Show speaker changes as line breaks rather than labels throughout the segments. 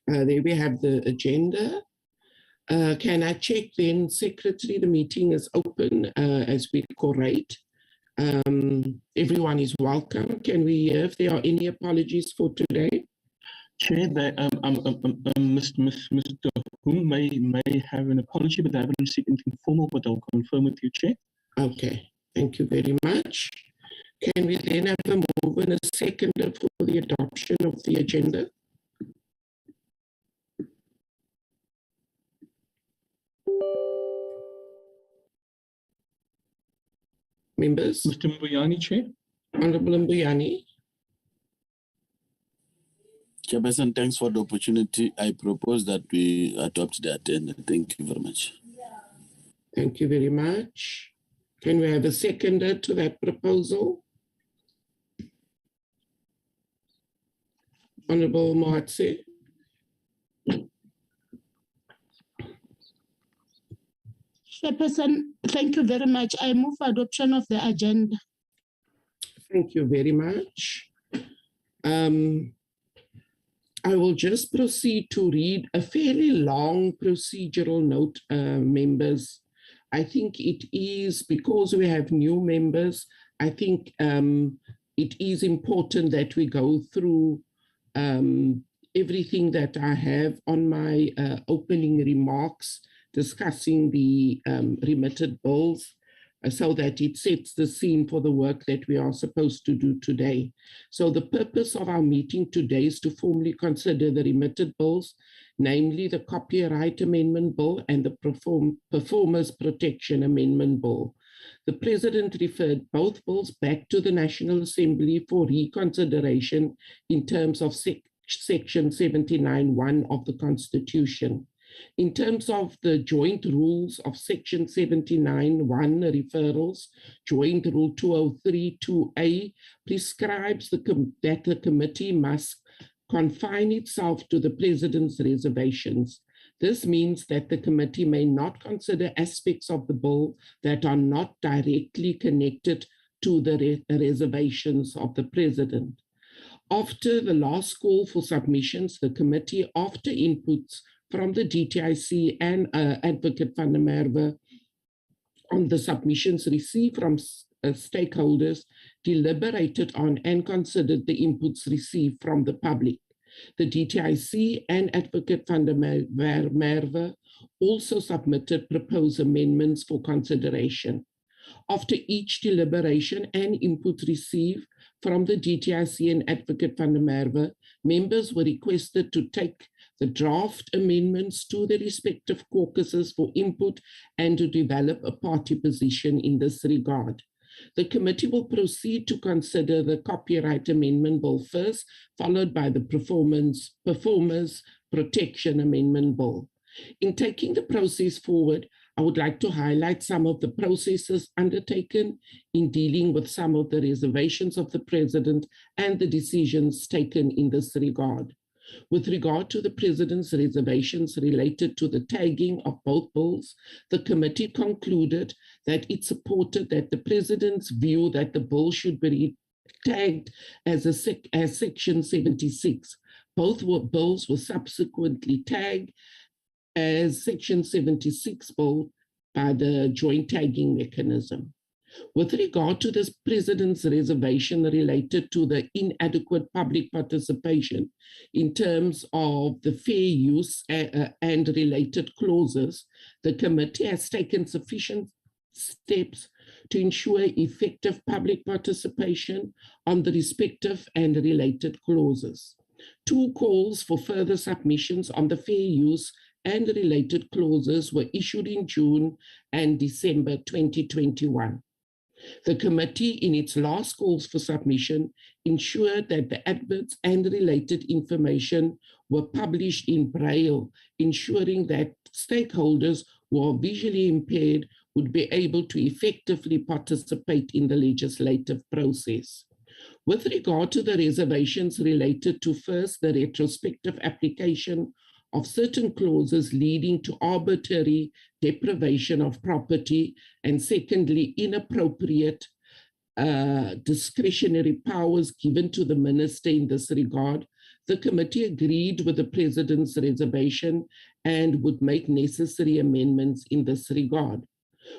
There we have the agenda. Can I check then, Secretary, the meeting is open as we decorate. Everyone is welcome. Can we hear if there are any apologies for today?
Chair, Mr. Hung may have an apology, but I haven't received anything formal, but I'll confirm with you, Chair.
Okay, thank you very much. Can we then have a move and a second for the adoption of the agenda? Members?
Mr. Mbuyani, Chair.
Honorable Mbuyani.
Chairperson, thanks for the opportunity. I propose that we adopt the agenda. Thank you very much.
Thank you very much. Can we have a seconder to that proposal? Honorable Mohatse.
Chairperson, thank you very much. I move for adoption of the agenda.
Thank you very much. I will just proceed to read a fairly long procedural note, members. I think it is, because we have new members, I think it is important that we go through everything that I have on my opening remarks discussing the remitted bills, so that it sets the scene for the work that we are supposed to do today. So the purpose of our meeting today is to formally consider the remitted bills, namely the Copyright Amendment Bill and the Performers Protection Amendment Bill. The President referred both bills back to the National Assembly for reconsideration in terms of Section 79(1) of the Constitution. In terms of the joint rules of Section 79(1) referrals, Joint Rule 203(2)A prescribes that the committee must confine itself to the President's reservations. This means that the committee may not consider aspects of the bill that are not directly connected to the reservations of the President. After the last call for submissions, the committee, after inputs from the DTIC and Advocate van der Merwe on the submissions received from stakeholders, deliberated on and considered the inputs received from the public. The DTIC and Advocate van der Merwe also submitted proposed amendments for consideration. After each deliberation and input received from the DTIC and Advocate van der Merwe, members were requested to take the draft amendments to the respective caucuses for input and to develop a party position in this regard. The committee will proceed to consider the Copyright Amendment Bill first, followed by the Performers Protection Amendment Bill. In taking the process forward, I would like to highlight some of the processes undertaken in dealing with some of the reservations of the President and the decisions taken in this regard. With regard to the President's reservations related to the tagging of both bills, the committee concluded that it supported that the President's view that the bill should be tagged as Section 76. Both bills were subsequently tagged as Section 76 bill by the joint tagging mechanism. With regard to the President's reservation related to the inadequate public participation in terms of the fair use and related clauses, the committee has taken sufficient steps to ensure effective public participation on the respective and related clauses. 2 calls for further submissions on the fair use and related clauses were issued in June and December 2021. The committee, in its last calls for submission, ensured that the adverts and related information were published in Braille, ensuring that stakeholders who are visually impaired would be able to effectively participate in the legislative process. With regard to the reservations related to, first, the retrospective application of certain clauses leading to arbitrary deprivation of property, and secondly, inappropriate discretionary powers given to the minister in this regard, The committee agreed with the President's reservation and would make necessary amendments in this regard.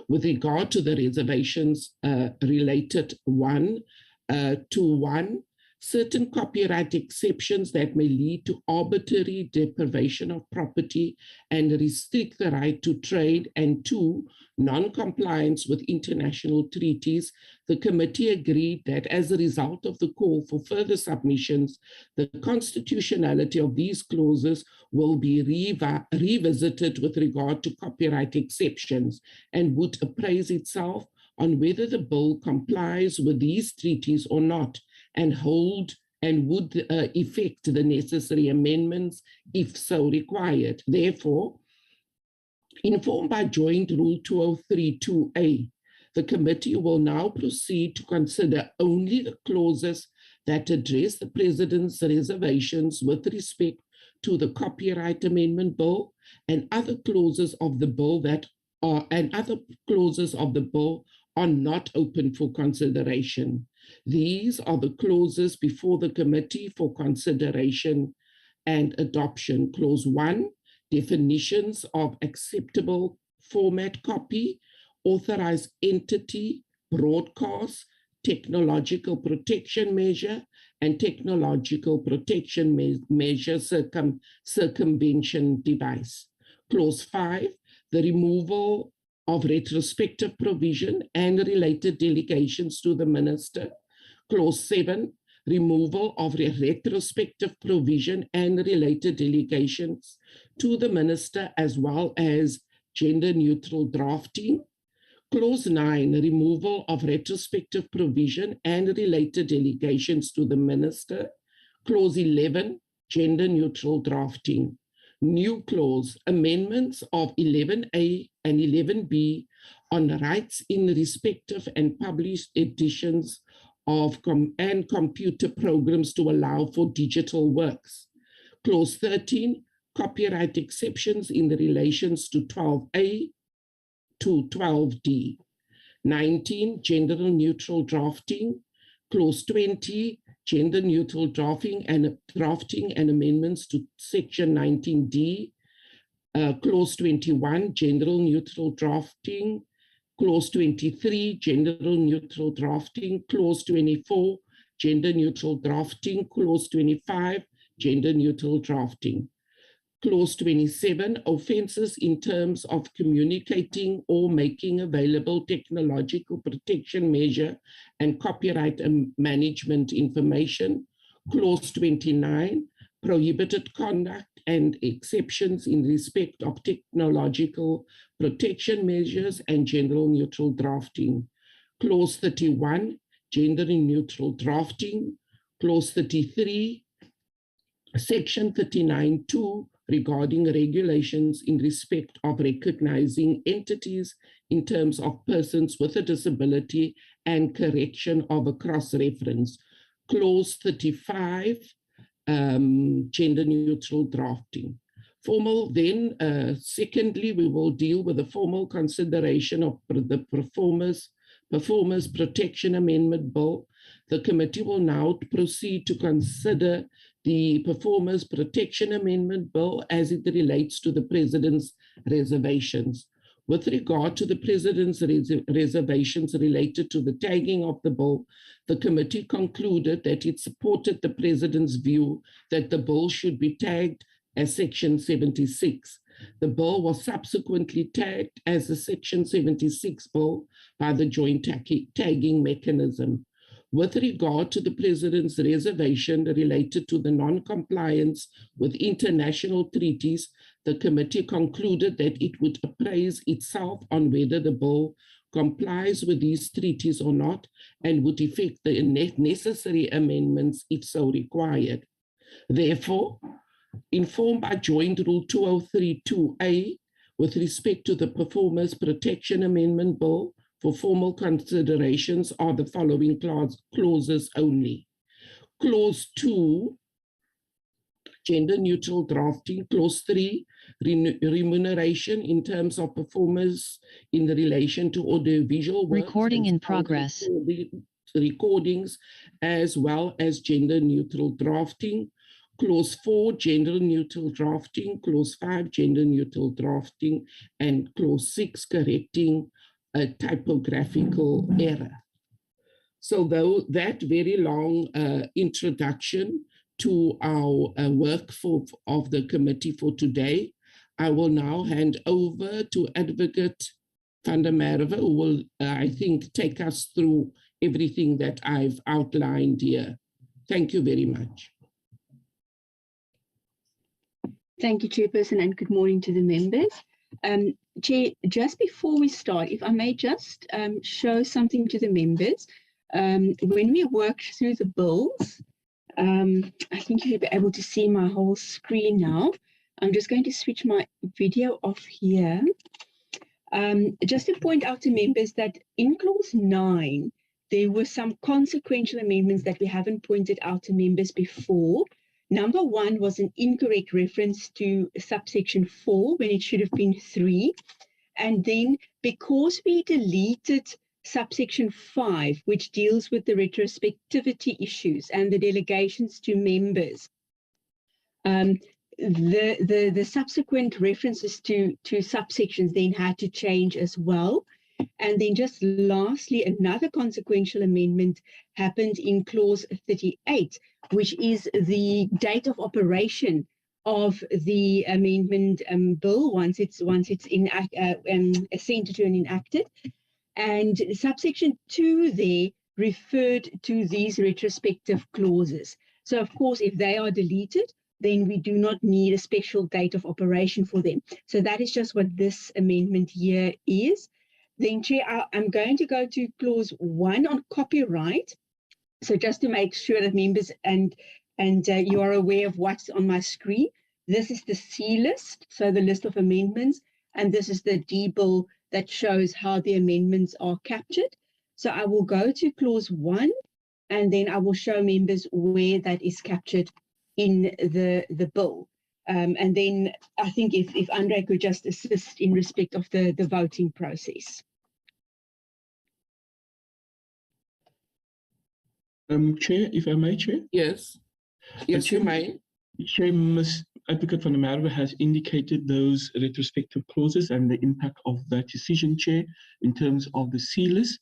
With regard to the reservations related to one, certain copyright exceptions that may lead to arbitrary deprivation of property and restrict the right to trade, and two, non-compliance with international treaties, the committee agreed that as a result of the call for further submissions, the constitutionality of these clauses will be revisited with regard to copyright exceptions and would appraise itself on whether the bill complies with these treaties or not, and would effect the necessary amendments if so required. Therefore, informed by Joint Rule 2032A, the committee will now proceed to consider only the clauses that address the President's reservations with respect to the Copyright Amendment Bill and other clauses of the bill are not open for consideration. These are the clauses before the committee for consideration and adoption. Clause 1, definitions of acceptable format copy, authorized entity, broadcast, technological protection measure, and technological protection measure circumvention device. Clause 5, the removal of retrospective provision and related delegations to the minister. Clause 7, removal of retrospective provision and related delegations to the minister, as well as gender-neutral drafting. Clause 9, removal of retrospective provision and related delegations to the minister. Clause 11, gender-neutral drafting. New clause, amendments of 11A and 11B on rights in respective and published editions of and computer programs to allow for digital works. Clause 13, copyright exceptions in the relations to 12A to 12D. 19, gender neutral drafting. Clause 20, gender neutral drafting and amendments to section 19D. Clause 21, gender neutral drafting. Clause 23, gender neutral drafting. Clause 24, gender neutral drafting. Clause 25, gender neutral drafting. Clause 27, offenses in terms of communicating or making available technological protection measure and copyright management information. Clause 29, prohibited conduct and exceptions in respect of technological protection measures and general neutral drafting. Clause 31, gender neutral drafting. Clause 33, Section 39(2), regarding regulations in respect of recognizing entities in terms of persons with a disability and correction of a cross-reference. Clause 35, gender neutral drafting. Secondly, we will deal with the formal consideration of the Performers Protection Amendment Bill. The committee will now proceed to consider the Performers Protection Amendment Bill as it relates to the President's reservations. With regard to the President's reservations related to the tagging of the bill, the committee concluded that it supported the President's view that the bill should be tagged as Section 76. The bill was subsequently tagged as the Section 76 bill by the joint tagging mechanism. With regard to the President's reservation related to the non-compliance with international treaties, the committee concluded that it would appraise itself on whether the bill complies with these treaties or not, and would effect the necessary amendments if so required. Therefore, informed by Joint Rule 2032A with respect to the Performers Protection Amendment Bill, for formal considerations are the following clauses only. Clause 2, gender neutral drafting. Clause 3, remuneration in terms of performers in relation to audiovisual works.
Recording in progress.
Recordings, as well as gender neutral drafting. Clause 4, gender neutral drafting, Clause 5, gender neutral drafting, and Clause 6, correcting a typographical error. So though that very long introduction to our work of the committee for today, I will now hand over to Advocate van der Merwe, who will, I think, take us through everything that I've outlined here. Thank you very much.
Thank you, Chairperson, and good morning to the members. Chair, just before we start, if I may just show something to the members. When we worked through the bills, I think you'll be able to see my whole screen now. I'm just going to switch my video off here. Just to point out to members that in Clause 9, there were some consequential amendments that we haven't pointed out to members before. Number 1 was an incorrect reference to subsection 4 when it should have been 3. And then because we deleted subsection 5, which deals with the retrospectivity issues and the delegations to members, the subsequent references to subsections then had to change as well. And then just lastly, another consequential amendment happened in Clause 38, which is the date of operation of the amendment bill once it's assented to and enacted. And subsection 2 there referred to these retrospective clauses. So of course, if they are deleted, then we do not need a special date of operation for them. So that is just what this amendment here is. Then, Chair, I'm going to go to Clause 1 on copyright. So just to make sure that members and you are aware of what's on my screen, this is the C list, so the list of amendments, and this is the D bill that shows how the amendments are captured. So I will go to Clause 1, and then I will show members where that is captured in the bill. And then I think if Andre could just assist in respect of the voting process.
Chair, if I may, Chair?
Yes. Yes, you may.
Chair, Ms. Advocate van der Merwe has indicated those retrospective clauses and the impact of that decision, Chair, in terms of the C list.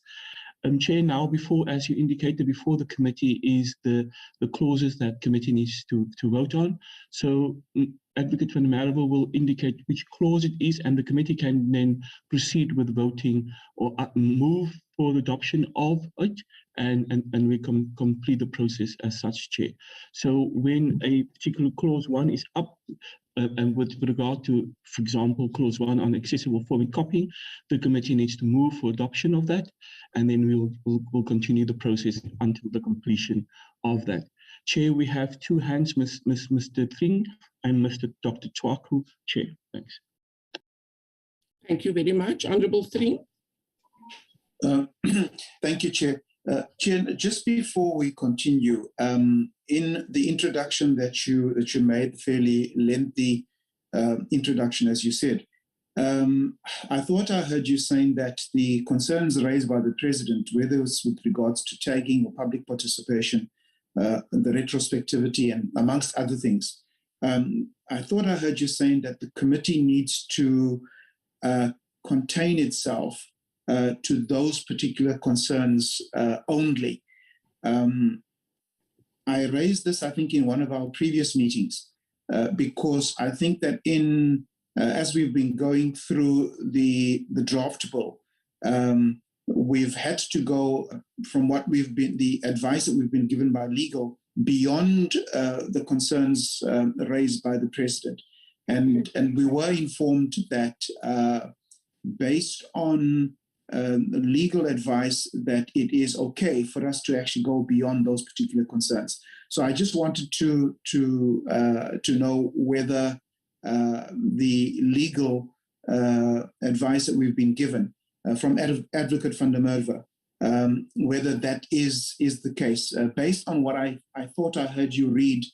Chair, now before, as you indicated before, the committee is the clauses that committee needs to vote on. So Advocate van der Merwe will indicate which clause it is, and the committee can then proceed with voting or move for the adoption of it, and we can complete the process as such, Chair. So when a particular clause 1 is up, and with regard to, for example, Clause 1 on accessible format copying, the committee needs to move for adoption of that, and then we'll continue the process until the completion of that. Chair, we have two hands, Mr. Thing and Dr. Chwaku. Chair, thanks.
Thank you very much. Honourable Thing.
Thank you, Chair. Chair, just before we continue, in the introduction that you made, fairly lengthy introduction, as you said, I thought I heard you saying that the concerns raised by the President, whether it's with regards to tagging or public participation, the retrospectivity, and amongst other things, I thought I heard you saying that the committee needs to contain itself to those particular concerns only. I raised this, I think, in one of our previous meetings, because I think that as we've been going through the draft bill, we've had to go from what the advice that we've been given by legal beyond the concerns raised by the President. And we were informed that based on legal advice that it is okay for us to actually go beyond those particular concerns. So I just wanted to know whether the legal advice that we've been given from Advocate van der Merwe, whether that is the case, based on what I thought I heard you read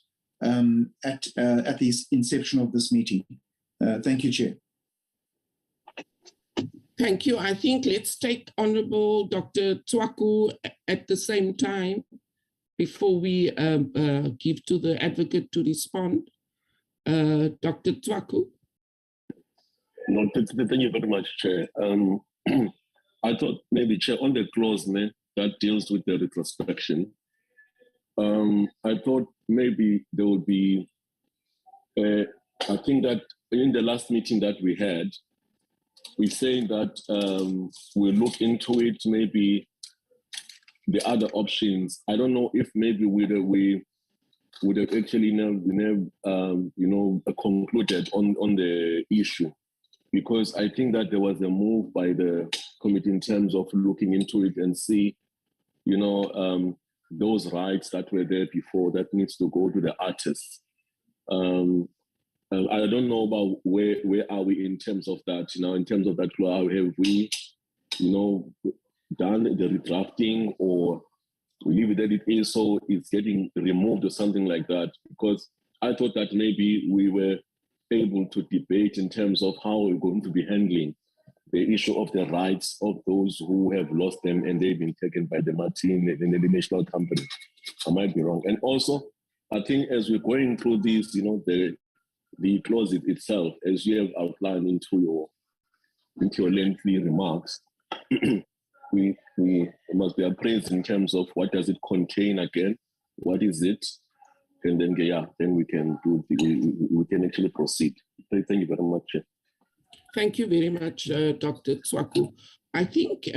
at the inception of this meeting. Thank you, Chair.
Thank you. I think let's take Honourable Dr. Chwaku at the same time, before we give to the advocate to respond? Dr. Tswaku?
No, thank you very much, Chair. I thought maybe, Chair, on the clause that deals with the retrospection, I thought maybe there would be, I think that in the last meeting that we had, we're saying that we'll look into it, maybe the other options. I don't know if maybe we would have actually concluded on the issue, because I think that there was a move by the committee in terms of looking into it and see, those rights that were there before that needs to go to the artists. I don't know about where are we in terms of that, in terms of that law. Have we, done the redrafting, or we leave it as it is so it's getting removed or something like that? Because I thought that maybe we were able to debate in terms of how we're going to be handling the issue of the rights of those who have lost them and they've been taken by the Martin and the national company. I might be wrong. And also, I think as we're going through these, the clause itself, as you have outlined into your lengthy remarks, we must be appraised in terms of what does it contain again, what is it, and then then we can we can actually proceed. Thank you very much.
Thank you very much, Dr. Tswaku. I think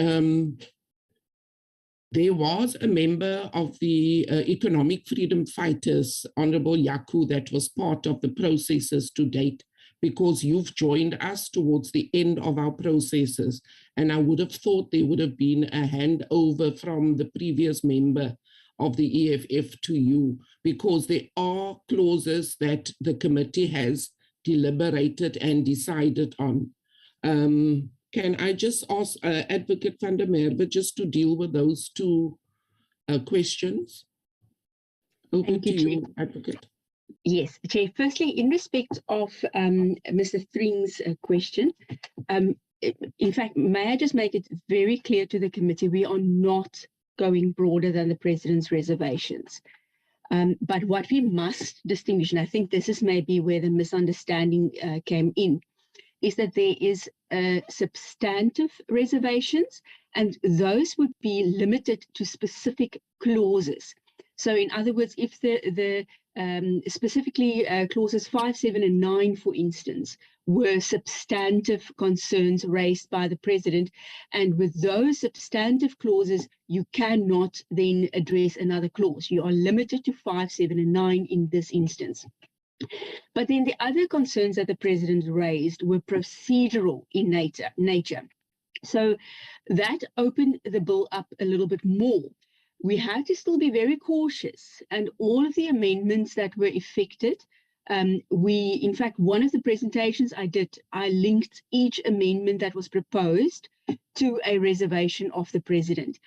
there was a member of the Economic Freedom Fighters, Honorable Yaku, that was part of the processes to date, because you've joined us towards the end of our processes. And I would have thought there would have been a handover from the previous member of the EFF to you, because there are clauses that the committee has deliberated and decided on. Can I just ask Advocate van der Merwe just to deal with those two questions? Over to you, Advocate.
Yes, Chair. Firstly, in respect of Mr. Thring's question, in fact, may I just make it very clear to the committee, we are not going broader than the President's reservations. But what we must distinguish, and I think this is maybe where the misunderstanding came in, is that there is substantive reservations, and those would be limited to specific clauses. So in other words, if the specifically clauses 5, 7, and 9, for instance, were substantive concerns raised by the President, and with those substantive clauses, you cannot then address another clause. You are limited to 5, 7, and 9 in this instance. But then the other concerns that the President raised were procedural in nature. So that opened the bill up a little bit more. We had to still be very cautious, and all of the amendments that were effected, in fact, one of the presentations I linked each amendment that was proposed to a reservation of the President,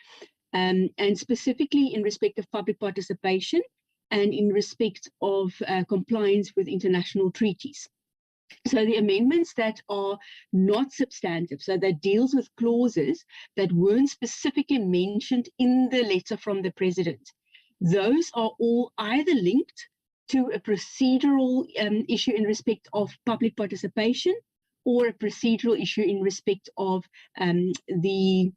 and specifically in respect of public participation and in respect of compliance with international treaties. So the amendments that are not substantive, so that deals with clauses that weren't specifically mentioned in the letter from the President, those are all either linked to a procedural issue in respect of public participation, or a procedural issue in respect of the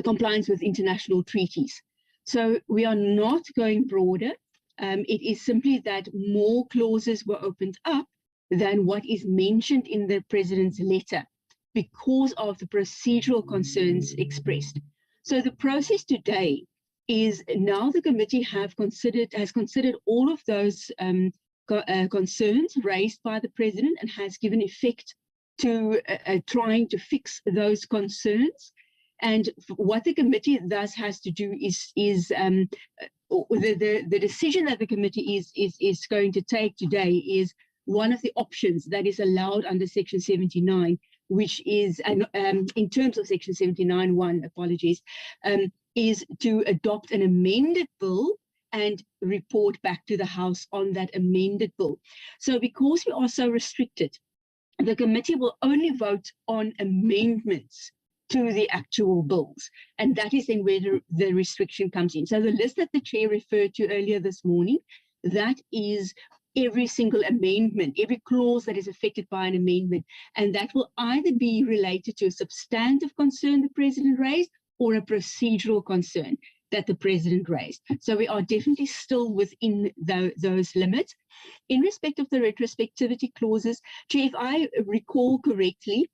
compliance with international treaties. So we are not going broader. It is simply that more clauses were opened up than what is mentioned in the President's letter because of the procedural concerns expressed. So the process today is now the committee has considered all of those concerns raised by the President and has given effect to trying to fix those concerns. And what the committee thus has to do is the decision that the committee is going to take today is one of the options that is allowed under Section 79, which is, in terms of Section 79(1), apologies, is to adopt an amended bill and report back to the House on that amended bill. So because we are so restricted, the committee will only vote on amendments to the actual bills. And that is then where the restriction comes in. So the list that the chair referred to earlier this morning, that is every single amendment, every clause that is affected by an amendment. And that will either be related to a substantive concern the president raised or a procedural concern that the president raised. So we are definitely still within those limits. In respect of the retrospectivity clauses, Chair, if I recall correctly,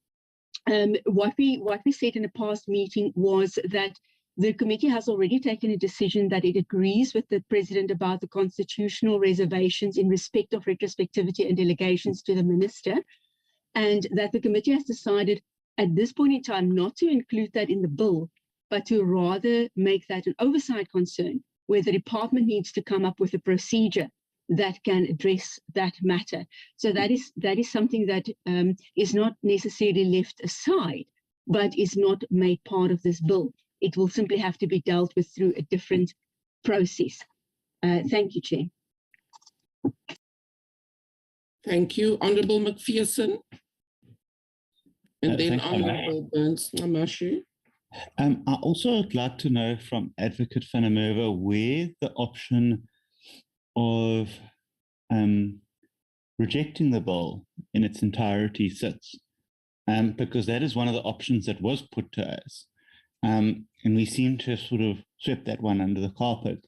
what we said in a past meeting was that the committee has already taken a decision that it agrees with the president about the constitutional reservations in respect of retrospectivity and delegations to the minister, and that the committee has decided at this point in time not to include that in the bill, but to rather make that an oversight concern where the department needs to come up with a procedure that can address that matter. So that is something that is not necessarily left aside, but is not made part of this bill. It will simply have to be dealt with through a different process. Thank you, Chair.
Thank you. Honourable McPherson. And then Honourable Burns Namashu.
I also would like to know from Advocate van der Merwe where the option of rejecting the bill in its entirety sits, because that is one of the options that was put to us. And we seem to have sort of swept that one under the carpet.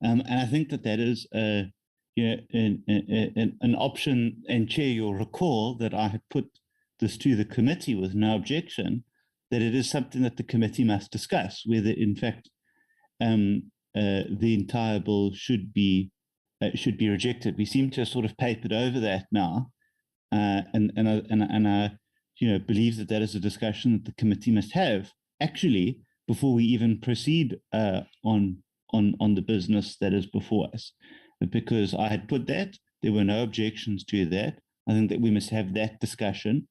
And I think that is an option, and Chair, you'll recall that I had put this to the committee with no objection, that it is something that the committee must discuss, whether in fact the entire bill should be rejected. We seem to have sort of papered over that now, and I believe that is a discussion that the committee must have actually before we even proceed on the business that is before us. Because I had put that, there were no objections to that. I think that we must have that discussion,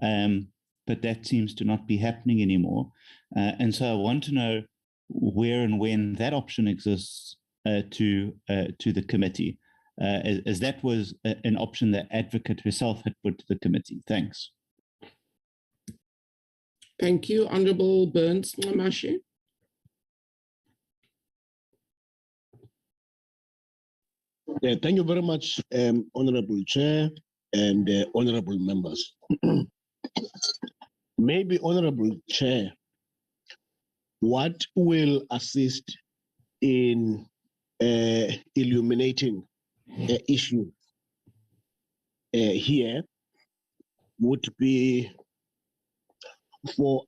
but that seems to not be happening anymore. And so I want to know where and when that option exists to the committee, as that was an option that Advocate herself had put to the committee. Thanks.
Thank you. Honourable Burns Namashu.
Yeah, thank you very much, Honourable Chair and Honourable members. Maybe, Honourable Chair, what will assist in illuminating the issue here would be for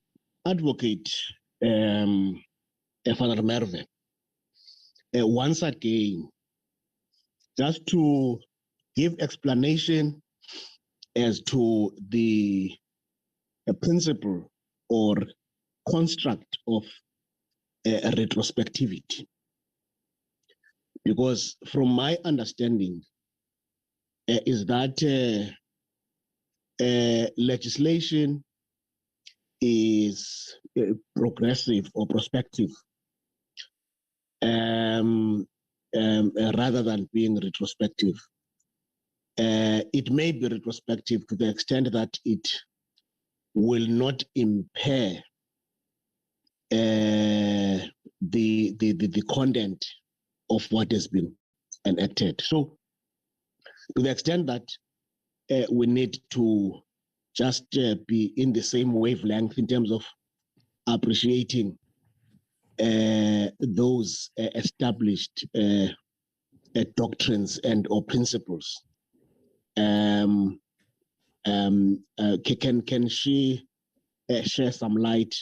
Advocate van der Merwe, once again, just to give explanation as to the principle or construct of retrospectivity. Because from my understanding is that legislation is progressive or prospective rather than being retrospective. It may be retrospective to the extent that it will not impair the content of what has been enacted. So to the extent that we need to just be in the same wavelength in terms of appreciating those established doctrines and or principles. Can she share some light?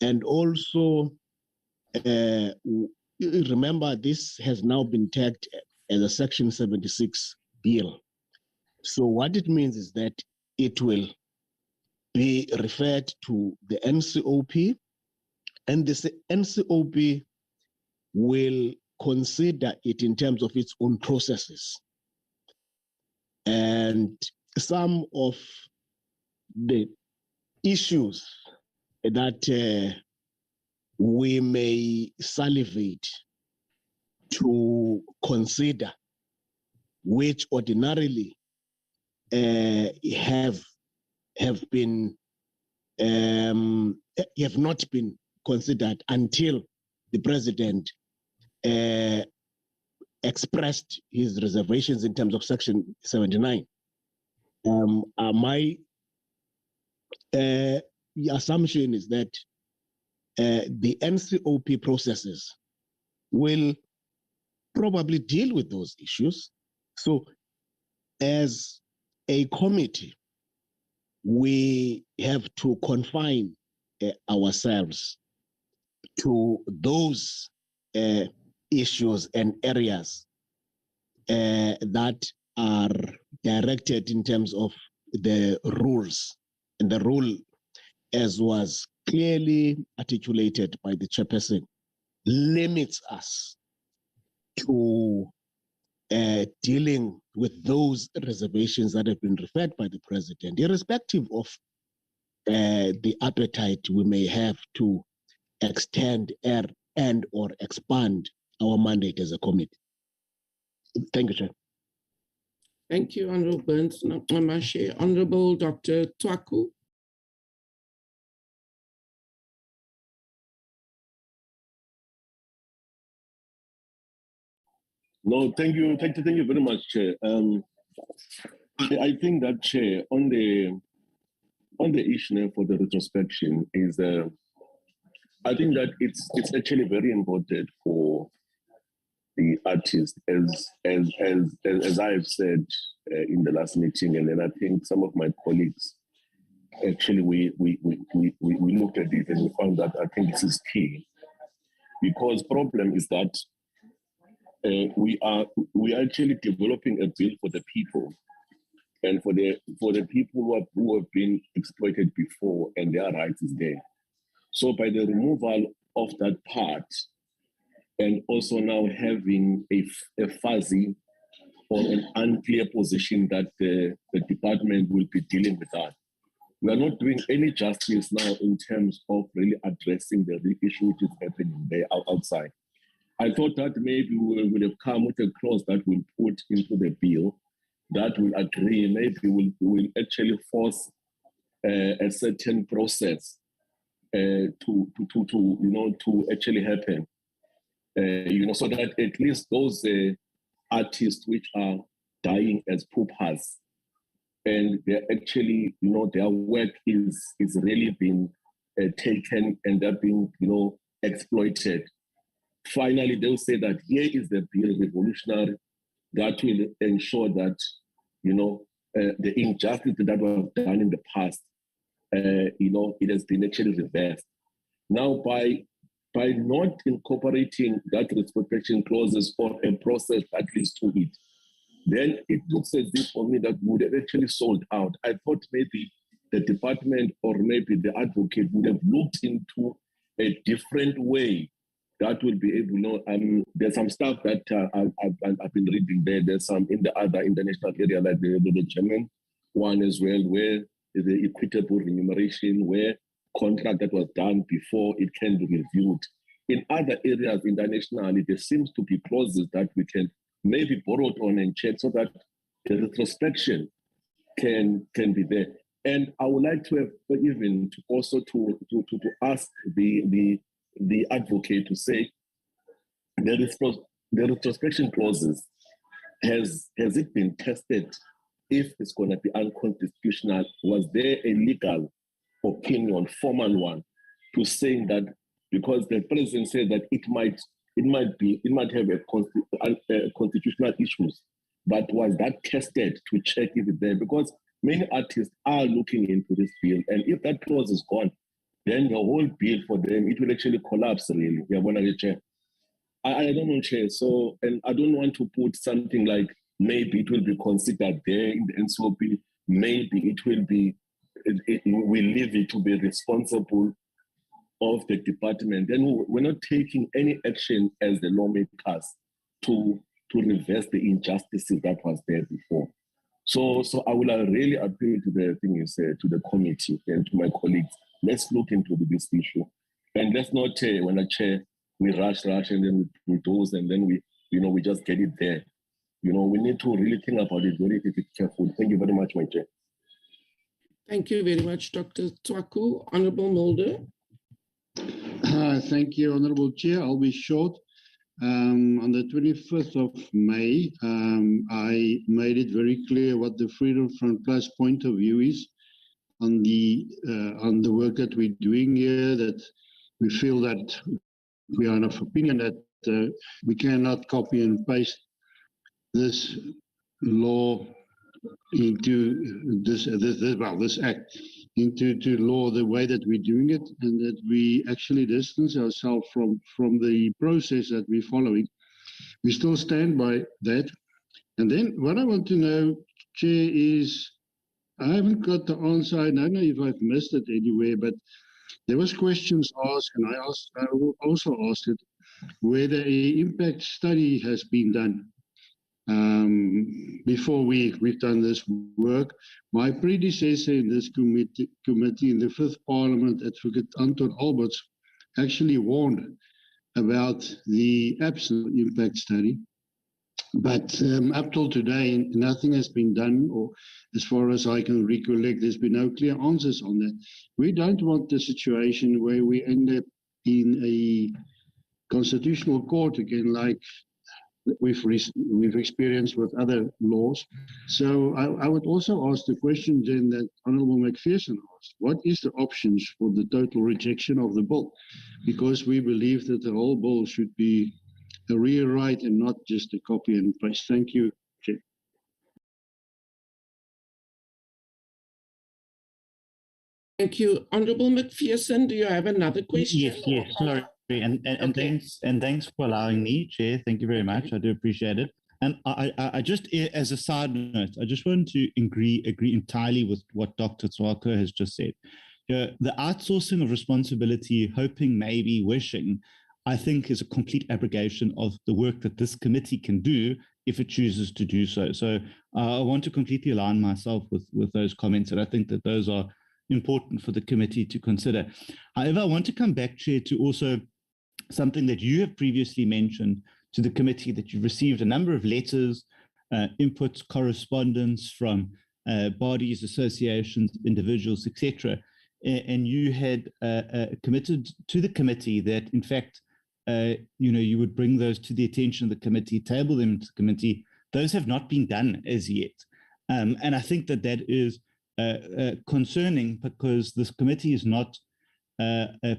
And also, remember, this has now been tagged as a Section 76 bill. So what it means is that it will be referred to the NCOP, and the NCOP will consider it in terms of its own processes. And some of the issues that we may salivate to consider, which ordinarily have been have not been considered until the president expressed his reservations in terms of Section 79. My assumption is that the NCOP processes will probably deal with those issues. So as a committee, we have to confine ourselves to those issues and areas that are directed in terms of the rules. And the rule, as was clearly articulated by the chairperson, limits us to dealing with those reservations that have been referred by the president, irrespective of the appetite we may have to extend and or expand our mandate as a committee. Thank you, Chair.
Thank you, Honorable Burns. Namashe. Honorable Dr. Twaku.
No, thank you very much, Chair. I think that, Chair, on the issue for the retrospection is, I think that it's actually very important for the artist, as I have said in the last meeting, and then I think some of my colleagues actually we looked at it and we found that I think this is key, because problem is that we are actually developing a bill for the people, and for the people who have been exploited before, and their rights is there. So by the removal of that part, and also now having a fuzzy or an unclear position that the department will be dealing with that, we are not doing any justice now in terms of really addressing the real issue which is happening there outside. I thought that maybe we would have come with a clause that we'll put into the bill that will agree, maybe will actually force a certain process to actually happen, so that at least those artists which are dying as paupers, and they're actually, their work is really being taken and they're being, exploited. Finally, they'll say that here is the bill, revolutionary, that will ensure that, the injustice that was done in the past, it has been actually reversed. Now, by not incorporating that retrospection clauses or a process that leads to it, then it looks as if for me that would have actually sold out. I thought maybe the department or maybe the advocate would have looked into a different way that will be able, there's some stuff that I've been reading there. There's some in the other international area, like the German one as well, where the equitable remuneration, where contract that was done before it can be reviewed. In other areas internationally, there seems to be clauses that we can maybe borrow on and check so that the retrospection can be there. And I would like to have even to ask the advocate to say the retrospection clauses, has it been tested if it's going to be unconstitutional? Was there a legal opinion, formal one, to saying that, because the president said that it might have a constitutional issues, but was that tested to check if it's there? Because many artists are looking into this bill, and if that clause is gone, then the whole bill for them, it will actually collapse, really. We are going to Chair. I don't know, Chair. So, and I don't want to put something like maybe it will be considered there in the NCOP, maybe it will be, we leave it to be responsible of the department. Then we're not taking any action as the lawmakers to reverse the injustices that was there before. So I will really appeal to the thing you said, to the committee and to my colleagues. Let's look into this issue, and let's not when I chair we rush and then we bulldoze and then we just get it there. We need to really think about it very carefully. Thank you very much, my chair.
Thank you very much, Dr. Tswaku. Honorable Mulder.
Thank you, Honorable Chair. I'll be short. On the 25th of May, I made it very clear what the Freedom Front Plus point of view is on the work that we're doing here, that we feel that we are of opinion that we cannot copy and paste this law into this act into law the way that we're doing it, and that we actually distance ourselves from the process that we're following. We still stand by that. And then what I want to know, Chair, is I haven't got the answer. I don't know if I've missed it anywhere, but there was questions asked, and I also asked it, whether an impact study has been done before we've done this work. My predecessor in this committee in the Fifth Parliament, Advocate Anton Alberts, actually warned about the absence of impact study. But up till today, nothing has been done, or as far as I can recollect, there's been no clear answers on that. We don't want the situation where we end up in a constitutional court again, like we've experienced with other laws. So I would also ask the question then that Honourable McPherson asked: what is the options for the total rejection of the bill? Because we believe that the whole bill should be a rewrite and not just a copy and paste. Thank you, Chair.
Thank you. Honourable McPherson, do you have another question?
Yes, sorry. And thanks for allowing me, Chair. Thank you very much. I do appreciate it. And I just, as a side note, I just want to agree entirely with what Dr. Tswaku has just said. The outsourcing of responsibility, hoping, maybe, wishing, I think is a complete abrogation of the work that this committee can do if it chooses to do so. So I want to completely align myself with those comments, and I think that those are important for the committee to consider. However, I want to come back, Chair, to also something that you have previously mentioned to the committee, that you've received a number of letters, inputs, correspondence from bodies, associations, individuals, etc. And you had committed to the committee that, in fact, you would bring those to the attention of the committee, table them to the committee. Those have not been done as yet. And I think that is concerning, because this committee is not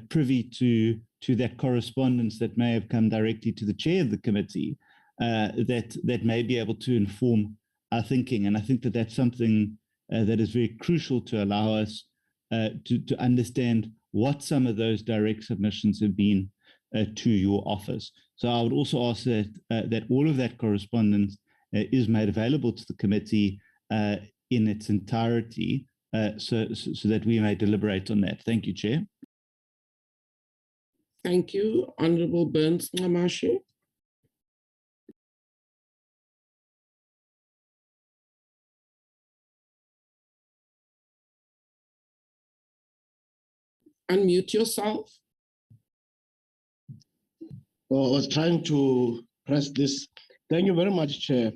privy to that correspondence that may have come directly to the chair of the committee, that may be able to inform our thinking. And I think that that's something that is very crucial to allow us to understand what some of those direct submissions have been to your office. So I would also ask that all of that correspondence is made available to the committee in its entirety, so that we may deliberate on that. Thank you, Chair.
Thank you. Honourable Burns Ngamashe. Unmute yourself.
I was trying to press this. Thank you very much, Chair.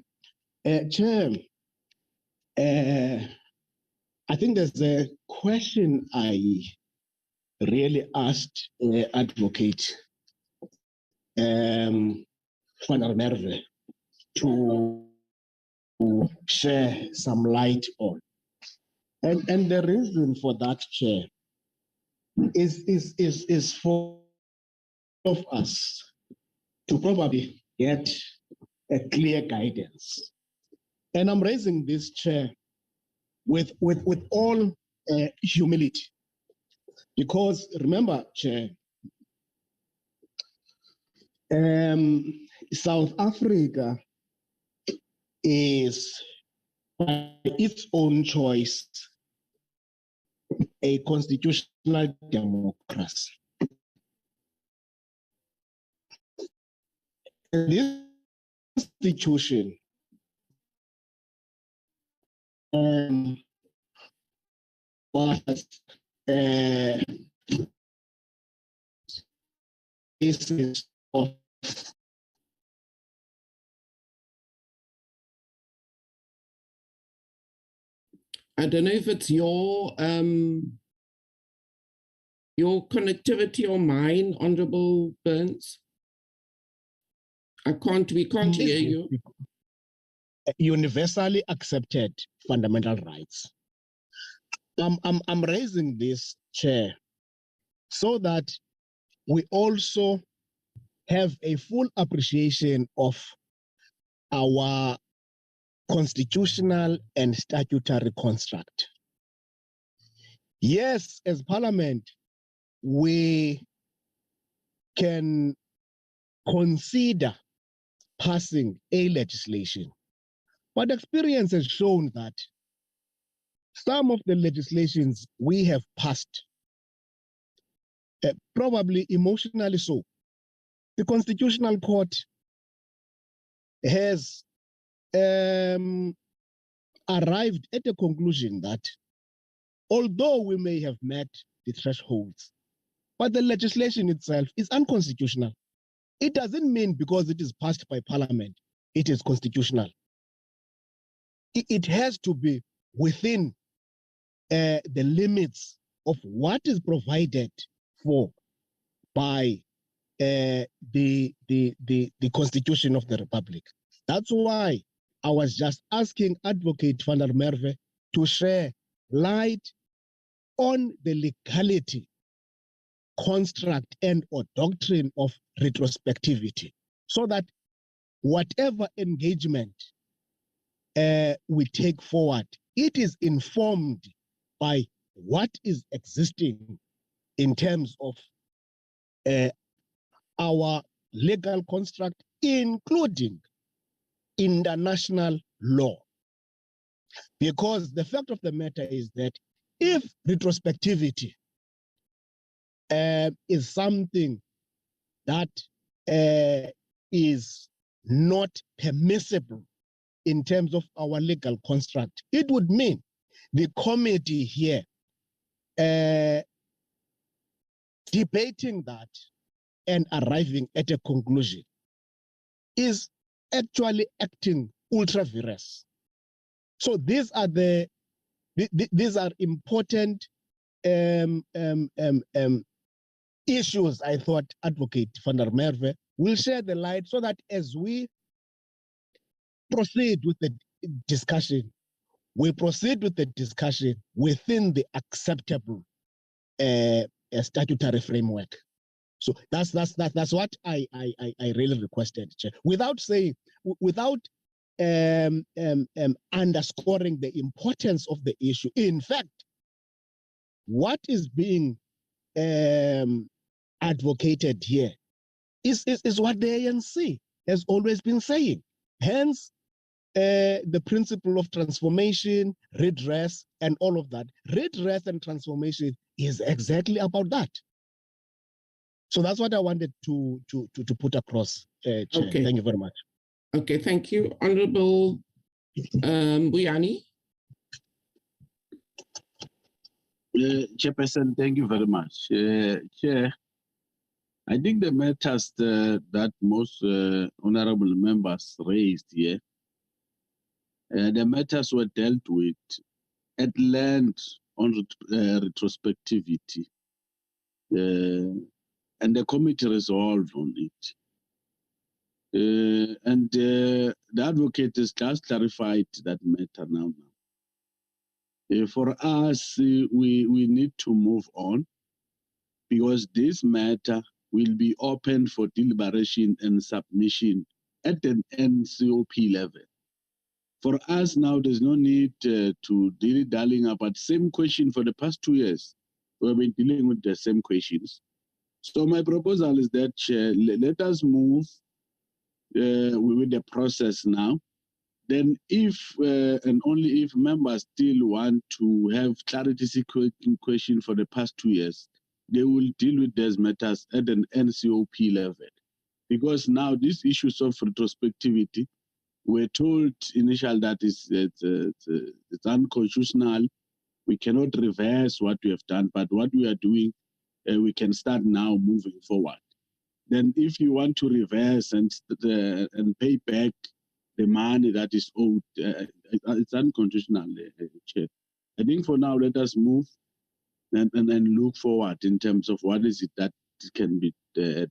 Chair, I think there's a question I really asked Advocate Van der Merwe to share some light on. And the reason for that, Chair, is for of us to probably get a clear guidance. And I'm raising this, Chair, with all humility, because remember, Chair, South Africa is, by its own choice, a constitutional democracy. And this institution was basis of
I don't know if it's your connectivity or mine, Honorable Burns. We can't hear you.
Universally accepted fundamental rights. I'm raising this, Chair, so that we also have a full appreciation of our constitutional and statutory construct. Yes, as Parliament, we can consider passing a legislation, but experience has shown that some of the legislations we have passed, probably emotionally so, the Constitutional Court has arrived at a conclusion that although we may have met the thresholds, but the legislation itself is unconstitutional. It doesn't mean because it is passed by Parliament, it is constitutional. It has to be within the limits of what is provided for by the Constitution of the Republic. That's why I was just asking Advocate van der Merwe to share light on the legality, construct, and or doctrine of retrospectivity, so that whatever engagement we take forward, it is informed by what is existing in terms of our legal construct, including international law. Because the fact of the matter is that if retrospectivity is something that is not permissible in terms of our legal construct, it would mean the committee here debating that and arriving at a conclusion is actually acting ultra vires. So these are these are important issues. I thought Advocate van der Merwe will share the light so that as we proceed with the discussion, we proceed with the discussion within the acceptable statutory framework. So that's what I really requested, Chair. Without saying, without underscoring the importance of the issue. In fact, what is being advocated here is what the ANC has always been saying. Hence, the principle of transformation, redress, and all of that. Redress and transformation is exactly about that. So that's what I wanted to put across, Chair.
Okay.
Thank you very much.
Okay, thank you. Honorable Buyani.
Chairperson, thank you very much. Chair, I think the matters that most honorable members raised here, the matters were dealt with at length on retrospectivity, and the committee resolved on it. And the advocate has just clarified that matter now. For us, we need to move on because this matter will be open for deliberation and submission at an NCOP level. For us now, there's no need to dilly-dallying about same question for the past 2 years. We've been dealing with the same questions. So my proposal is that let us move with the process now. Then if and only if members still want to have clarity seeking question for the past 2 years, they will deal with those matters at an NCOP level. Because now these issues of retrospectivity, we're told initially that it's unconstitutional. We cannot reverse what we have done, but what we are doing, we can start now moving forward. Then if you want to reverse and pay back the money that is owed, it's unconditional, Chair. I think for now, let us move and look forward in terms of what is it that can be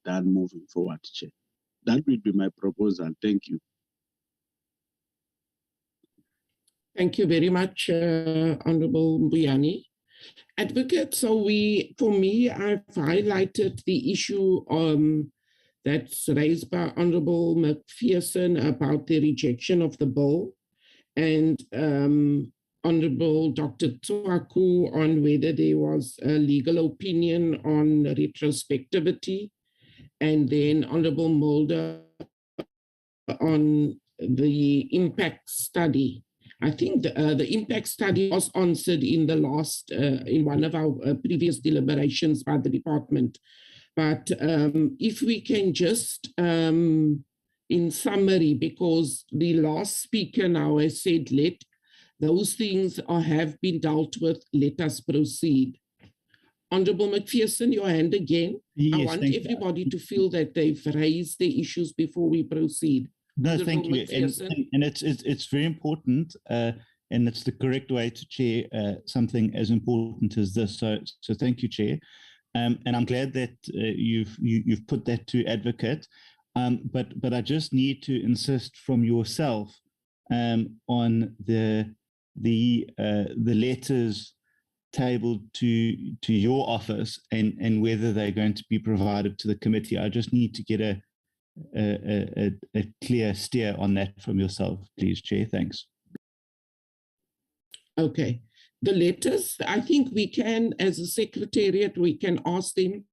done moving forward, Chair. That would be my proposal. Thank you.
Thank you very much, Honorable Mbuyane. Advocate, so for me, I've highlighted the issue that's raised by Honorable McPherson about the rejection of the bill, and Honorable Dr. Tswaku on whether there was a legal opinion on retrospectivity, and then Honorable Mulder on the impact study. I think the impact study was answered in the last, in one of our previous deliberations by the department. But if we can just, in summary, because the last speaker now has said, let those things have been dealt with, let us proceed. Honorable McPherson, your hand again. Yes, I want everybody to feel that they've raised the issues before we proceed.
No, thank you. And it's very important, and it's the correct way to chair something as important as this. So thank you, Chair. And I'm glad that you've put that to Advocate. But I just need to insist from yourself on the letters tabled to your office and whether they're going to be provided to the committee. I just need to get a clear steer on that from yourself, please, Chair. Thanks.
Okay. The letters, I think we can, as a secretariat, we can ask them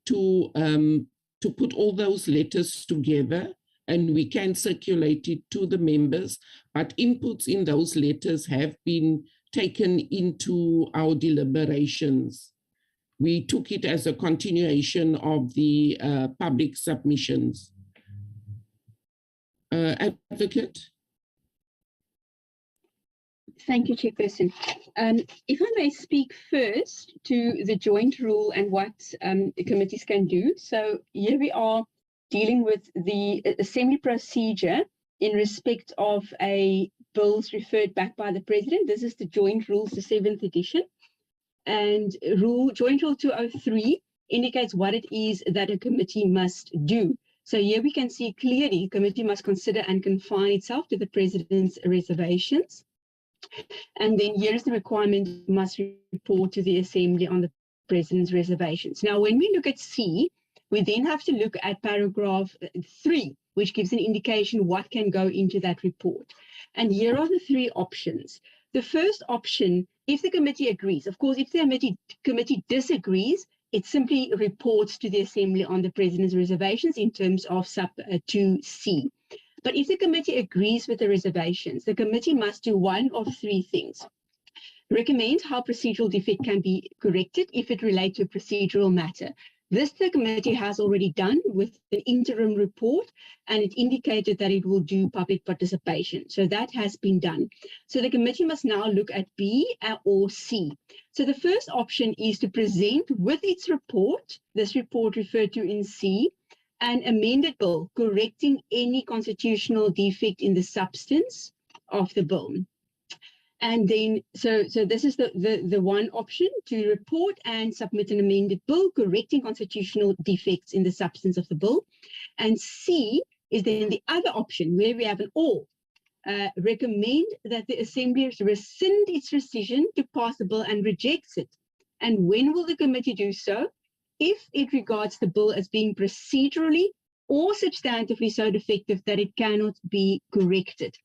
to put all those letters together, and we can circulate it to the members, but inputs in those letters have been taken into our deliberations. We took it as a continuation of the public submissions. Advocate?
Thank you, Chairperson. If I may speak first to the joint rule and what the committees can do. So here we are dealing with the assembly procedure in respect of a bills referred back by the President. This is the joint rules, the 7th edition. And joint rule 203 indicates what it is that a committee must do. So here we can see clearly, committee must consider and confine itself to the President's reservations. And then here is the requirement, must report to the Assembly on the President's reservations. Now, when we look at C, we then have to look at paragraph 3, which gives an indication what can go into that report. And here are the 3 options. The first option, if the committee agrees, of course, if the committee disagrees, it simply reports to the Assembly on the President's reservations in terms of sub 2C. But if the committee agrees with the reservations, the committee must do one of 3 things. Recommend how procedural defect can be corrected if it relates to a procedural matter. This the committee has already done with an interim report, and it indicated that it will do public participation. So that has been done. So the committee must now look at B or C. So the first option is to present with its report, this report referred to in C, an amended bill correcting any constitutional defect in the substance of the bill. And then, so this is the one option, to report and submit an amended bill correcting constitutional defects in the substance of the bill. And C is then the other option, where we have an or. Recommend that the Assembly rescind its decision to pass the bill and rejects it. And when will the committee do so? If it regards the bill as being procedurally or substantively so defective that it cannot be corrected.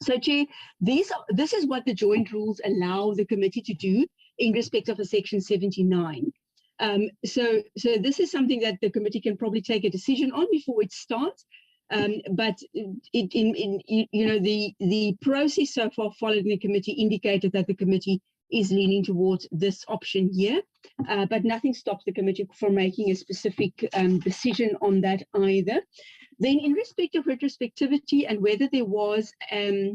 So, Chair, this is what the joint rules allow the committee to do in respect of a Section 79. So this is something that the committee can probably take a decision on before it starts. But the process so far followed in the committee indicated that the committee is leaning towards this option here, but nothing stops the committee from making a specific decision on that either. Then in respect of retrospectivity and whether there was any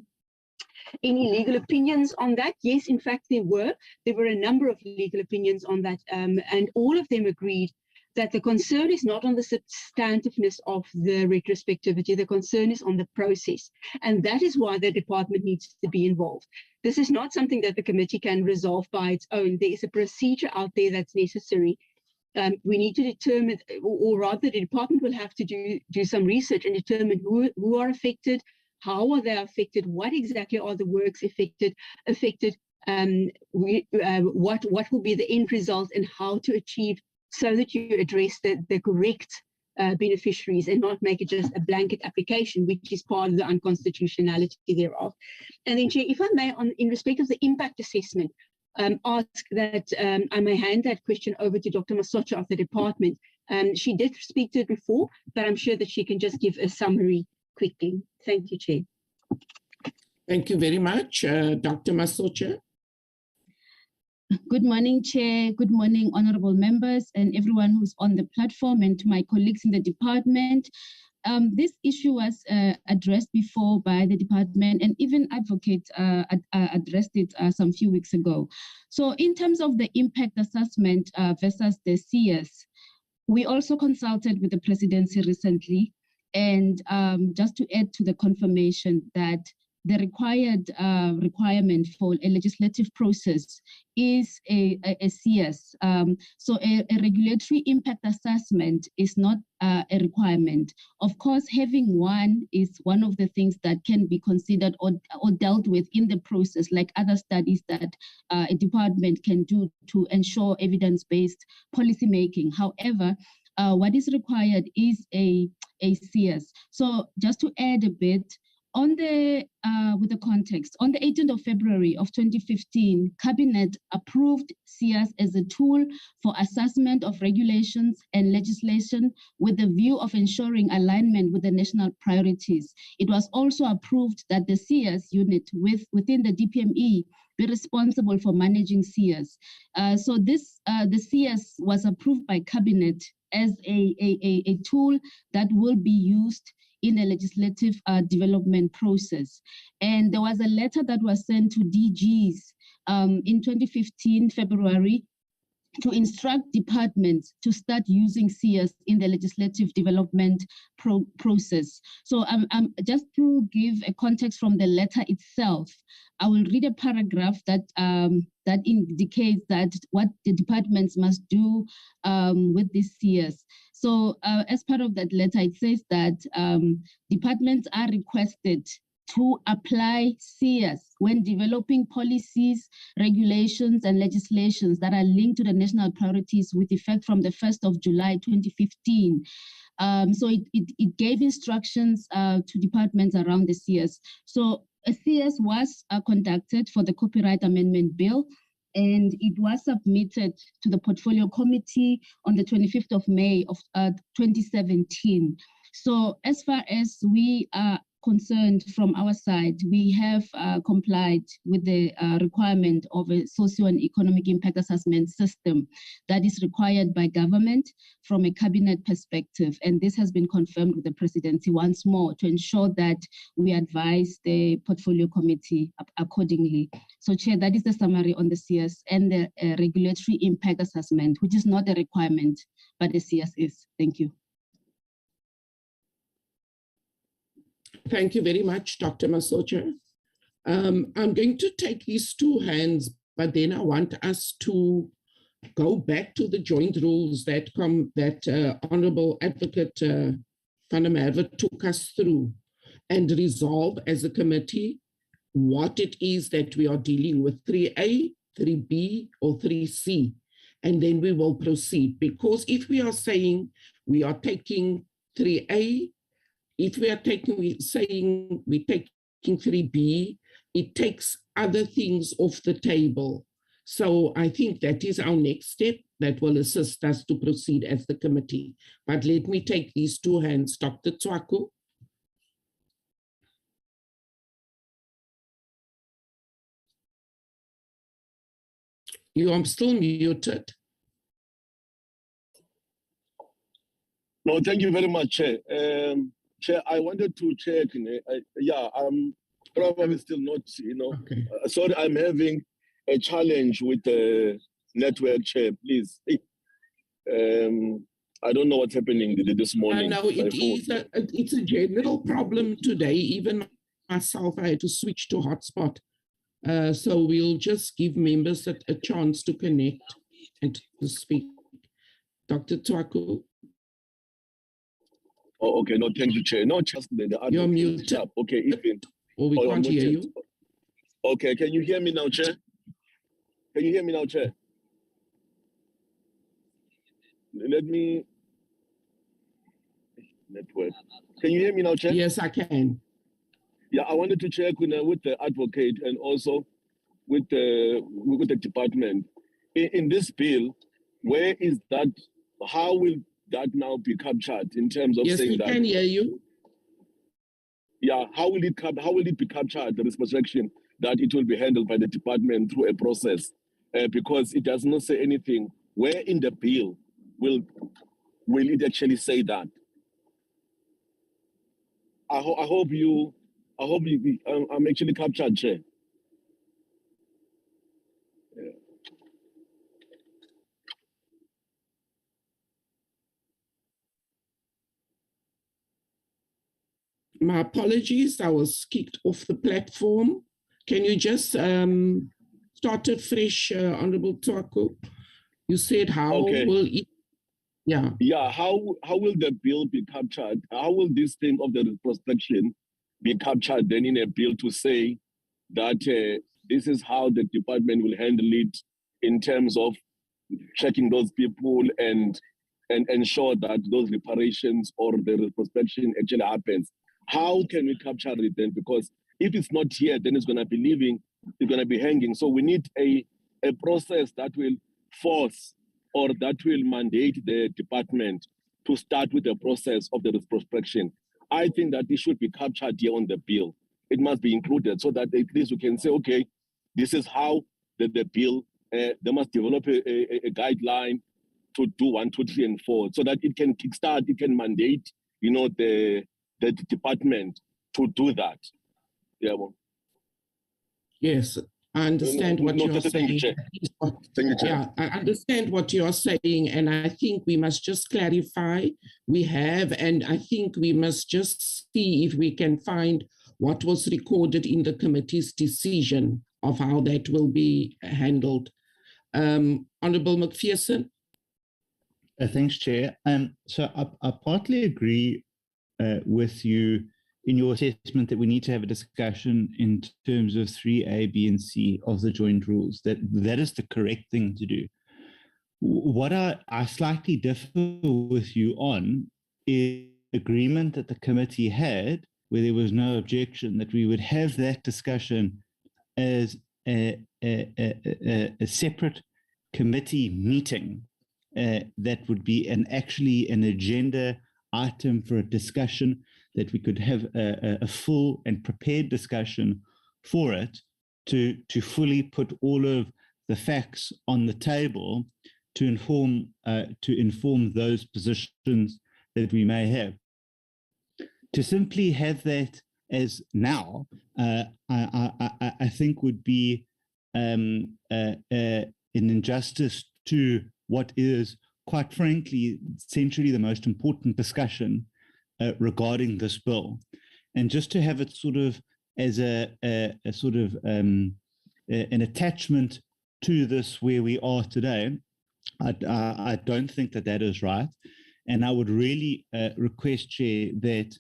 legal opinions on that, yes, in fact, there were a number of legal opinions on that, and all of them agreed that the concern is not on the substantiveness of the retrospectivity, the concern is on the process. And that is why the department needs to be involved. This is not something that the committee can resolve by its own. There is a procedure out there that's necessary. We need to determine, or rather the department will have to do some research and determine who are affected, how are they affected, what exactly are the works affected, what will be the end result, and how to achieve, so that you address the correct beneficiaries and not make it just a blanket application, which is part of the unconstitutionality thereof. And then, Chair, if I may, in respect of the impact assessment, ask that I may hand that question over to Dr. Masocha of the department. She did speak to it before, but I'm sure that she can just give a summary quickly. Thank you, Chair.
Thank you very much. Dr. Masocha.
Good morning, Chair. Good morning, honorable members and everyone who's on the platform, and to my colleagues in the department. This issue was addressed before by the department, and even advocate addressed it some few weeks ago. So in terms of the impact assessment versus the CS, we also consulted with the presidency recently, and just to add to the confirmation that the requirement for a legislative process is a CS. So a regulatory impact assessment is not a requirement. Of course, having one is one of the things that can be considered or dealt with in the process, like other studies that a department can do to ensure evidence-based policy making. However, what is required is a CS. So just to add a bit, on the with the context, on the 18th of February of 2015, Cabinet approved CS as a tool for assessment of regulations and legislation with the view of ensuring alignment with the national priorities. It was also approved that the CS unit within the DPME be responsible for managing CS. So this the CS was approved by Cabinet as a tool that will be used in a legislative development process. And there was a letter that was sent to DGs in 2015, February, to instruct departments to start using CS in the legislative development process. So just to give a context from the letter itself, I will read a paragraph that that indicates that what the departments must do with this CS. So as part of that letter, it says that departments are requested to apply CS when developing policies, regulations, and legislations that are linked to the national priorities with effect from the 1st of July 2015. So it gave instructions to departments around the CS. So a CS was conducted for the Copyright Amendment Bill, and it was submitted to the Portfolio Committee on the 25th of May of 2017. So as far as we are concerned from our side, we have complied with the requirement of a socio and economic impact assessment system that is required by government from a cabinet perspective. And this has been confirmed with the presidency once more to ensure that we advise the portfolio committee accordingly. So Chair, that is the summary on the CS and the regulatory impact assessment, which is not a requirement, but the CS is. Thank you.
Thank you very much, Dr. Masocha. I'm going to take these two hands, but then I want us to go back to the joint rules that Honorable Advocate Van der Merwe took us through, and resolve as a committee what it is that we are dealing with, 3A, 3B, or 3C, and then we will proceed. Because if we are saying we are taking 3A, if we are saying we're taking 3B, it takes other things off the table. So I think that is our next step that will assist us to proceed as the committee. But let me take these two hands. Dr. Tswaku. You are still muted.
No, thank you very much, Chair. Chair, I wanted to check. I'm probably still not, okay. Sorry, I'm having a challenge with the network, Chair, please. I don't know what's happening this morning.
No, it's a general problem today. Even myself, I had to switch to hotspot. So we'll just give members a chance to connect and to speak. Dr. Twaku.
Oh, okay. No, thank you, Chair. No, just the
You're muted.
Okay, even.
Or we can't hear you.
Okay, can you hear me now, Chair? Can you hear me now, Chair? Let me... Network. Can you hear me now, Chair?
Yes, I can.
Yeah, I wanted to check with the advocate and also with the department. In this bill, where is that? How will that now be captured in terms of saying that?
Yes, we can hear you.
Yeah, how will it be captured, the restriction that it will be handled by the department through a process? Because it does not say anything. Where in the bill will it actually say that? I hope I'm actually captured, Chair. Yeah.
My apologies, I was kicked off the platform. Can you just start it fresh, Honorable Twaku? You said how will it? Yeah.
Yeah, how will the bill be captured? How will this thing of the retrospection be captured then in a bill to say that this is how the department will handle it in terms of checking those people and ensure that those reparations or the retrospection actually happens? How can we capture it then? Because if it's not here, then it's going to be living, it's going to be hanging. So we need a process that will force or that will mandate the department to start with the process of the retrospection. I think that it should be captured here on the bill. It must be included so that at least we can say, okay, this is how the bill, they must develop a guideline to do 1, 2, 3, and 4, so that it can kickstart, it can mandate, the department to do that. Yeah. Well.
Yes, I understand what you're saying. Yeah, I understand what you're saying, and I think we must just clarify. We have, and I think we must just see if we can find what was recorded in the committee's decision of how that will be handled. Honorable McPherson.
Thanks, Chair. So I partly agree with you in your assessment that we need to have a discussion in terms of 3A, B, and C of the joint rules. That is the correct thing to do. What I slightly differ with you on is agreement that the committee had, where there was no objection, that we would have that discussion as a separate committee meeting that would be actually an agenda item for a discussion, that we could have a full and prepared discussion for it to fully put all of the facts on the table to inform those positions that we may have. To simply have that as now, I think would be an injustice to what is, quite frankly, essentially the most important discussion regarding this bill. And just to have it sort of as a sort of an attachment to this where we are today, I don't think that is right. And I would really request, Chair, that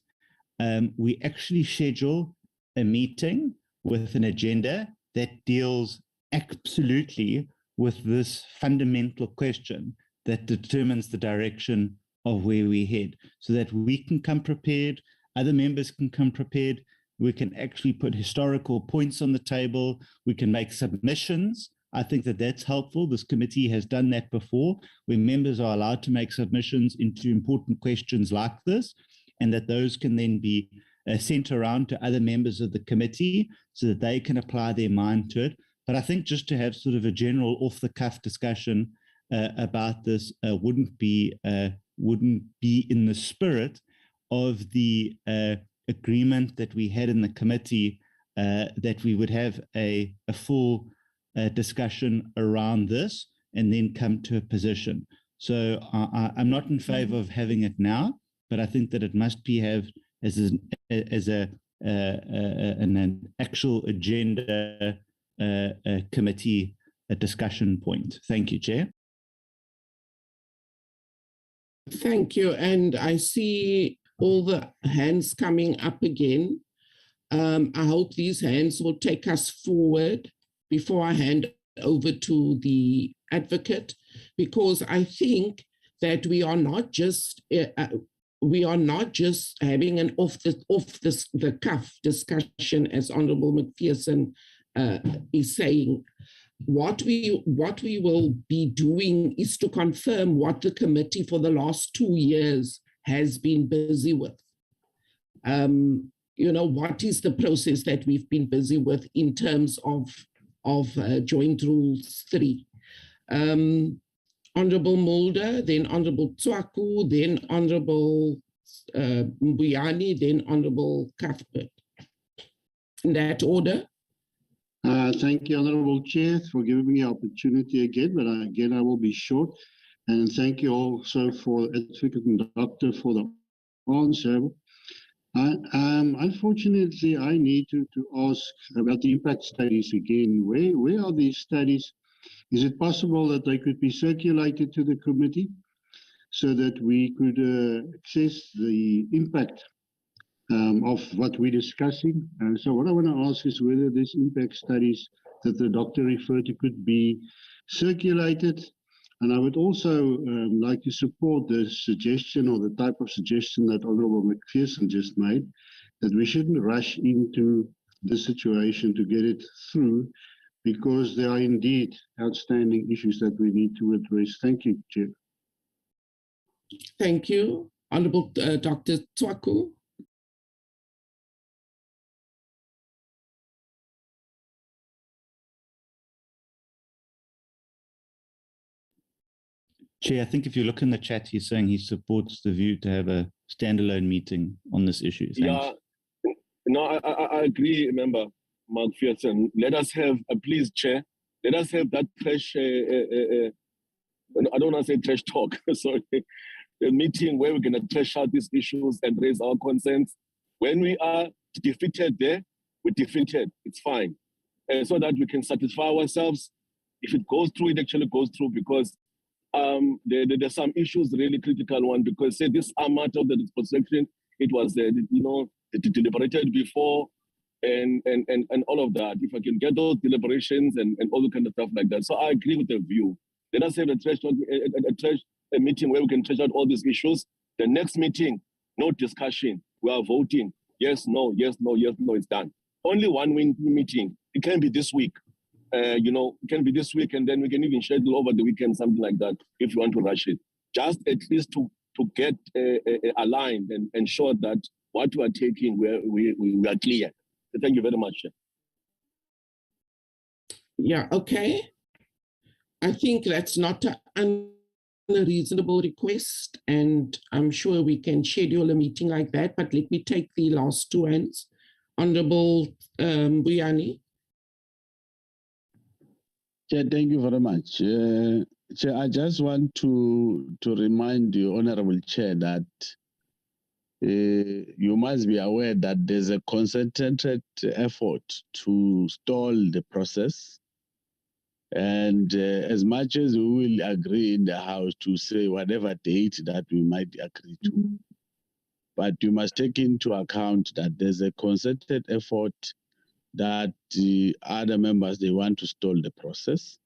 we actually schedule a meeting with an agenda that deals absolutely with this fundamental question that determines the direction of where we head, so that we can come prepared, other members can come prepared, we can actually put historical points on the table, we can make submissions. I think that that's helpful. This committee has done that before, where members are allowed to make submissions into important questions like this, and that those can then be sent around to other members of the committee so that they can apply their mind to it. But I think just to have sort of a general off-the-cuff discussion about this wouldn't be in the spirit of the agreement that we had in the committee, that we would have a full discussion around this and then come to a position. So I'm not in favor of having it now, but I think that it must be have as an actual agenda committee a discussion point. Thank you, Chair.
Thank you. And I see all the hands coming up again. I hope these hands will take us forward before I hand over to the advocate, because I think that we are not just having an off the cuff discussion, as Honourable McPherson is saying. What we will be doing is to confirm what the committee for the last 2 years has been busy with. What is the process that we've been busy with in terms of Joint Rules 3? Honourable Mulder, then Honourable Tswaku, then Honourable Mbuyani, then Honourable Cuthbert. In that order.
Thank you, Honourable Chair, for giving me the opportunity again, but again, I will be short. And thank you also for Advocate and Doctor for the answer. Unfortunately, I need to ask about the impact studies again. Where are these studies? Is it possible that they could be circulated to the committee so that we could assess the impact of what we're discussing? And so what I want to ask is whether these impact studies that the doctor referred to could be circulated. And I would also like to support the suggestion or the type of suggestion that Honourable McPherson just made, that we shouldn't rush into the situation to get it through, because there are indeed outstanding issues that we need to address. Thank you, Chair.
Thank you. Honourable Dr. Tswaku.
Chair, I think if you look in the chat, he's saying he supports the view to have a standalone meeting on this issue. Thanks.
Yeah, no, I agree, Member McPherson. Let us have, please, Chair, let us have that trash, I don't want to say trash talk, sorry, a meeting where we're going to trash out these issues and raise our concerns. When we are defeated there, we're defeated, it's fine. So that we can satisfy ourselves. If it goes through, it actually goes through, because there's some issues, really critical one, because say this matter of the dispossession, it was deliberated before and all of that. If I can get those deliberations and all the kind of stuff like that. So I agree with the view. Let us have a meeting where we can trash out all these issues. The next meeting, no discussion. We are voting. Yes, no, yes, no, yes, no, it's done. Only one meeting. It can be this week. It can be this week, and then we can even schedule over the weekend, something like that, if you want to rush it. Just at least to get aligned and ensure that what we are taking, we are clear. So thank you very much.
Yeah, okay. I think that's not an unreasonable request, and I'm sure we can schedule a meeting like that, but let me take the last two hands. Honourable Mbuyani.
Chair, thank you very much. Chair, I just want to remind you, Honourable Chair, that you must be aware that there's a concentrated effort to stall the process. And as much as we will agree in the House to say whatever date that we might agree to, but you must take into account that there's a concerted effort that the other members, they want to stall the process.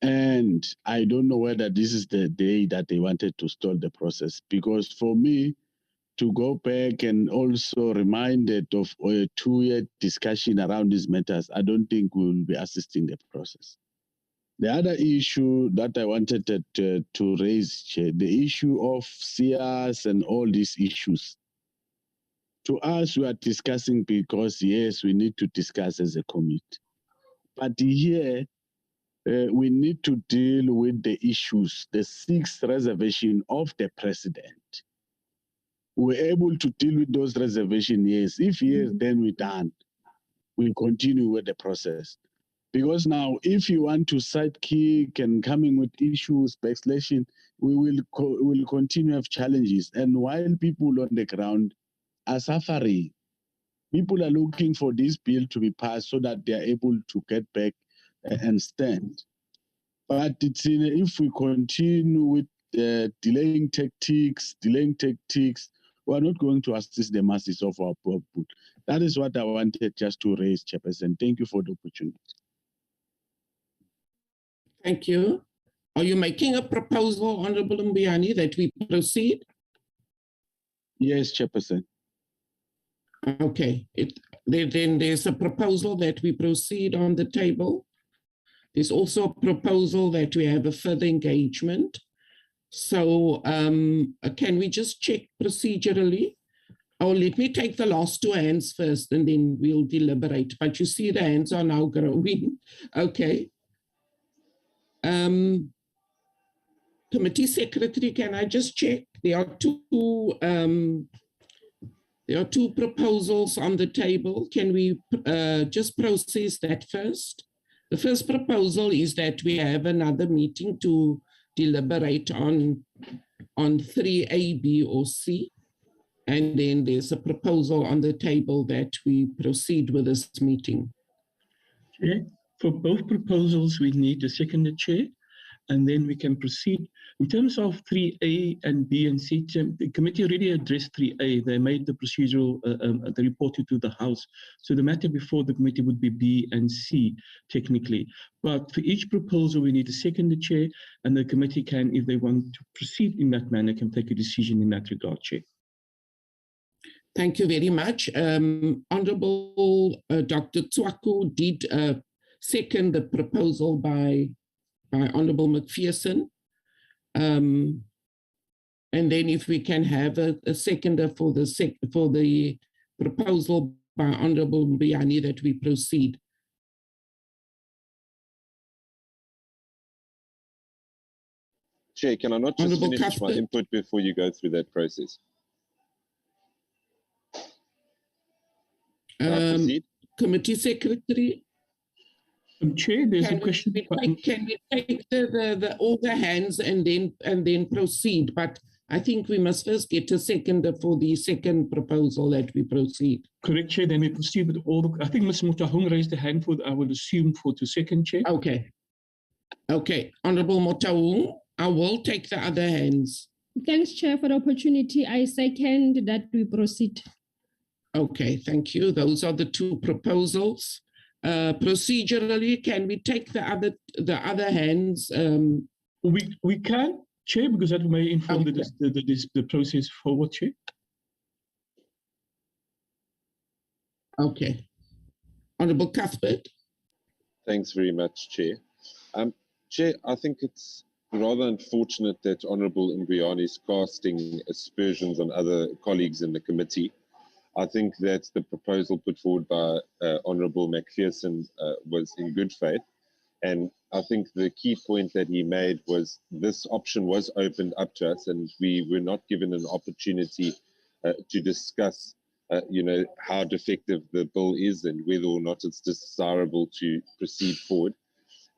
And I don't know whether this is the day that they wanted to stall the process, because for me, to go back and also reminded of a 2-year discussion around these matters, I don't think we will be assisting the process. The other issue that I wanted to raise, Chair, the issue of CS and all these issues. To us, we are discussing because, yes, we need to discuss as a committee. But here, we need to deal with the issues, the 6th reservation of the president. We're able to deal with those reservations, yes. If yes, then we're done. We'll continue with the process. Because now, if you want to sidekick and coming with issues, backslashing, we will continue to have challenges. And while people on the ground are suffering, people are looking for this bill to be passed so that they are able to get back and stand. But it's if we continue with delaying tactics, we are not going to assist the masses of our people. That is what I wanted just to raise, Chairperson. Thank you for the opportunity.
Thank you. Are you making a proposal, Honorable Mbiani, that we proceed?
Yes, Chairperson.
Okay. Then there's a proposal that we proceed on the table. There's also a proposal that we have a further engagement. So can we just check procedurally? Oh, let me take the last two hands first and then we'll deliberate. But you see the hands are now growing. Okay. Committee Secretary, can I just check? There are two proposals on the table. Can we just process that first? The first proposal is that we have another meeting to deliberate on 3A, B, or C. And then there's a proposal on the table that we proceed with this meeting.
Okay. For both proposals, we need a seconder chair, and then we can proceed. In terms of 3A and B and C, the committee already addressed 3A. They made the procedural, they reported to the House. So the matter before the committee would be B and C, technically. But for each proposal, we need a seconder chair, and the committee can, if they want to proceed in that manner, can take a decision in that regard, Chair.
Thank you very much. Honorable Dr. Tswaku did second the proposal by Honorable McPherson. And then if we can have a seconder for the proposal by Honorable Mbiani that we proceed.
Chair, can I not just
Honorable
finish my input before you go through that process?
Committee Secretary.
Chair, there's a question.
Can we take all the hands and then proceed? But I think we must first get a seconder for the second proposal that we proceed.
Correct, Chair. Then we proceed with all the. I think Ms. Motahung raised a hand for. I will assume for the second, Chair.
Okay. Okay, Honorable Motahung, I will take the other hands.
Thanks, Chair, for the opportunity. I second that we proceed.
Okay, thank you. Those are the two proposals. Procedurally, can we take the other hands?
We can, Chair, because that may inform
okay.
the process forward, Chair.
Okay. Honorable Cuthbert.
Thanks very much, Chair. Chair, I think it's rather unfortunate that Honourable Mbiani is casting aspersions on other colleagues in the committee. I think that the proposal put forward by Honourable McPherson was in good faith. And I think the key point that he made was this option was opened up to us and we were not given an opportunity to discuss, how defective the bill is and whether or not it's desirable to proceed forward.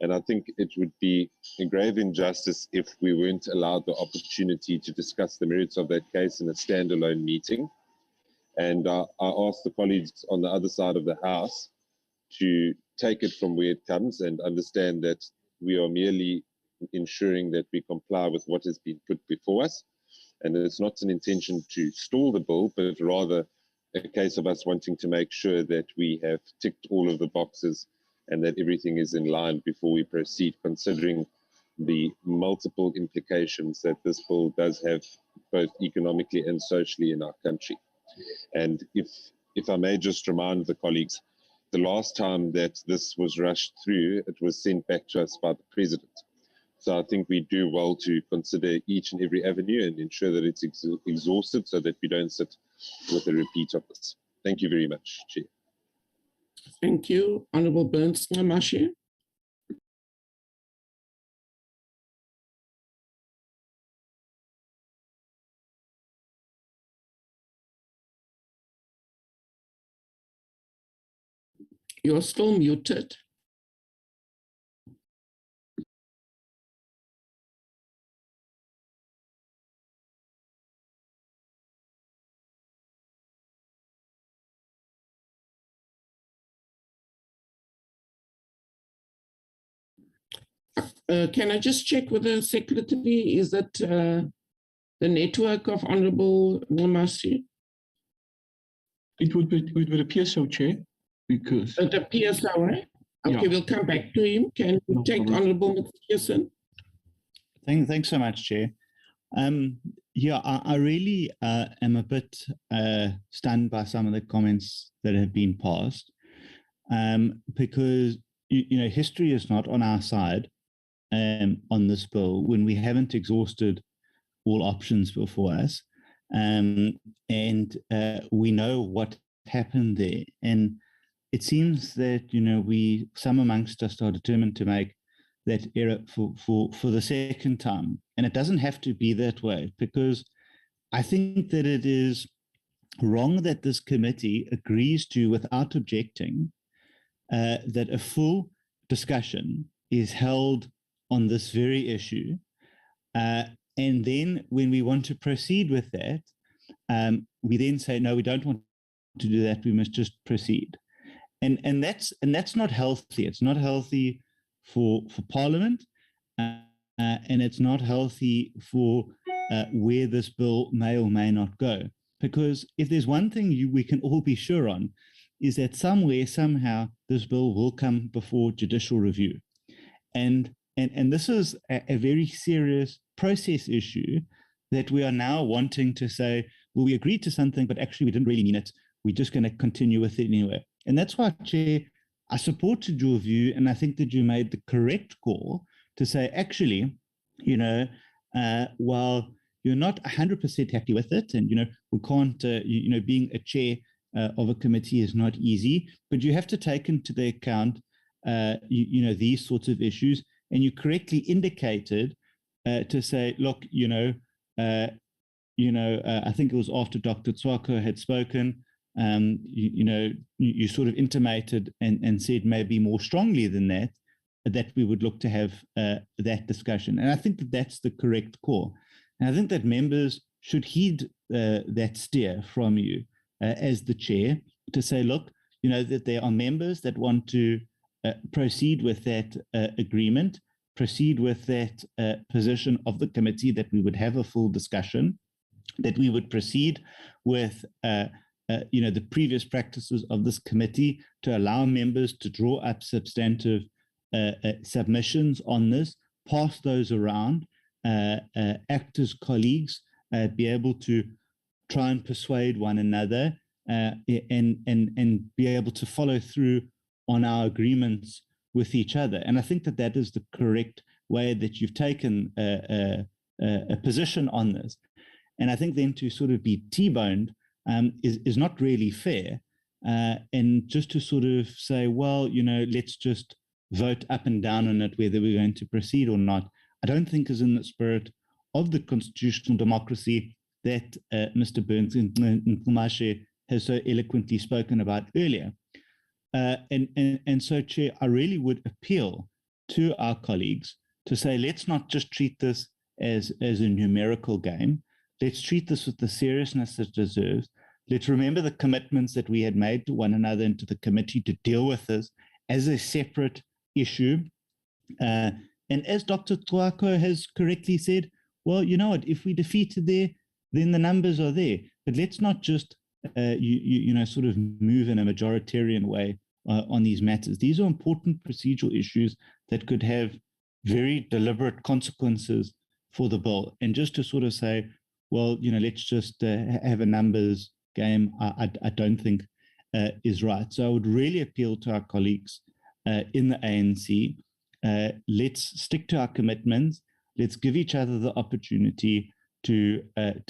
And I think it would be a grave injustice if we weren't allowed the opportunity to discuss the merits of that case in a standalone meeting. And I ask the colleagues on the other side of the House to take it from where it comes and understand that we are merely ensuring that we comply with what has been put before us. And it's not an intention to stall the bill, but rather a case of us wanting to make sure that we have ticked all of the boxes and that everything is in line before we proceed, considering the multiple implications that this bill does have both economically and socially in our country. And if I may just remind the colleagues, the last time that this was rushed through, it was sent back to us by the President. So I think we do well to consider each and every avenue and ensure that it's exhausted so that we don't sit with a repeat of this. Thank you very much, Chair.
Thank you. Honourable Burns Ngamashi. You're still muted. Can I just check with the secretary? Is that the network of Honorable Namashi?
It would appear so, Chair, because
It appears so, right? Okay,
Yeah.
we'll come back to him. Can we
No
take
problem.
Honorable Mr. Pearson?
Thanks so much, Chair. Yeah, I really am a bit stunned by some of the comments that have been passed, because you know, history is not on our side on this bill when we haven't exhausted all options before us, and we know what happened there. And it seems that, you know, some amongst us are determined to make that error for the second time. And it doesn't have to be that way, because I think that it is wrong that this committee agrees to, without objecting, that a full discussion is held on this very issue. And then when we want to proceed with that, we then say, no, we don't want to do that. We must just proceed. And that's not healthy. It's not healthy for Parliament, and it's not healthy for where this bill may or may not go. Because if there's one thing we can all be sure on, is that somewhere, somehow, this bill will come before judicial review. And this is a very serious process issue that we are now wanting to say, well, we agreed to something, but actually we didn't really mean it. We're just going to continue with it anyway. And that's why, Chair, I supported your view, and I think that you made the correct call to say, actually, you know, while you're not 100% happy with it, and, you know, we can't, you know, being a chair of a committee is not easy, but you have to take into the account, you know, these sorts of issues. And you correctly indicated to say, look, I think it was after Dr. Tswako had spoken, you sort of intimated and said maybe more strongly than that we would look to have that discussion. And I think that that's the correct call. And I think that members should heed that steer from you as the chair to say, look, you know, that there are members that want to proceed with that agreement, proceed with that position of the committee, that we would have a full discussion, that we would proceed with the previous practices of this committee to allow members to draw up substantive submissions on this, pass those around, act as colleagues, be able to try and persuade one another, and be able to follow through on our agreements with each other. And I think that that is the correct way that you've taken a position on this. And I think then to sort of be T-boned is not really fair. And just to sort of say, well, you know, let's just vote up and down on it, whether we're going to proceed or not, I don't think is in the spirit of the constitutional democracy that Mr. Burns and Nkumashe has so eloquently spoken about earlier. And so, Chair, I really would appeal to our colleagues to say, let's not just treat this as a numerical game. Let's treat this with the seriousness it deserves. Let's remember the commitments that we had made to one another and to the committee to deal with this as a separate issue. And as Dr. Tswako has correctly said, well, you know what, if we defeated there, then the numbers are there. But let's not just, sort of move in a majoritarian way on these matters. These are important procedural issues that could have very deliberate consequences for the bill. And just to sort of say, well, you know, let's just have a numbers game, I don't think is right. So I would really appeal to our colleagues in the ANC. Let's stick to our commitments. Let's give each other the opportunity to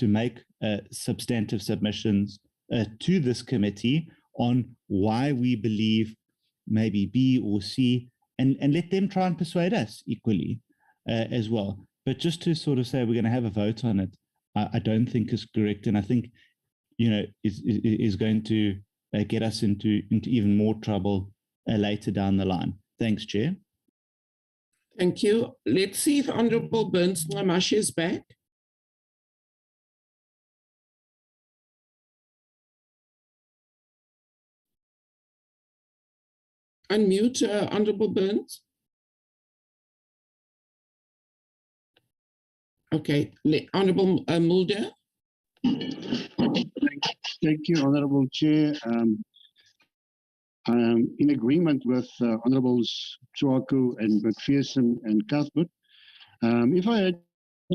make substantive submissions to this committee on why we believe maybe B or C, and let them try and persuade us equally as well. But just to sort of say we're going to have a vote on it, I don't think is correct, and I think, you know, is going to get us into even more trouble later down the line. Thanks, Chair.
Thank you. Let's see if Honorable Burns Namashi is back. Unmute, Honorable Burns. Okay, Honorable Mulder.
Thank you, Honorable Chair. I am in agreement with Honorables Tswaku and McPherson and Cuthbert. If I heard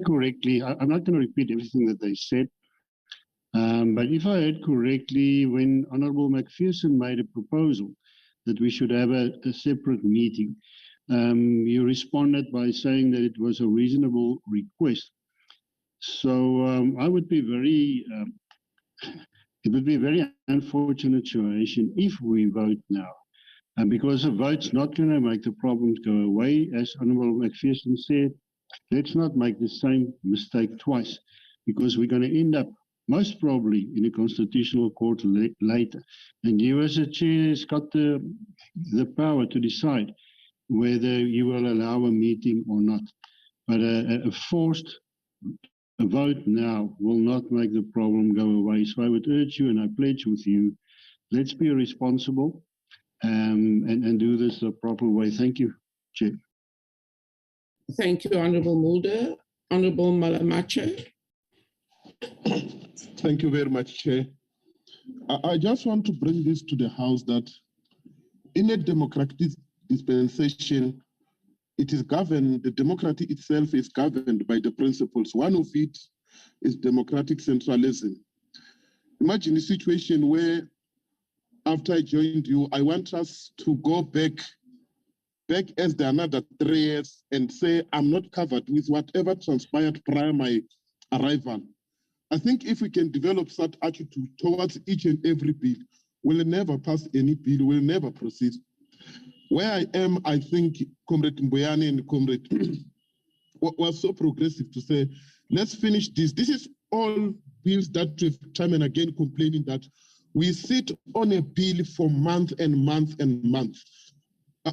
correctly, I'm not going to repeat everything that they said, but if I heard correctly, when Honorable McPherson made a proposal that we should have a separate meeting, you responded by saying that it was a reasonable request. So I would be very, it would be a very unfortunate situation if we vote now. And because a vote's not going to make the problems go away, as Honorable McPherson said, let's not make the same mistake twice, because we're going to end up most probably in a constitutional court later. And you as a chair has got the power to decide whether you will allow a meeting or not. But a forced vote now will not make the problem go away. So I would urge you, and I pledge with you, let's be responsible and do this the proper way. Thank you, Chair.
Thank you, Honorable Mulder. Honorable Malamacha.
Thank you very much, Chair. I just want to bring this to the House that in a democratic dispensation, it is governed, the democracy itself is governed by the principles. One of it is democratic centralism. Imagine a situation where after I joined you, I want us to go back as the another 3 years and say, I'm not covered with whatever transpired prior my arrival. I think if we can develop such attitude towards each and every bill, we'll never pass any bill, we'll never proceed. Where I am, I think Comrade Mboyane and Comrade was so progressive to say, let's finish this. This is all bills that we've time and again complaining that we sit on a bill for month and month and month.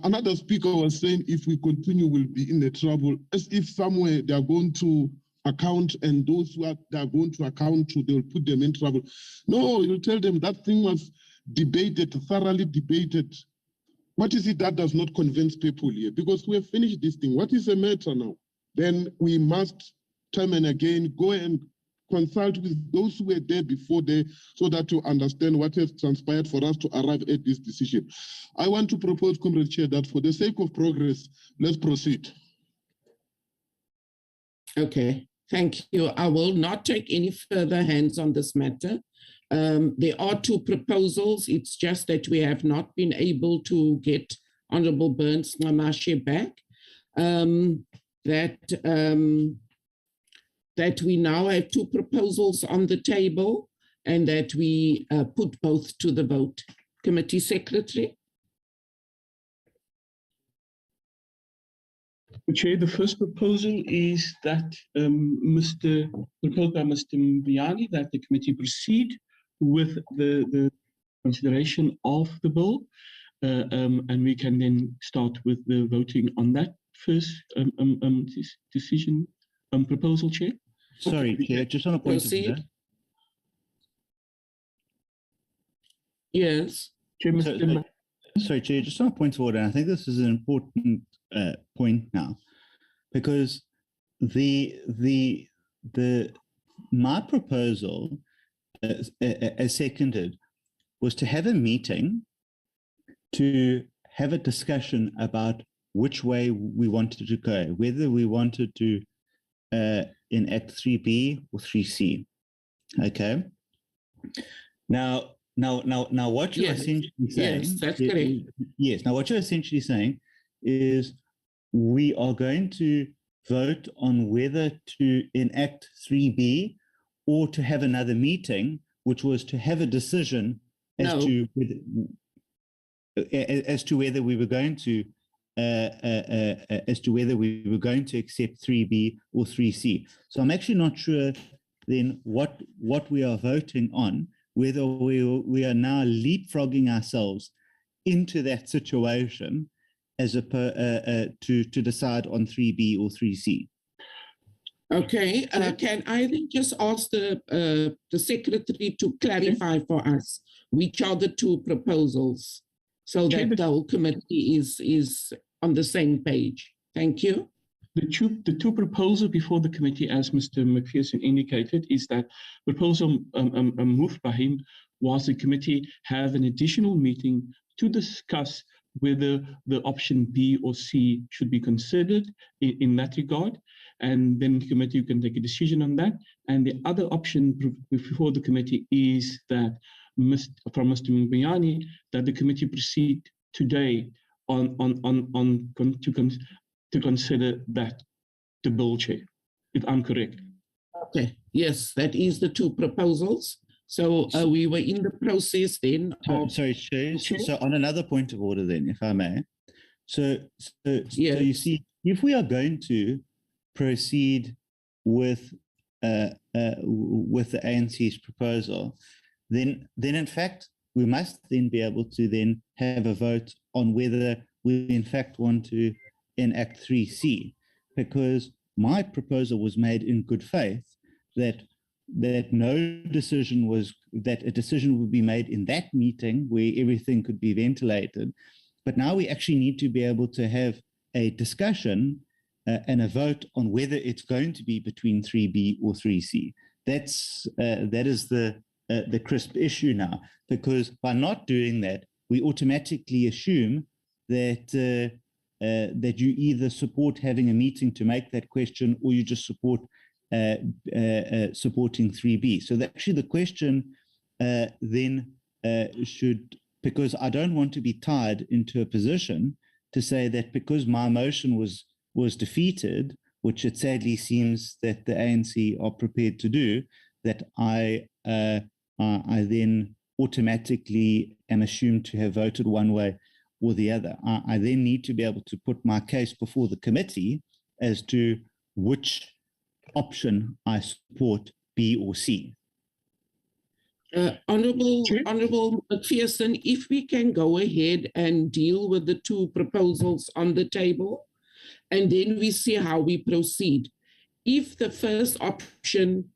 Another speaker was saying if we continue, we'll be in the trouble, as if somewhere they are going to account and those who they are going to account to, they'll put them in trouble. No, you'll tell them that thing was debated, thoroughly debated. What is it that does not convince people here? Because we have finished this thing. What is the matter now? Then we must time and again go and consult with those who were there before there so that you understand what has transpired for us to arrive at this decision. I want to propose, Comrade Chair, that for the sake of progress, let's proceed.
Okay, thank you. I will not take any further hands on this matter. There are 2 proposals. It's just that we have not been able to get Honorable Burns Mamashe back. That we now have 2 proposals on the table and that we put both to the vote. Committee Secretary.
Chair, the first proposal is that proposed by Mr. Mbiani that the committee proceed with the consideration of the bill, and we can then start with the voting on that first decision proposal, Chair.
Sorry, Chair, just on a point of order.
Yes.
Chair,
sorry, Chair, just on a point of order. I think this is an important point now, because my proposal, as seconded, was to have a meeting to have a discussion about which way we wanted to go, whether we wanted to enact 3B or 3C. Okay. Now, what you're essentially saying,
yes, that's correct.
Yes. Now, what you're essentially saying is we are going to vote on whether to enact 3B or to have another meeting, which was to have a decision as to whether we were going to accept 3B or 3C. So I'm actually not sure then what we are voting on, whether we are now leapfrogging ourselves into that situation as to decide on 3B or 3C.
Okay, can I then just ask the secretary to clarify for us which are the 2 proposals so that the whole committee is on the same page? Thank you.
The two proposals before the committee, as Mr. McPherson indicated, is that proposal moved by him was the committee have an additional meeting to discuss whether the option B or C should be considered in that regard, and then the committee can take a decision on that. And the other option before the committee is that from Mr. Mbayani, that the committee proceed today to consider that the bill, Chair, if I'm correct.
Okay, yes, that is the two proposals. So we were in the process then of...
Sorry, Chair. So on another point of order then, if I may. So you see, if we are going to proceed with the ANC's proposal, then in fact, we must then be able to then have a vote on whether we in fact want to enact 3C, because my proposal was made in good faith that a decision would be made in that meeting where everything could be ventilated. But now we actually need to be able to have a discussion and a vote on whether it's going to be between 3B or 3C. That is the crisp issue now, because by not doing that, we automatically assume that that you either support having a meeting to make that question, or you just support supporting 3B. So actually the question then should, because I don't want to be tied into a position to say that because my motion was defeated, which it sadly seems that the ANC are prepared to do, that I then automatically am assumed to have voted one way or the other. I then need to be able to put my case before the committee as to which option I support, B or C.
Honourable McPherson, if we can go ahead and deal with the two proposals on the table, and then we see how we proceed. If the first option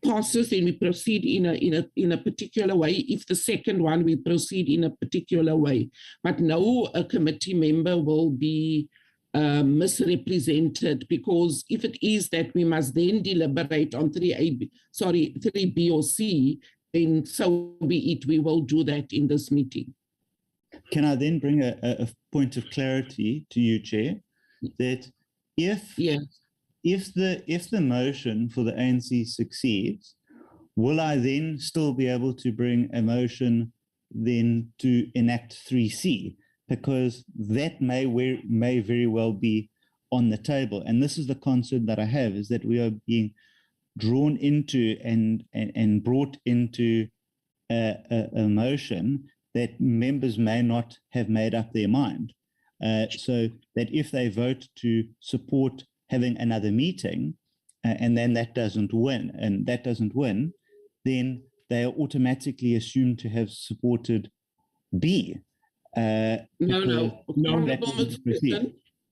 passes, then we proceed in a particular way. If the second one, we proceed in a particular way. But no committee member will be misrepresented, because if it is that we must then deliberate on 3B or C, then so be it. We will do that in this meeting.
Can I then bring a point of clarity to you, Chair, that if the motion for the ANC succeeds, will I then still be able to bring a motion then to enact 3C? Because that may very well be on the table. And this is the concern that I have, is that we are being drawn into and brought into a motion that members may not have made up their mind. So that if they vote to support having another meeting, and then that doesn't win, then they are automatically assumed to have supported B.
No.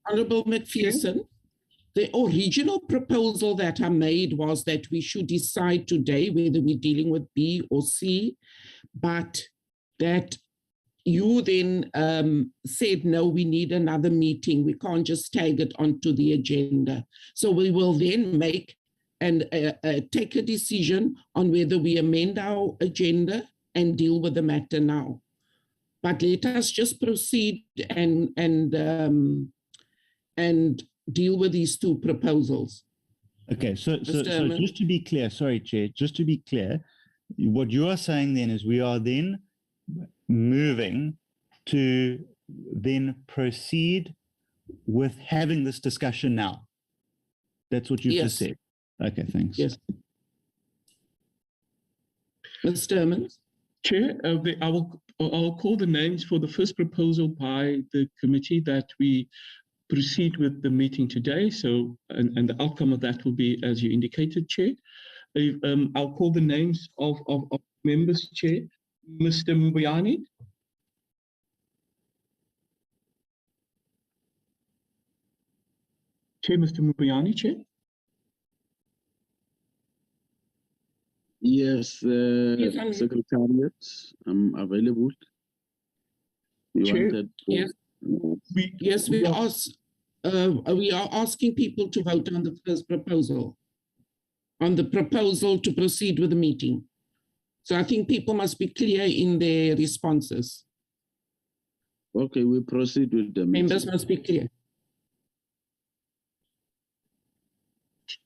Honourable McPherson, the original proposal that I made was that we should decide today whether we're dealing with B or C, but that you then said, no, we need another meeting. We can't just tag it onto the agenda. So we will then make and take a decision on whether we amend our agenda and deal with the matter now. But let us just proceed and deal with these two proposals.
Okay, so just to be clear, sorry, Chair, just to be clear, what you are saying then is we are then moving to then proceed with having this discussion now. That's what you've just said. Okay, thanks.
Yes. Mr. Hermans?
Chair, I will call the names for the first proposal by the committee that we proceed with the meeting today. So, and the outcome of that will be as you indicated, Chair. I'll call the names of members, Chair. Mr. Mbayani. Chair, Mr. Mbayani, Chair.
Yes, Secretariat, I'm available.
Chair, we we are asking people to vote on the first proposal, on the proposal to proceed with the meeting. So I think people must be clear in their responses.
Okay, we proceed with the meeting.
Members must be clear.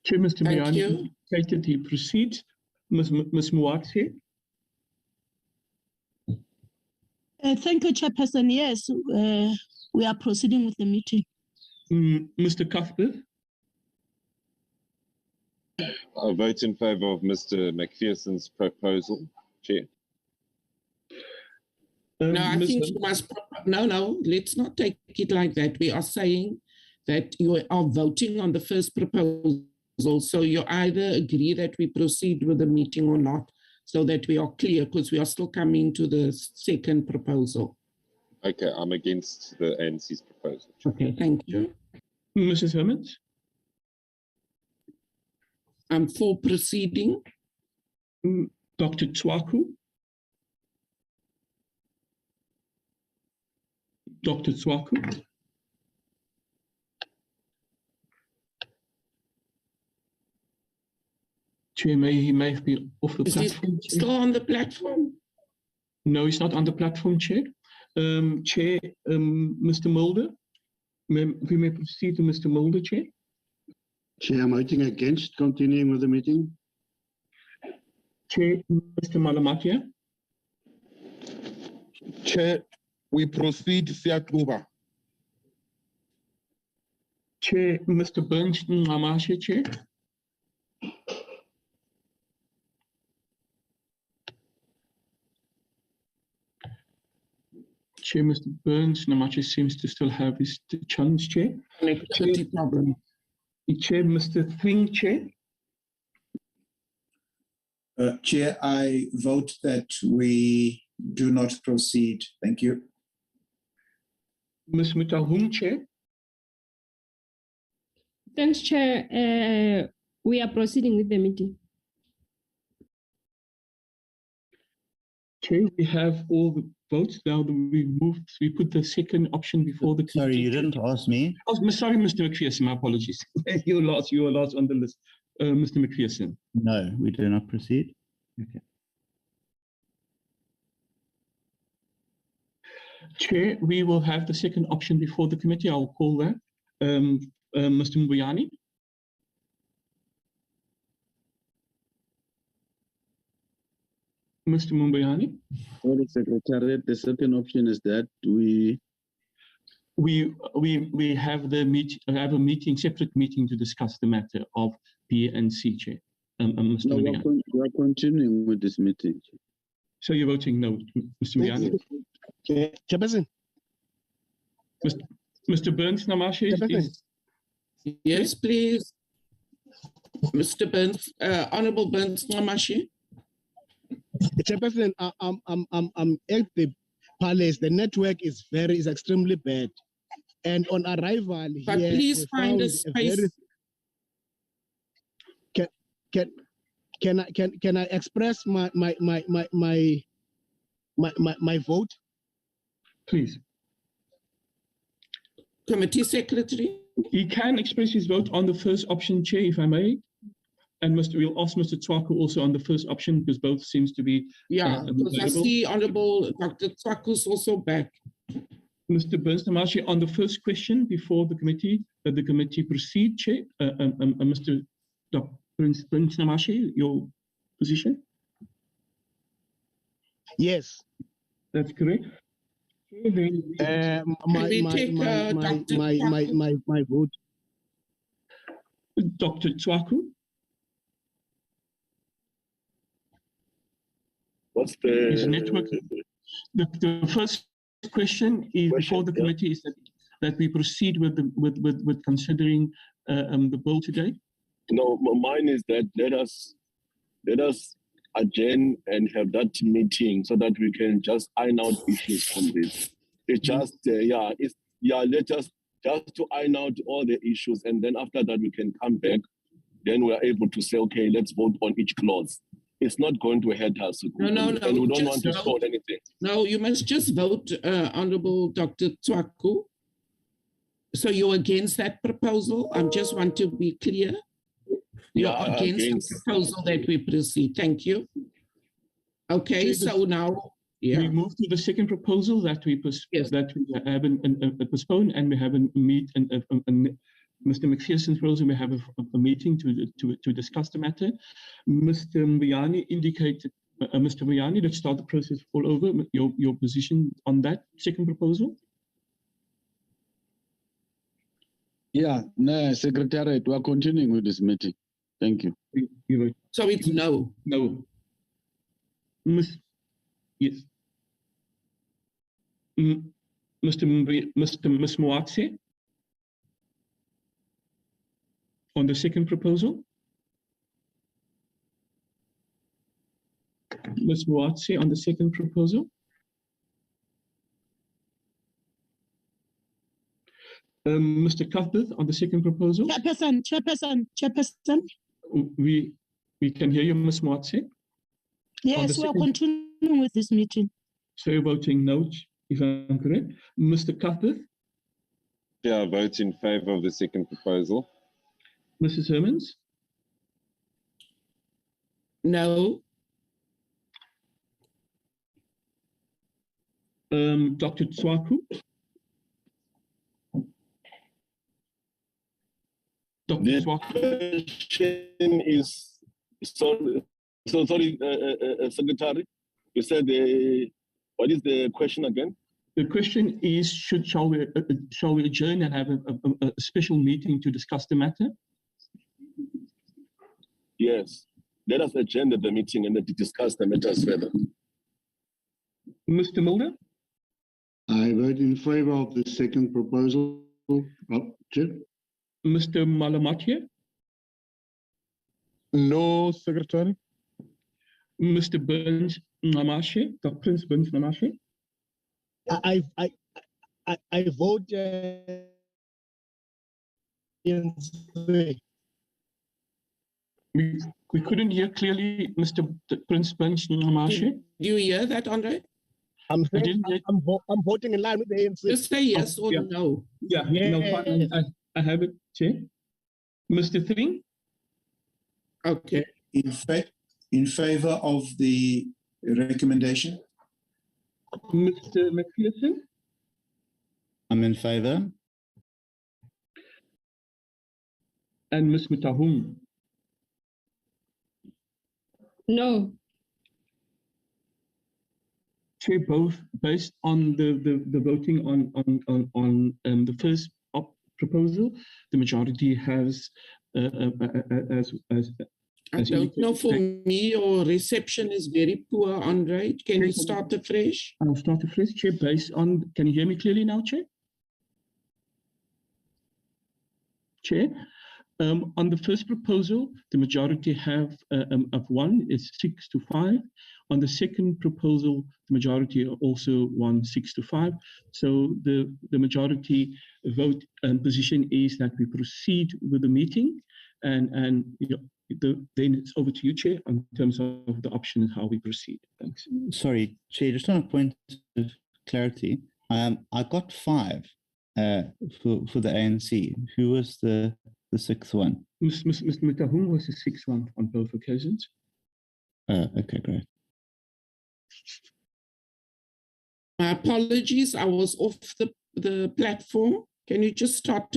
Chair, Mr.
Thank
Miani
you.
indicated he proceeds. Ms. Muatse.
Thank you, Chairperson. Yes, we are proceeding with the meeting.
Mr. Cuthbert.
I vote in favor of Mr. McPherson's proposal, Chair.
No, I think you must, no, let's not take it like that. We are saying that you are voting on the first proposal. So you either agree that we proceed with the meeting or not, so that we are clear, because we are still coming to the second proposal.
Okay, I'm against the ANC's proposal.
Okay, thank you.
Mrs. Hermans?
I'm for proceeding.
Dr. Tswaku? Dr. Tswaku? Chair, he may be off the platform.
Still on the platform?
No, he's not on the platform, Chair. Chair, Mr. Mulder? We may proceed to Mr. Mulder, Chair.
Chair, I'm voting against continuing with the meeting.
Chair, Mr. Malamatia?
Chair, we proceed, Siyakuba.
Chair, Mr. Burns Namashe, Chair. Chair, Mr. Burns Namache seems to still have his chance, Chair.
Connectivity problem.
Chair, Mr. Thing, Chair.
Chair, I vote that we do not proceed. Thank you.
Ms. Mutahum, Chair.
Thanks, Chair. We are proceeding with the meeting.
Chair, we have all the votes. Now we put the second option before the.
Sorry, you didn't ask me.
Oh, sorry, Mr. McPherson, my apologies. You were last on the list. Mr. McPherson.
No, we do not proceed.
Okay. Chair, we will have the second option before the committee. I'll call that. Mr. Mbuyani. Mr. Mumbayani?
Sorry, Secretariat, the second option is that we
have a meeting, separate meeting to discuss the matter of B and C, Chair. Mr.
No, we are continuing with this meeting.
So you're voting no, Mr. Muyani?
Chairperson.
Mr. Burns Namashe?
Yes, please. Mr. Burns, Honorable Burns Namashe.
Chairperson, I'm at the palace. The network is extremely bad, and on arrival
but
here,
please find a space.
Can I express my vote?
Please.
Committee Secretary.
He can express his vote on the first option, Chair, if I may. And we'll ask Mr. Tswaku also on the first option, because both seems to be
because I see Honorable Dr. Tswaku's also back.
Mr. Burns Namashi, on the first question before the committee proceed, Chair. Mr. Burns Namashi, your position?
Yes.
That's correct.
My vote.
Dr. Tswaku.
What's the
his network? The first question is before the committee is that we proceed with considering the bill today.
No, mine is that let us adjourn and have that meeting so that we can just iron out issues from this. It's just let us just to iron out all the issues, and then after that we can come back. Then we are able to say, okay, let's vote on each clause. It's not going to hurt us.
No.
And we don't want to solve anything.
No, you must just vote, Honorable Dr. Tswaku. So you're against that proposal? I just want to be clear. You're against the proposal that we proceed. Thank you. Okay, so now,
we move to the second proposal that we haven't postponed, and we haven't meet and Mr. McPherson's proposal. We have a meeting to discuss the matter. Mr. Mbiani indicated. Mr. Mbiani, let's start the process all over. Your position on that second proposal.
Yeah, no, Secretariat, we are continuing with this meeting. Thank you.
So it's no.
No. Yes. Ms. Moatse on the second proposal. Ms. Moatse on the second proposal. Mr. Cuthbert on the second proposal.
Chairperson.
We can hear you, Ms. Moatse.
Yes, we are continuing with this meeting.
So you're voting no, if I'm correct. Mr. Cuthbert?
Yeah, vote in favor of the second proposal.
Mrs. Hermans?
No.
Dr. Tswaku?
The question is, sorry, Secretary, you said, what is the question again?
The question is, shall we adjourn and have a special meeting to discuss the matter?
Yes, let us adjourn the meeting and then discuss the matters further.
Mr. Mulder?
I vote in favor of the second proposal. Chair.
Mr. Malamatia?
No, Secretary.
Mr. Burns Namashe, Dr. Prince Burns Namashe?
I vote in favor.
We couldn't hear clearly, Mr. Prince Burns Namashe.
Do you hear that, Andre?
I'm voting in line with the ANC.
Just say yes or no.
Yeah, no, I have it, Chair. Mr. Thing?
Okay.
In favor of the recommendation.
Mr. McPherson?
I'm in favor.
And Ms. Mutahung?
No.
Chair, both based on the voting on the first proposal, the majority has
I don't know, for me, your reception is very poor, Andre. Can you start afresh?
I'll start afresh, Chair, based on, can you hear me clearly now, Chair? Chair, on the first proposal, the majority have of one is 6-5. On the second proposal, the majority are also 6-5. So the majority vote position is that we proceed with the meeting, and then it's over to you, Chair, in terms of the options how we proceed. Thanks.
Sorry, Chair, just on a point of clarity, I got 5 for the ANC. Who was the sixth one?
Mr. Mutahung was the sixth one on both occasions.
Okay, great.
My apologies, I was off the platform. Can you just start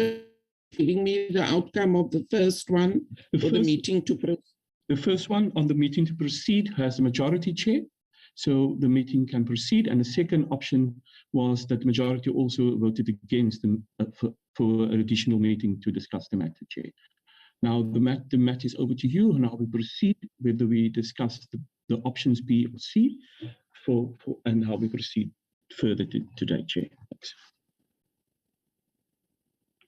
giving me the outcome of the first one for the meeting to proceed?
The first one on the meeting to proceed has the majority, Chair, so the meeting can proceed. And the second option was that the majority also voted against them for an additional meeting to discuss the matter, Chair. Now the matter is over to you, and how we proceed, whether we discuss the options B or C and how we proceed further today, Chair. Thanks.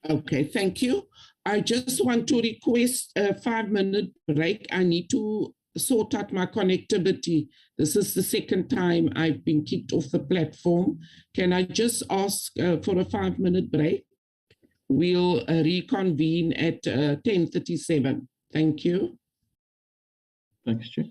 Okay, thank you. I just want to request a 5-minute break. I need to sort out my connectivity. This is the second time I've been kicked off the platform. Can I just ask for a 5-minute break? We'll reconvene at 10:37. Thank you.
Thanks, Chair.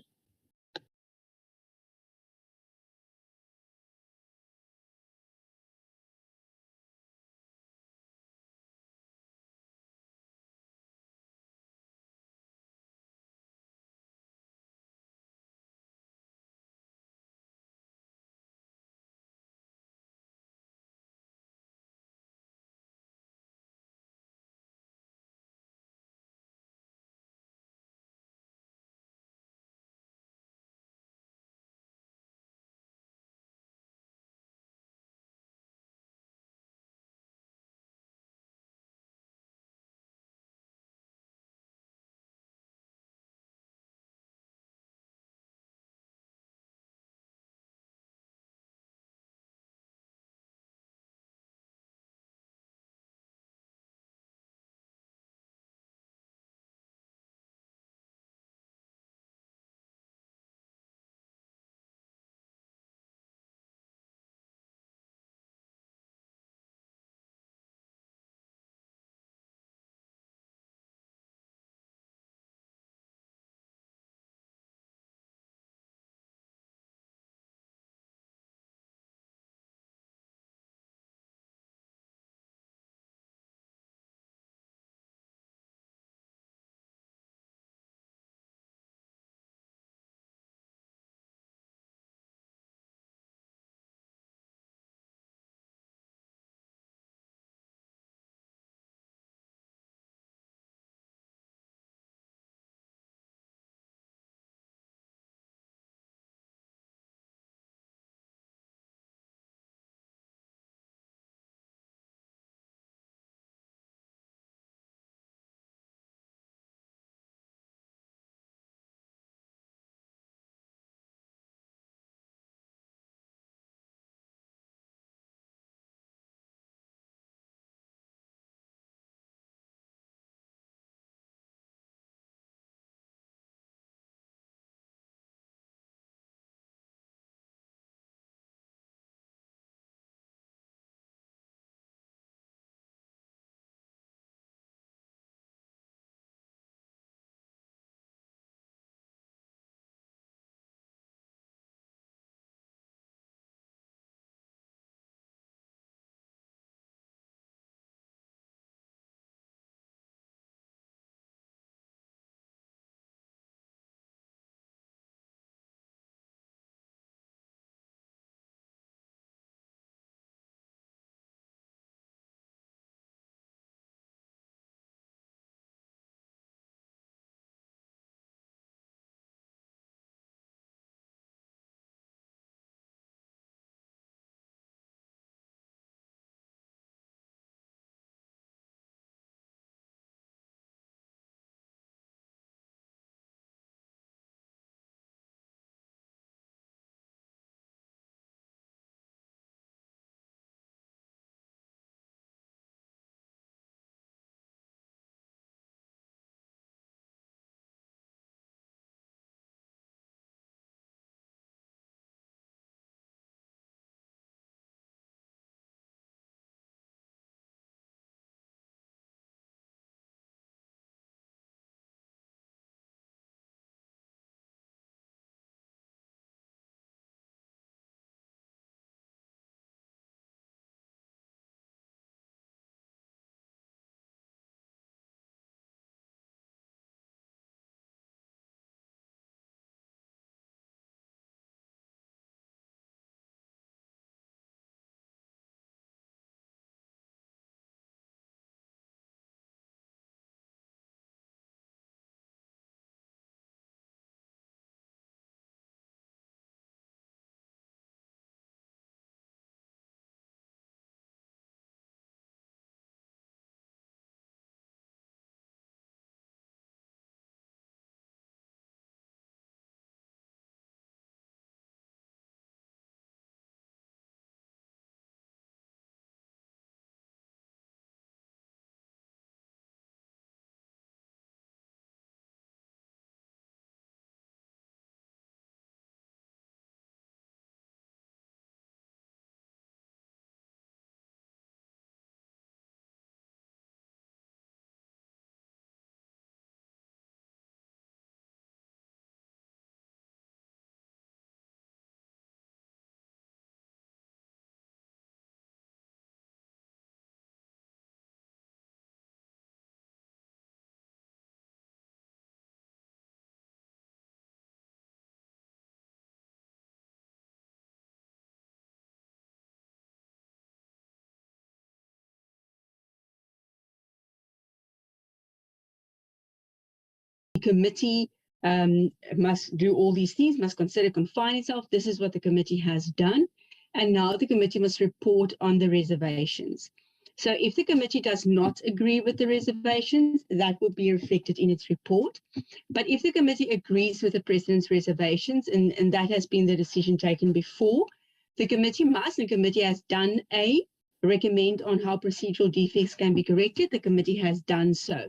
committee must do all these things, must consider, confine itself. This is what the committee has done. And now the committee must report on the reservations. So if the committee does not agree with the reservations, that will be reflected in its report. But if the committee agrees with the president's reservations, and that has been the decision taken before, the committee must, and the committee has done recommend on how procedural defects can be corrected. The committee has done so.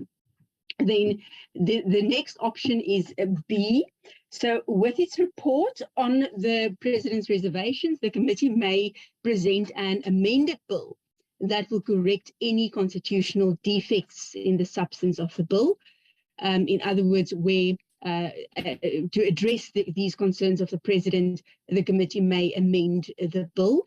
Then the next option is B. So with its report on the president's reservations, the committee may present an amended bill that will correct any constitutional defects in the substance of the bill. In other words, where to address these concerns of the president, the committee may amend the bill.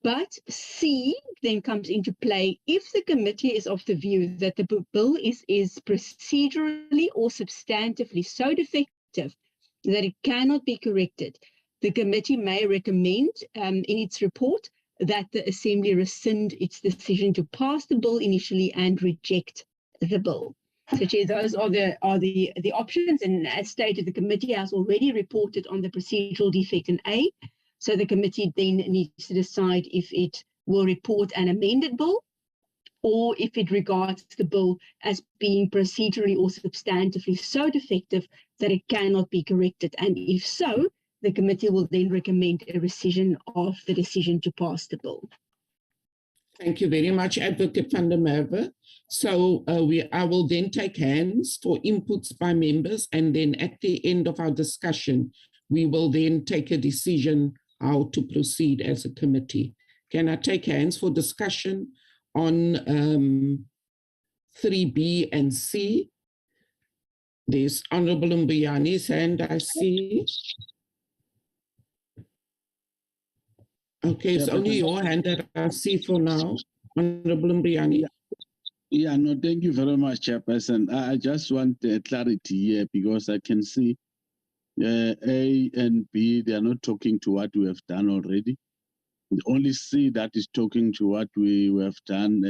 But C then comes into play if the committee is of the view that the bill is procedurally or substantively so defective that it cannot be corrected. The committee may recommend in its report that the Assembly rescind its decision to pass the bill initially and reject the bill. So, Chair, those are the options. And as stated, the committee has already reported on the procedural defect in A. So the committee then needs to decide if it will report an amended bill or if it regards the bill as being procedurally or substantively so defective that it cannot be corrected. And if so, the committee will then recommend a rescission of the decision to pass the bill.
Thank you very much, Advocate van der Merwe. So I will then take hands for inputs by members, and then at the end of our discussion, we will then take a decision how to proceed as a committee. Can I take hands for discussion on 3B and C? There's Honorable Mbuyani's hand, I see. Okay, it's only your hand that I see for now, Honorable Mbuyani.
Yeah, no, thank you very much, Chairperson. I just want clarity here because I can see A and B, they are not talking to what we have done already. Only C that is talking to what we have done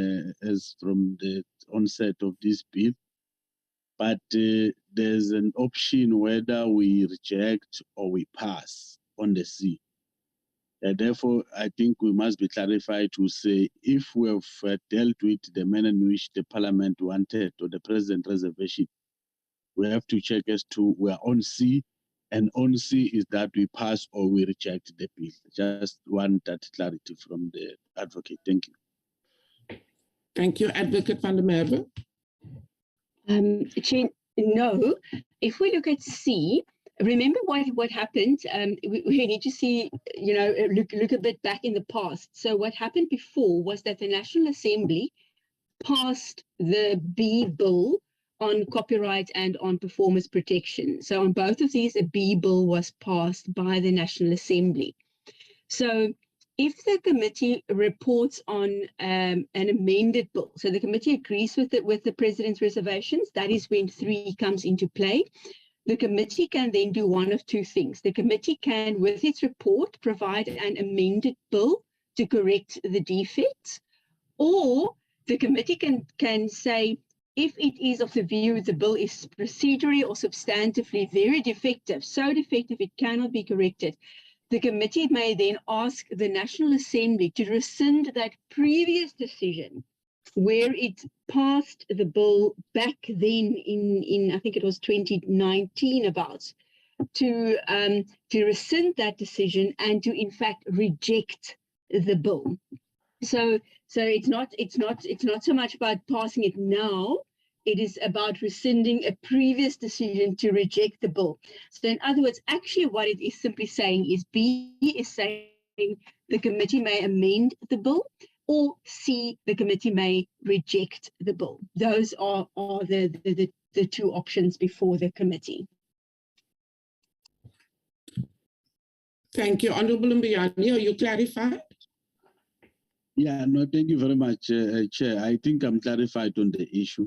as from the onset of this bill. But there's an option whether we reject or we pass on the C. Therefore, I think we must be clarified to say if we have dealt with the manner in which the Parliament wanted or the President reservation, we have to check as to we are on C, and on C is that we pass or we reject the bill. Just want that clarity from the advocate. Thank you.
Thank you, Advocate van der Merwe.
Chair, no. If we look at C, remember what happened? We need to see, look a bit back in the past. So what happened before was that the National Assembly passed the B bill on copyright and on performance protection. So on both of these, a B bill was passed by the National Assembly. So if the committee reports on an amended bill, so the committee agrees with the President's reservations, that is when 3 comes into play. The committee can then do one of two things. The committee can, with its report, provide an amended bill to correct the defects, or the committee can say, if it is of the view the bill is procedurally or substantively very defective, so defective it cannot be corrected, the committee may then ask the National Assembly to rescind that previous decision where it passed the bill back then in I think it was 2019 about, to rescind that decision and to in fact reject the bill. So it's not so much about passing it now. It is about rescinding a previous decision to reject the bill. So in other words, actually what it is simply saying is B is saying the committee may amend the bill, or C, the committee may reject the bill. Those are the two options before the committee.
Thank you. Honorable Mbuyani, are you clarified?
Yeah, no, thank you very much, Chair. I think I'm clarified on the issue.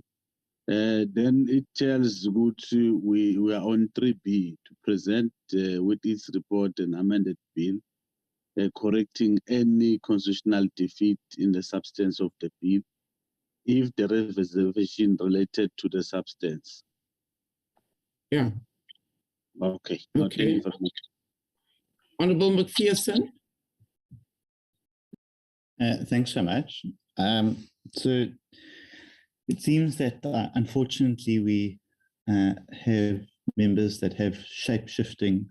Then it tells good we are on 3B to present with its report an amended bill, correcting any constitutional defeat in the substance of the bill if the reservation related to the substance.
Yeah.
Okay.
Okay. Honorable McPherson.
Thanks so much. So it seems that unfortunately we have members that have shape-shifting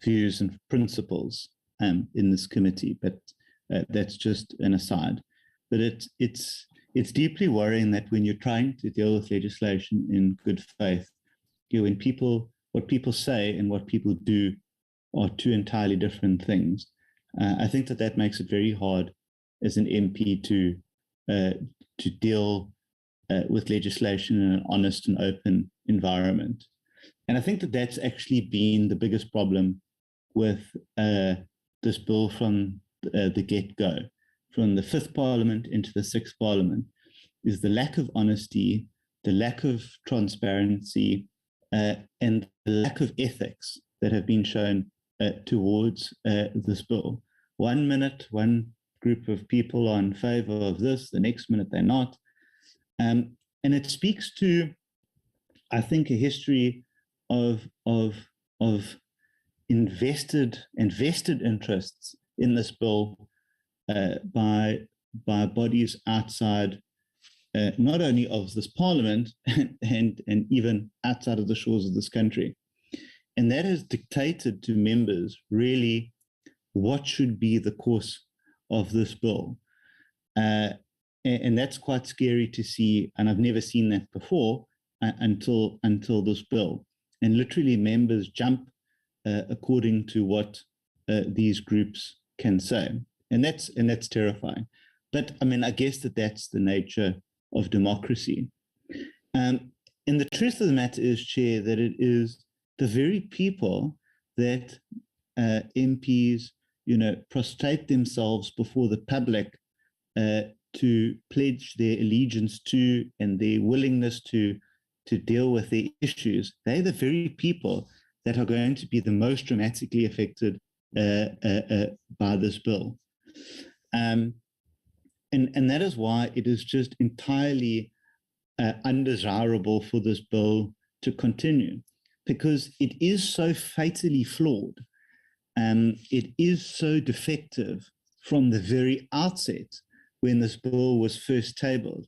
views and principles in this committee, but that's just an aside. But it's deeply worrying that when you're trying to deal with legislation in good faith, when what people say and what people do are two entirely different things. I think that makes it very hard as an MP to deal with legislation in an honest and open environment. And I think that that's actually been the biggest problem with this bill from the get-go, from the 5th Parliament into the 6th Parliament, is the lack of honesty, the lack of transparency, and the lack of ethics that have been shown towards this bill. 1 minute, one group of people are in favor of this, the next minute they're not. And it speaks to, I think, a history of invested interests in this bill by bodies outside not only of this parliament and even outside of the shores of this country. And that has dictated to members really what should be the course of this bill. And that's quite scary to see, and I've never seen that before until this bill. And literally members jump according to what these groups can say. And that's terrifying. But I mean, I guess that's the nature of democracy. And the truth of the matter is, Chair, that it is the very people that MPs, prostrate themselves before the public to pledge their allegiance to and their willingness to deal with their issues. They're the very people that are going to be the most dramatically affected by this bill. And that is why it is just entirely undesirable for this bill to continue, because it is so fatally flawed. It is so defective from the very outset when this bill was first tabled.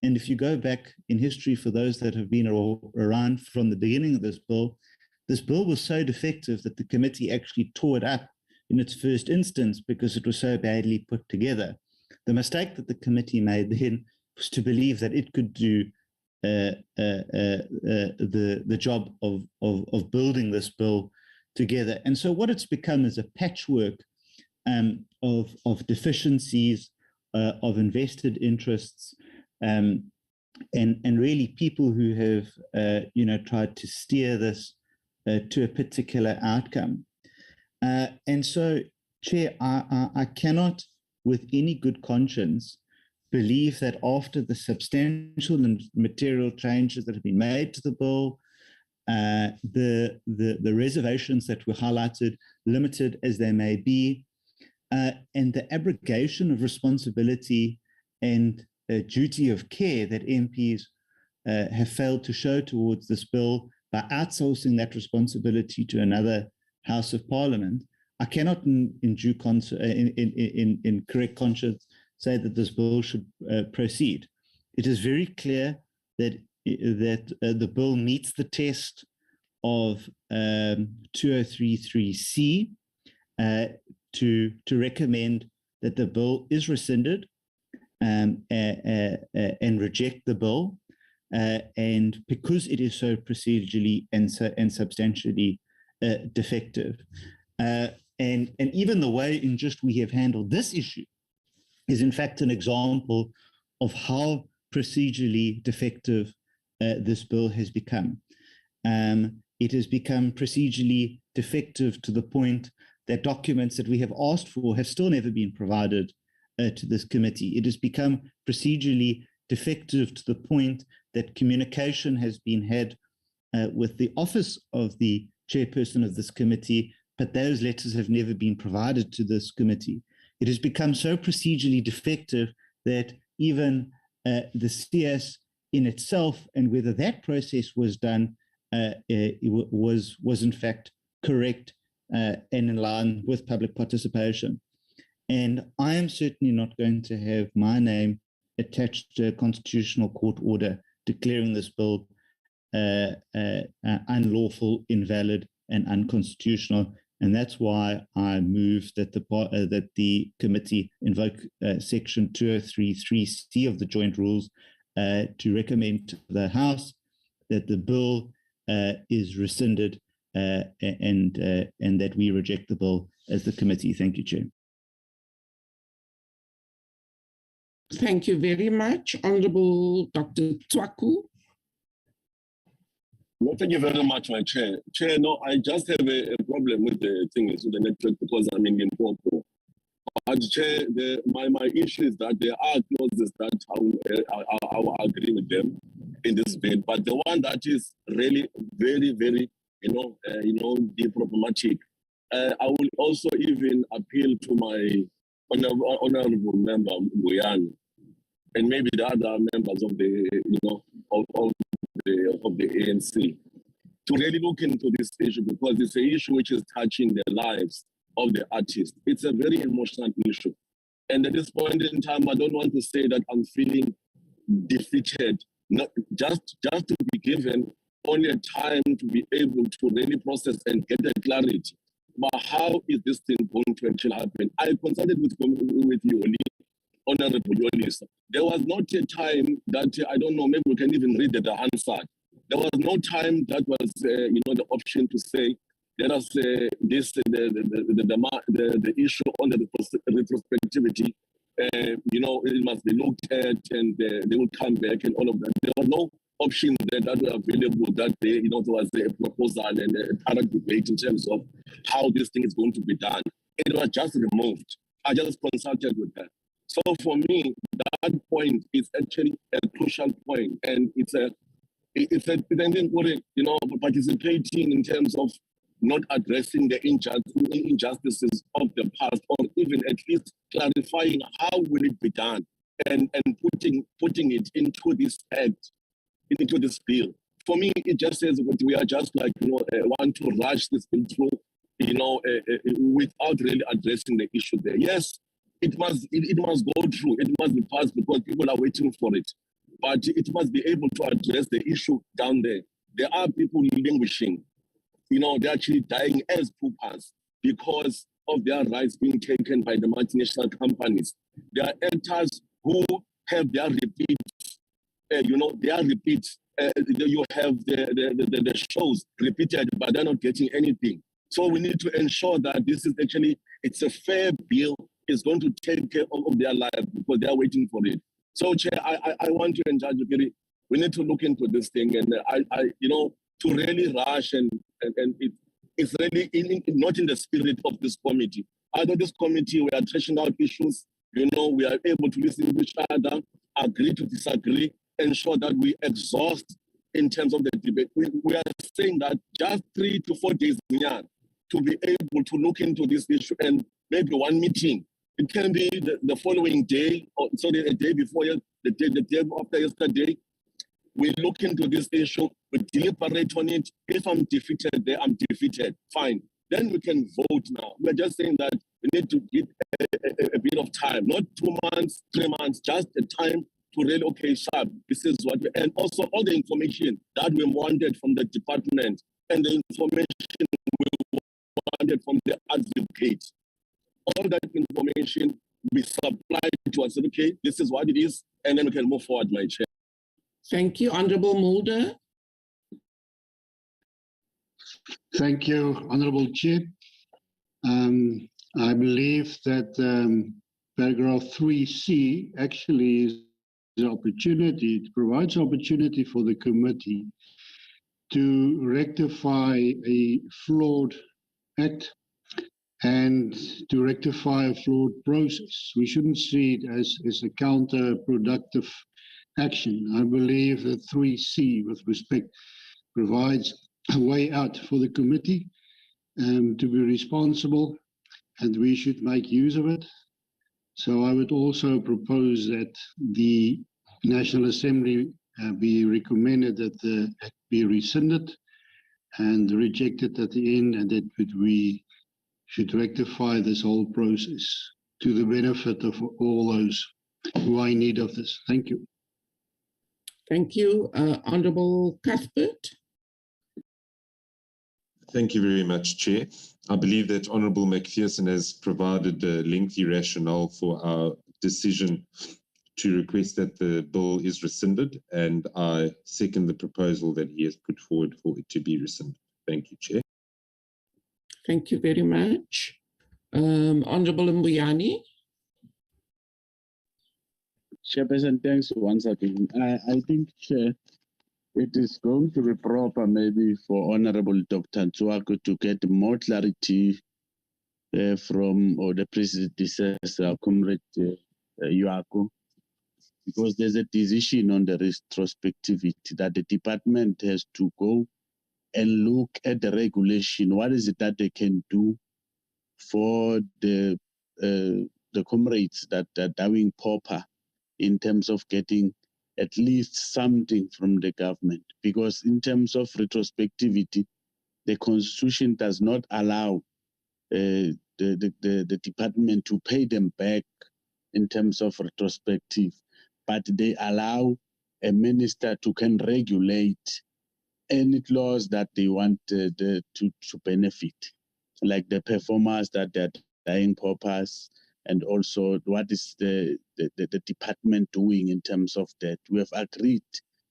And if you go back in history, for those that have been around from the beginning of this bill was so defective that the committee actually tore it up in its first instance because it was so badly put together. The mistake that the committee made then was to believe that it could do the job of building this bill together. And so what it's become is a patchwork of deficiencies, of invested interests, and really people who have tried to steer this to a particular outcome. And so, Chair, I cannot, with any good conscience, believe that after the substantial and material changes that have been made to the bill, the reservations that were highlighted, limited as they may be, and the abrogation of responsibility and duty of care that MPs have failed to show towards this bill by outsourcing that responsibility to another House of Parliament, I cannot in correct conscience say that this bill should proceed. It is very clear that the bill meets the test of 2033C to recommend that the bill is rescinded and reject the bill. And because it is so procedurally and substantially defective. And even the way in just we have handled this issue is in fact an example of how procedurally defective this bill has become. It has become procedurally defective to the point that documents that we have asked for have still never been provided to this committee. It has become procedurally defective to the point that communication has been had with the office of the chairperson of this committee, but those letters have never been provided to this committee. It has become so procedurally defective that even the CS in itself, and whether that process was done was in fact correct and in line with public participation. And I am certainly not going to have my name attached to a constitutional court order declaring this bill unlawful, invalid, and unconstitutional. And that's why I move that the committee invoke Section 203(3)(c) of the Joint Rules to recommend to the House that the bill is rescinded and that we reject the bill as the committee. Thank you, Chair.
Thank you very much. Honorable Dr. Tswaku.
No, thank you very much, my Chair. Chair, no, I just have a problem with the thing, with the network, because I'm in Limpopo. But Chair, my issue is that there are clauses that I will agree with them in this bill, but the one that is really very, very, problematic. I will also even appeal to my honorable member Nguyani, and maybe the other members of the, of the ANC, to really look into this issue, because it's an issue which is touching the lives of the artists. It's a very emotional issue. And at this point in time, I don't want to say that I'm feeling defeated, not just to be given only a time to be able to really process and get the clarity. But how is this thing going to actually happen? I consulted with you, Honorable Yonis. There was not a time that, I don't know, maybe we can even read the Hansard. There was no time that was, the option to say, let us the issue on the retrospectivity, it must be looked at and they will come back and all of that. There was no option that were available that day. There was a proposal and a current debate in terms of how this thing is going to be done. It was just removed. I just consulted with her. So for me, that point is actually a crucial point, and it's participating in terms of not addressing the injustices of the past, or even at least clarifying how will it be done, and putting it into this act, into this bill. For me, it just says we are just want to rush this bill through, without really addressing the issue there. Yes, it must go through. It must be passed because people are waiting for it. But it must be able to address the issue down there. There are people languishing. They're actually dying as paupers because of their rights being taken by the multinational companies. There are actors who have their repeats. Their repeats. You have the shows repeated, but they're not getting anything. So we need to ensure that this is actually, it's a fair bill. It's going to take care of their life because they're waiting for it. So, Chair, I want to encourage you, we need to look into this thing, and to really rush and it's really not in the spirit of this committee. Out of this committee, we are trashing out issues. We are able to listen to each other, agree to disagree, ensure that we exhaust in terms of the debate. We are saying that just 3 to 4 days to be able to look into this issue, and maybe one meeting. It can be the following day, or sorry, a day before, the day after yesterday. We look into this issue, we deliberate on it. If I'm defeated there, I'm defeated. Fine. Then we can vote now. We're just saying that we need to give a bit of time, not 2 months, 3 months, just a time to really, okay, sharp, this is what we, and also all the information that we wanted from the department and the information we wanted from the advocate. All that information be supplied to us. Okay, this is what it is, and then we can move forward, my Chair.
Thank you, Honorable Mulder.
Thank you, Honorable Chair. I believe that paragraph 3C actually is an opportunity, it provides opportunity for the committee to rectify a flawed act and to rectify a flawed process. We shouldn't see it as a counterproductive action. I believe that 3C, with respect, provides a way out for the committee to be responsible, and we should make use of it. So I would also propose that the National Assembly be recommended that the act be rescinded and rejected at the end, and that we should rectify this whole process to the benefit of all those who are in need of this. Thank you.
Thank you. Honorable Cuthbert.
Thank you very much, Chair. I believe that Honourable McPherson has provided a lengthy rationale for our decision to request that the bill is rescinded, and I second the proposal that he has put forward for it to be rescinded. Thank you, Chair.
Thank you very much. Honourable Mbuyani.
Chairperson, thanks once again. I think, Chair, it is going to be proper maybe for Honorable Dr. Ntswako to get more clarity from the predecessor, Comrade Yuako, because there's a decision on the retrospectivity that the department has to go and look at the regulation. What is it that they can do for the comrades that are doing pauper in terms of getting at least something from the government? Because in terms of retrospectivity, the Constitution does not allow the department to pay them back in terms of retrospective, but they allow a minister to can regulate any clause that they want to benefit, like the performers that they're dying paupers, and also what is the department doing in terms of that. We have agreed,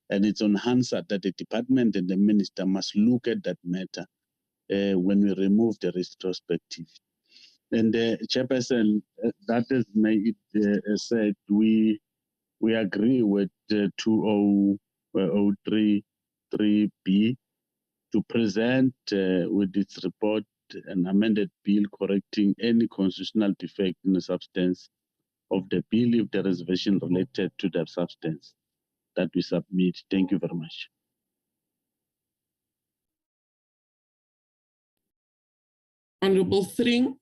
and it's on Hansard that the department and the minister must look at that matter when we remove the retrospective. And Chairperson, that is made said, we agree with 2033B to present with its report an amended bill correcting any constitutional defect in the substance of the bill if the reservation related to the substance that we submit. Thank you very much.
Honorable Thring.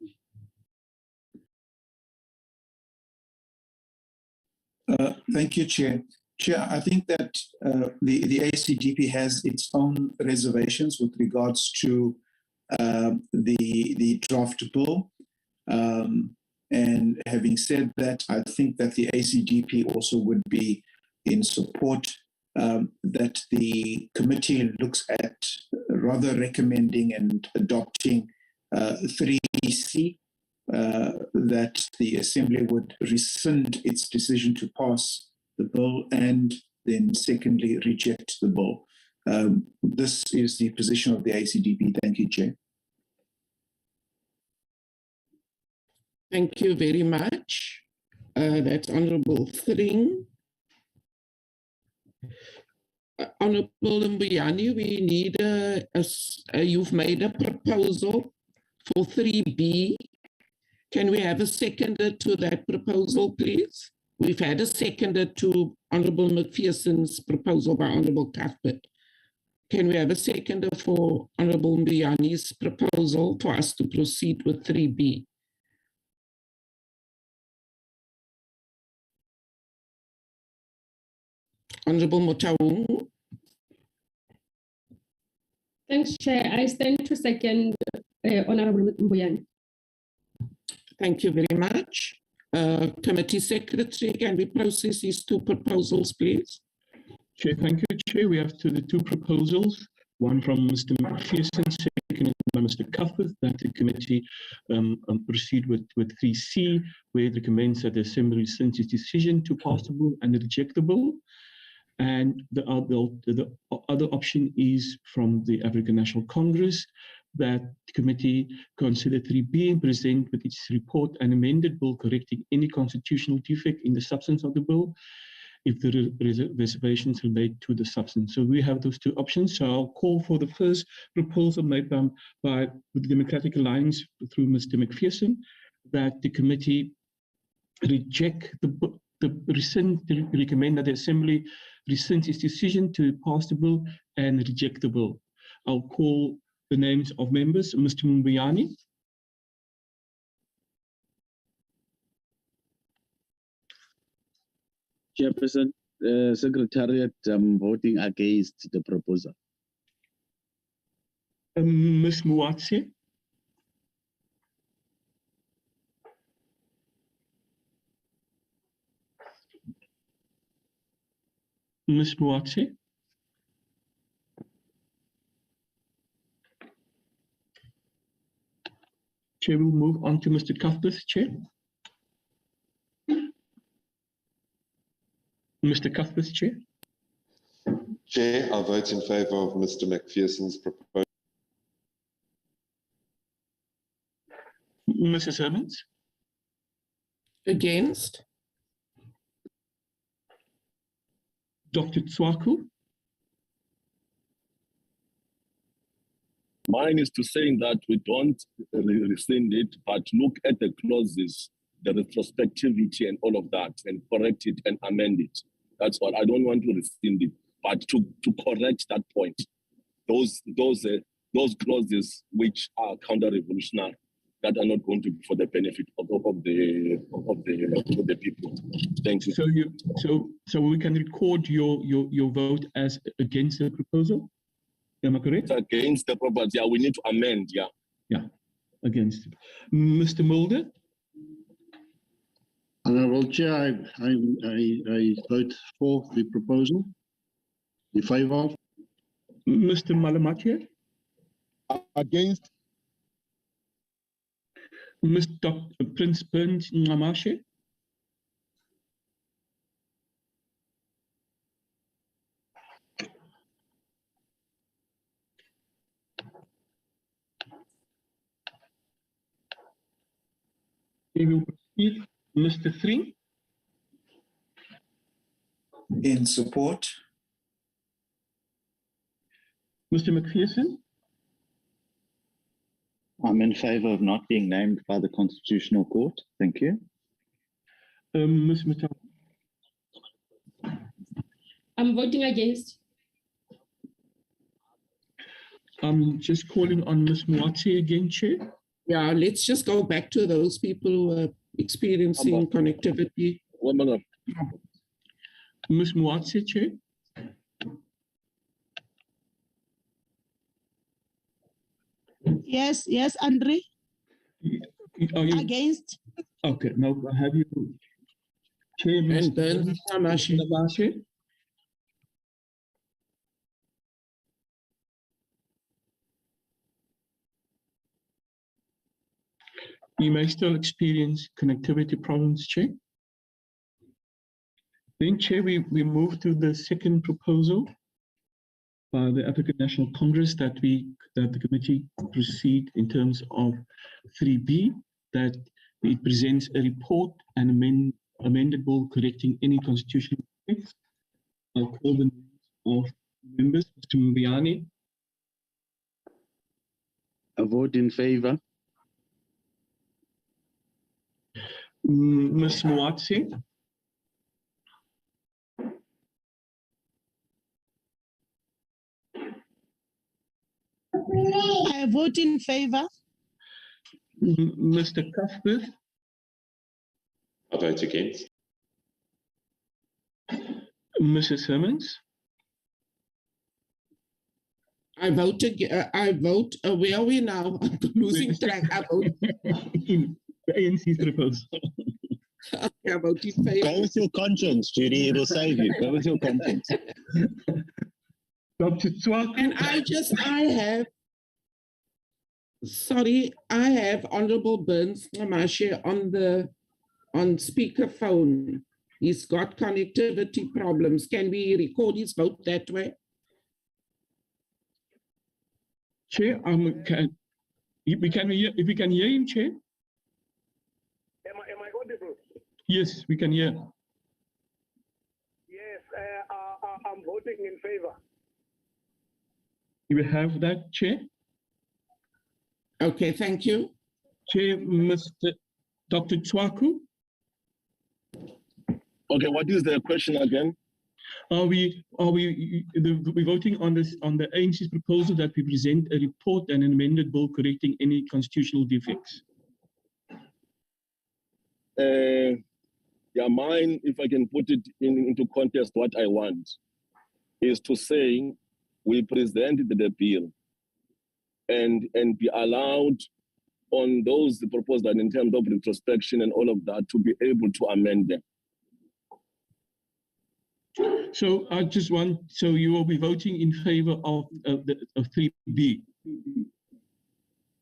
Thank you, Chair. Chair, I think that the ACDP has its own reservations with regards to the draft bill. And having said that, I think that the ACDP also would be in support that the committee looks at rather recommending and adopting 3C, that the Assembly would rescind its decision to pass the bill and then secondly reject the bill. This is the position of the ACDP. Thank you, Chair.
Thank you very much. That's Honorable Thring. Honorable Mbuyani, we need you've made a proposal for 3B. Can we have a seconder to that proposal, please? We've had a seconder to Honorable McPherson's proposal by Honorable Cuthbert. Can we have a seconder for Honorable Mbuyani's proposal for us to proceed with 3B? Honorable Motaung.
Thanks, Chair. I stand to second Honorable Mbuyani.
Thank you very much. Committee Secretary, can we process these two proposals, please?
Chair, thank you, Chair. We have the two proposals, one from Mr. McPherson, seconded by Mr. Cuthbert, that the committee proceed with 3C, where it recommends that the Assembly rescinds its decision to pass the bill and reject the bill. And the other option is from the African National Congress, that the committee consider 3B and present with its report an amended bill correcting any constitutional defect in the substance of the bill if the reservations relate to the substance. So we have those two options. So I'll call for the first proposal made by the Democratic Alliance through Mr. McPherson, that the committee reject recommend that the Assembly rescind its decision to pass the bill and reject the bill. I'll call the names of members. Mr. Mbuyani.
Chairperson, Secretariat, I'm voting against the proposal.
Ms. Muatse. Ms. Muatse. Chair will move on to Mr. Cuthbert, Chair. Mr. Cuthbert, Chair.
Chair, I vote in favour of Mr. McPherson's proposal.
Mrs. Hermans.
Against.
Dr. Tswaku.
Mine is to saying that we don't rescind it, but look at the clauses, the retrospectivity and all of that, and correct it and amend it. That's what I don't want to rescind it, but to correct that point. Those clauses which are counter-revolutionary, that are not going to be for the benefit of the people. Thank you.
So we can record your vote as against the proposal. Am I correct?
Against the proposal. Yeah, we need to amend. Yeah.
Yeah, against it. Mr. Mulder.
Honourable Chair, I vote for the proposal. In favour of.
Mr. Malamatia.
Against.
Mr. Prince Burns Nyamashe. We will proceed. Mr. Three.
In support.
Mr. McPherson.
I'm in favour of not being named by the Constitutional Court. Thank you.
Ms. Matau.
I'm voting against.
I'm just calling on Ms. Muatse again, Chair.
Yeah, let's just go back to those people who are experiencing connectivity.
Ms. Muatse, Chair.
Yes, Andre. Against.
Okay, now I have you. Chair,
And Burns Nyamashe.
You may still experience connectivity problems, Chair. Then, Chair, we move to the second proposal by the African National Congress that the committee proceed in terms of 3B, that it presents a report and amended bill correcting any constitutional defects. I'll call the names of members. Mr. Mbiani.
I vote in favour.
Ms. Muatse.
I vote in favour.
Mr. Cuthbert.
I vote against.
Mrs. Hermans.
I vote. Where are we now? I'm losing track. I vote.
The ANC's proposal.
I vote in favour.
Go with your conscience, Judy. It will save you. Go with your conscience.
Dr. Tswaku.
And I have Honourable Burns Nyamashe on speakerphone. He's got connectivity problems. Can we record his vote that way?
Chair, if we can hear him, Chair.
Am I audible?
Yes, we can hear.
Yes, I'm voting in favour.
You will have that, Chair.
Okay, thank you.
Chair, Mr. Dr. Tswaku.
Okay, what is the question again?
Are we voting on the ANC's proposal that we present a report and an amended bill correcting any constitutional defects?
Yeah, mine, if I can put it into context, what I want is to say we presented the bill and be allowed on those proposed that in terms of retrospection and all of that to be able to amend them.
So I just want, so you will be voting in favor of 3B.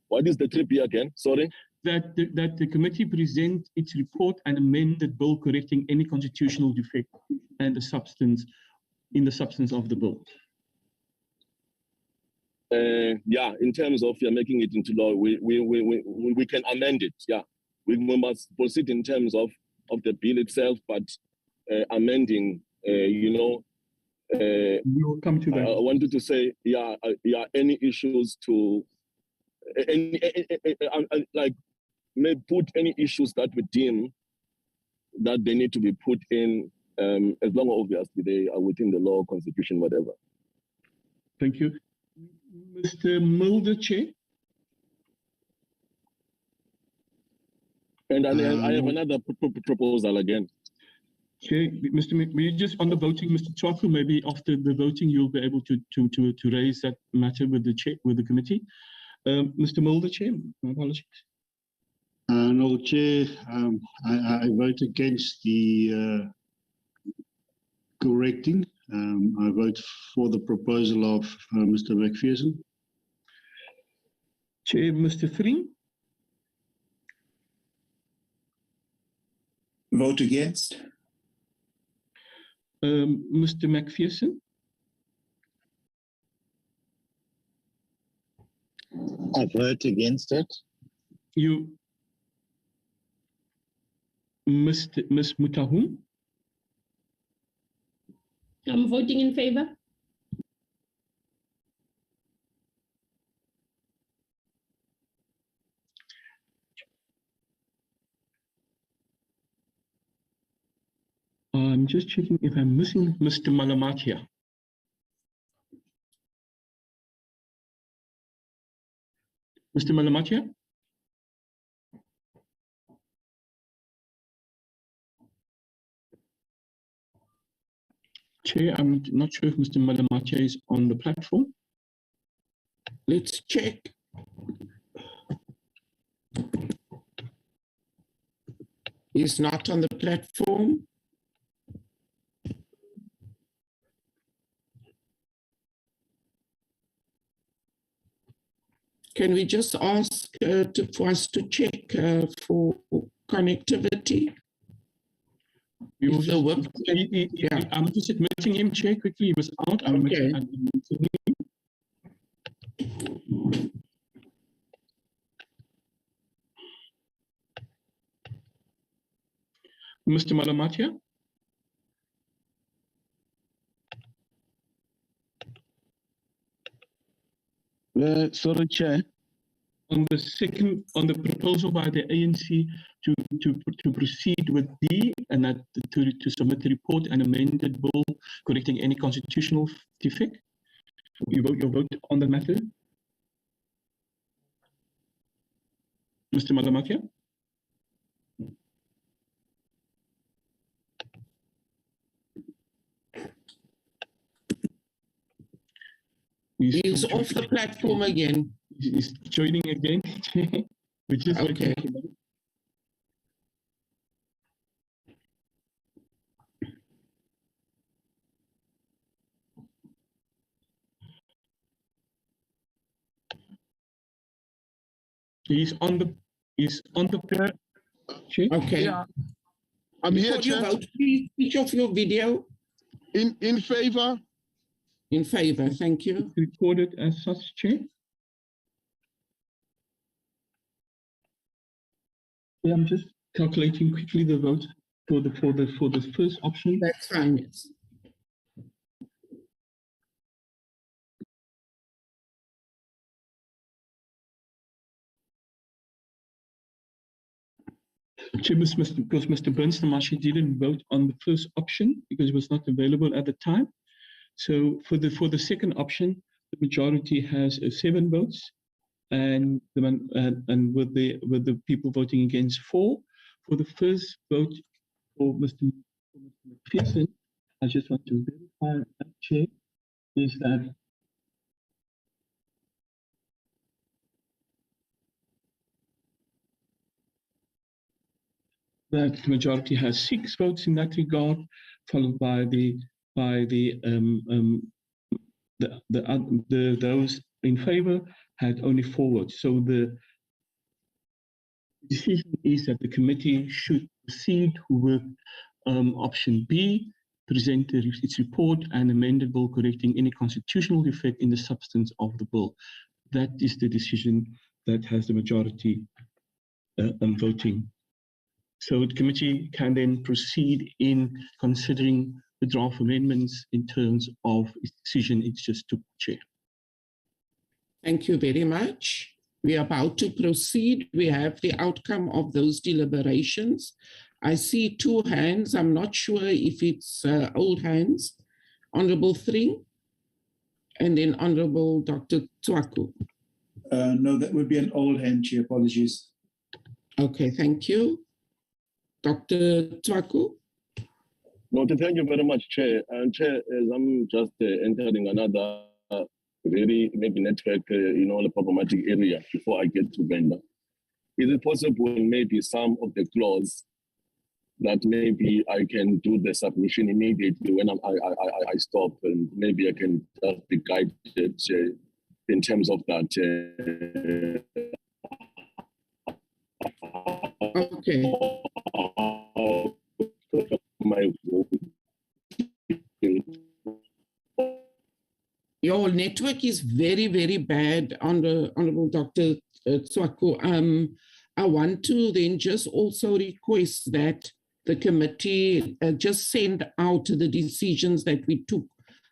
What is the 3B again? Sorry?
That the committee present its report and amend the bill correcting any constitutional defect and the substance of the bill.
Yeah, in terms of making it into law, we can amend it. Yeah, we must proceed in terms of the bill itself, but amending,
we'll come to that.
I wanted to say, any issues to like may put any issues that we deem that they need to be put in, as long as obviously they are within the law, constitution, whatever.
Thank you. Mr. Mulder, Chair.
And I have another proposal again.
Okay, Mr. Will you just on the voting, Mr. Twaku, maybe after the voting you'll be able to raise that matter with the chair, with the committee. Mr. Mulder, Chair, my apologies.
No, Chair, I vote against the correcting. I vote for the proposal of Mr. McPherson.
Chair, Mr. Three.
Vote against.
Mr. McPherson.
I vote against it.
You, Ms. Mutahum.
I'm voting in favor.
I'm just checking if I'm missing Mr. Malamatia. Mr. Malamatia? Chair, I'm not sure if Mr. Malamatia is on the platform.
Let's check. He's not on the platform. Can we just ask for us to check for connectivity?
We will just, I'm just admitting him, Chair, quickly. He was out.
Okay.
Mr. Malamatia?
Sorry, Chair.
On the proposal by the ANC to proceed with B and that to submit the report and amended bill correcting any constitutional defect. You vote your vote on the matter. Mr. Malamatia?
He's off the platform again.
He's joining again. Which is
okay.
He's on the
okay.
Yeah. I'm here, Chair.
Vote, please switch off your video.
In favor.
In favor, thank you.
Recorded as such, Chair. Yeah, I'm just calculating quickly the vote for the first option.
That's fine. Yes.
Because Mr. Bernstein didn't vote on the first option because it was not available at the time. So for the second option, the majority has 7 votes, and with the people voting against 4. For the first vote for Mr. McPherson, I just want to verify that, Chair, is that That the majority has 6 votes in that regard, followed by those in favour had only 4 votes. So the decision is that the committee should proceed with option B, present its report and amended bill correcting any constitutional defect in the substance of the bill. That is the decision that has the majority voting. So the committee can then proceed in considering the draft amendments in terms of its decision it just took, Chair.
Thank you very much. We are about to proceed. We have the outcome of those deliberations. I see 2 hands. I'm not sure if it's old hands. Honorable Thring, and then Honorable Dr. Tswaku.
No, that would be an old hand, Chair. Apologies.
Okay, thank you. Dr. Tswaku?
No, thank you very much, Chair. And Chair, as I'm just entering another very maybe network, the problematic area before I get to vendor, is it possible maybe some of the clause that maybe I can do the submission immediately when I stop, and maybe I can just be guided in terms of that.
Okay. Your network is very, very bad, Honorable Dr. Tswaku. I want to then just also request that the committee just send out the decisions that we took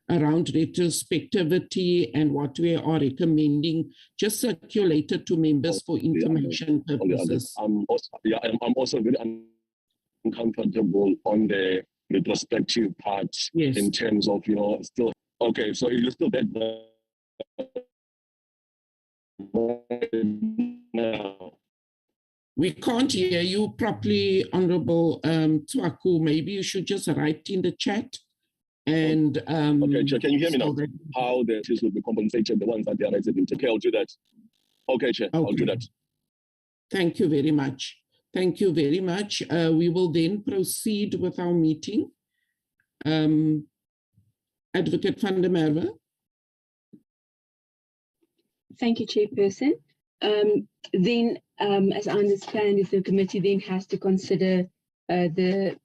around retrospectivity and what we are recommending, just circulated to members for information purposes.
I'm also very uncomfortable on the retrospective part.
Yes.
In terms of still. Okay, so you still get the now.
We can't hear you properly, Honorable Tswaku. Maybe you should just write in the chat. And
okay, Chair, can you hear me now?
that...
How the issues will be compensated, the ones that they are raising. Okay, I'll do that. Okay, Chair, okay. I'll do that. Thank
you very much. Thank you very much. We will then proceed with our meeting. Advocate van der Merwe.
Thank you, Chairperson. Then, as I understand, if the committee then has to consider the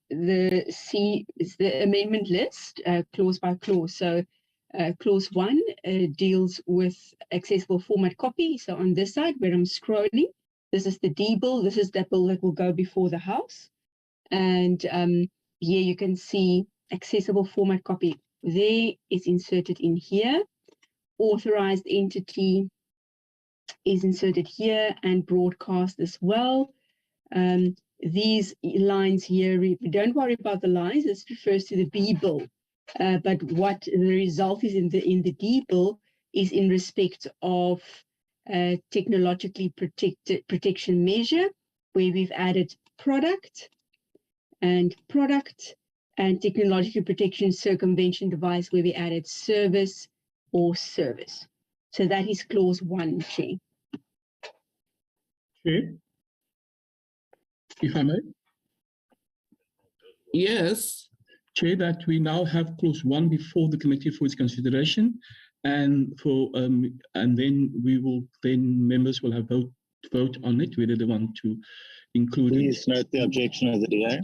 amendment list clause by clause. So, clause 1 deals with accessible format copy. So, on this side, where I'm scrolling, this is the D bill. This is the bill that will go before the House, and here you can see accessible format copy. There is inserted in here. Authorized entity is inserted here, and broadcast as well. These lines here, don't worry about the lines. This refers to the B bill, but what the result is in the D bill is in respect of technologically protection measure, where we've added product and technological protection circumvention device, where we added service or service. So that is clause 1, Chair.
Chair, if I may.
Yes.
Chair, that we now have clause 1 before the committee for its consideration, and then members will have vote on it whether they want to include.
Please note the objection of the DA.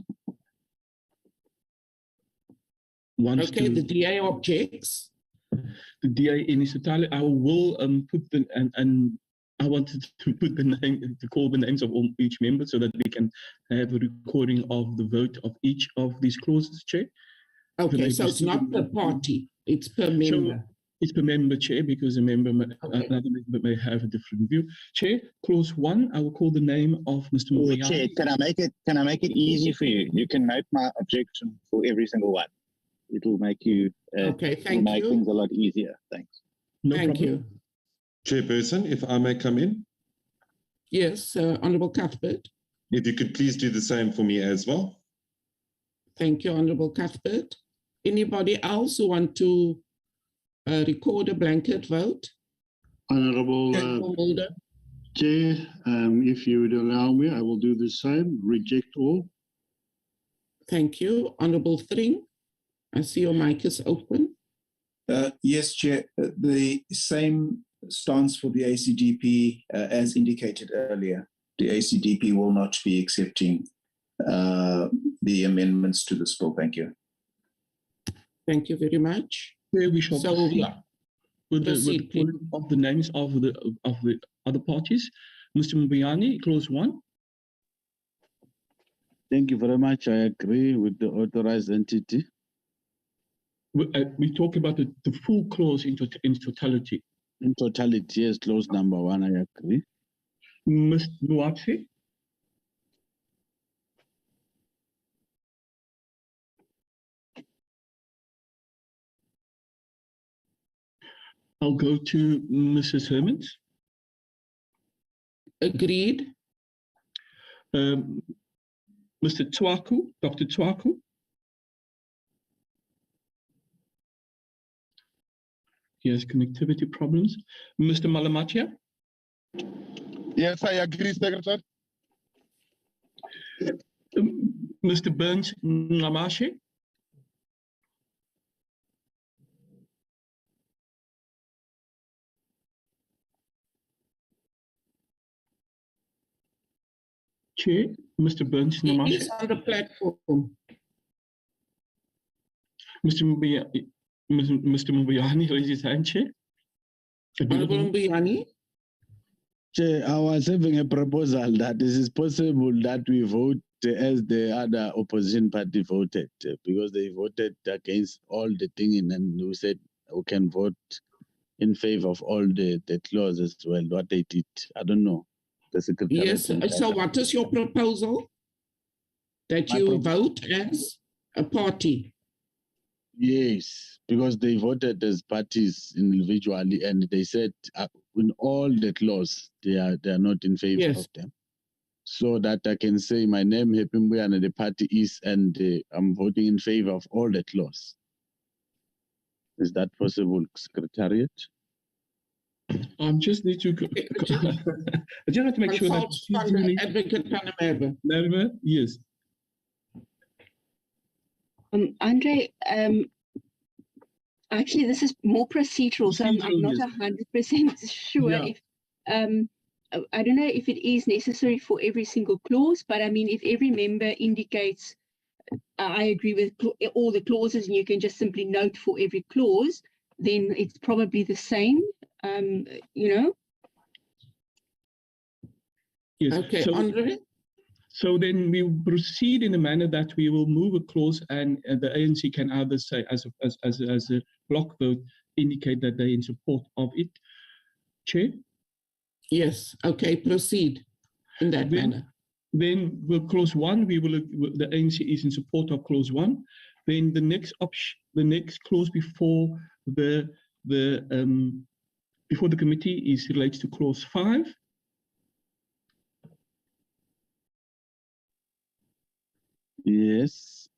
Okay, the DA objects.
The DA in its entirety. I will put the and I wanted to put the name, to call the names of each member so that we can have a recording of the vote of each of these clauses, Chair.
Okay, so it's not per party, it's per member.
So it's per member, Chair, because a member another member may have a different view. Chair, clause 1, I will call the name of Mr. Moyani.
Chair, can I make it easy for you? You can note my objection for every single one. It will make you make things a lot easier. Thanks.
Thank you.
Chairperson, if I may come in.
Yes, Honourable Cuthbert.
If you could please do the same for me as well.
Thank you, Honourable Cuthbert. Anybody else who want to record a blanket vote?
Honourable Chair, if you would allow me, I will do the same. Reject all.
Thank you. Honorable Thring, I see your mic is open.
Yes, Chair. The same stance for the ACDP as indicated earlier. The ACDP will not be accepting the amendments to this bill. Thank you.
Thank you very much.
Where we shall proceed with
proceed,
the calling of the names of the other parties. Mr. Mbiani, clause 1.
Thank you very much. I agree with the authorized entity.
We talk about the full clause in totality.
In totality, yes, clause number 1, I agree.
Ms. Muatse? I'll go to Mrs. Hermans.
Agreed.
Mr. Twaku, Dr. Twaku. He has connectivity problems. Mr. Malamatia.
Yes, I agree, Secretary.
Mr. Burns Namashe. Chair, Mr. Burns Namashe.
He is on the platform.
Mr. Mbiani raised his hand, Chair.
Honorable Mbiani.
Chair, I was having a proposal that it is possible that we vote as the other opposition party voted, because they voted against all the thing, and we said we can vote in favor of all the clauses as well, what they did. I don't know. The secretary.
Yes, so what is your proposal? That you vote as a party?
Yes, because they voted as parties individually, and they said in all the clause they are not in favor of them. So that I can say my name, Happy Mbuya, and the party is, and I'm voting in favor of all the clause. Is that possible, Secretariat?
I just need to. I just have to make sure that.
Advocate
Panamera, yes.
Andre, actually, this is more procedural, so I'm not 100% sure if. I don't know if it is necessary for every single clause, but I mean, if every member indicates, I agree with all the clauses, and you can just simply note for every clause, then it's probably the same, you know?
Yes.
Okay,
so,
Andre?
So then we will proceed in a manner that we will move a clause, and the ANC can either say, as a block vote, indicate that they're in support of it. Chair?
Yes, okay, proceed in that manner.
Then with clause 1, the ANC is in support of clause 1. Then the next clause before the committee relates to clause 5.
Yes.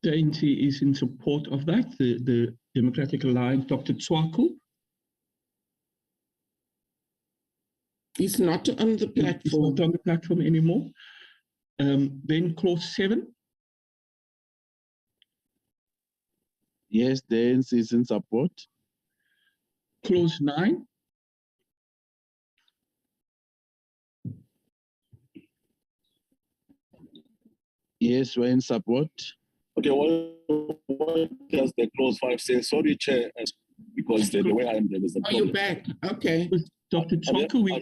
The ANC is in support of that. The Democratic Alliance, Dr. Twaku.
He's not on the platform.
He's not on the platform anymore. Then clause 7.
Yes, the ANC is in support.
Clause 9.
Yes, we're in support.
Okay, what does the clause 5 say? Sorry, Chair, because the way I am there is a problem.
Are you back? Okay.
Dr. Twaku, we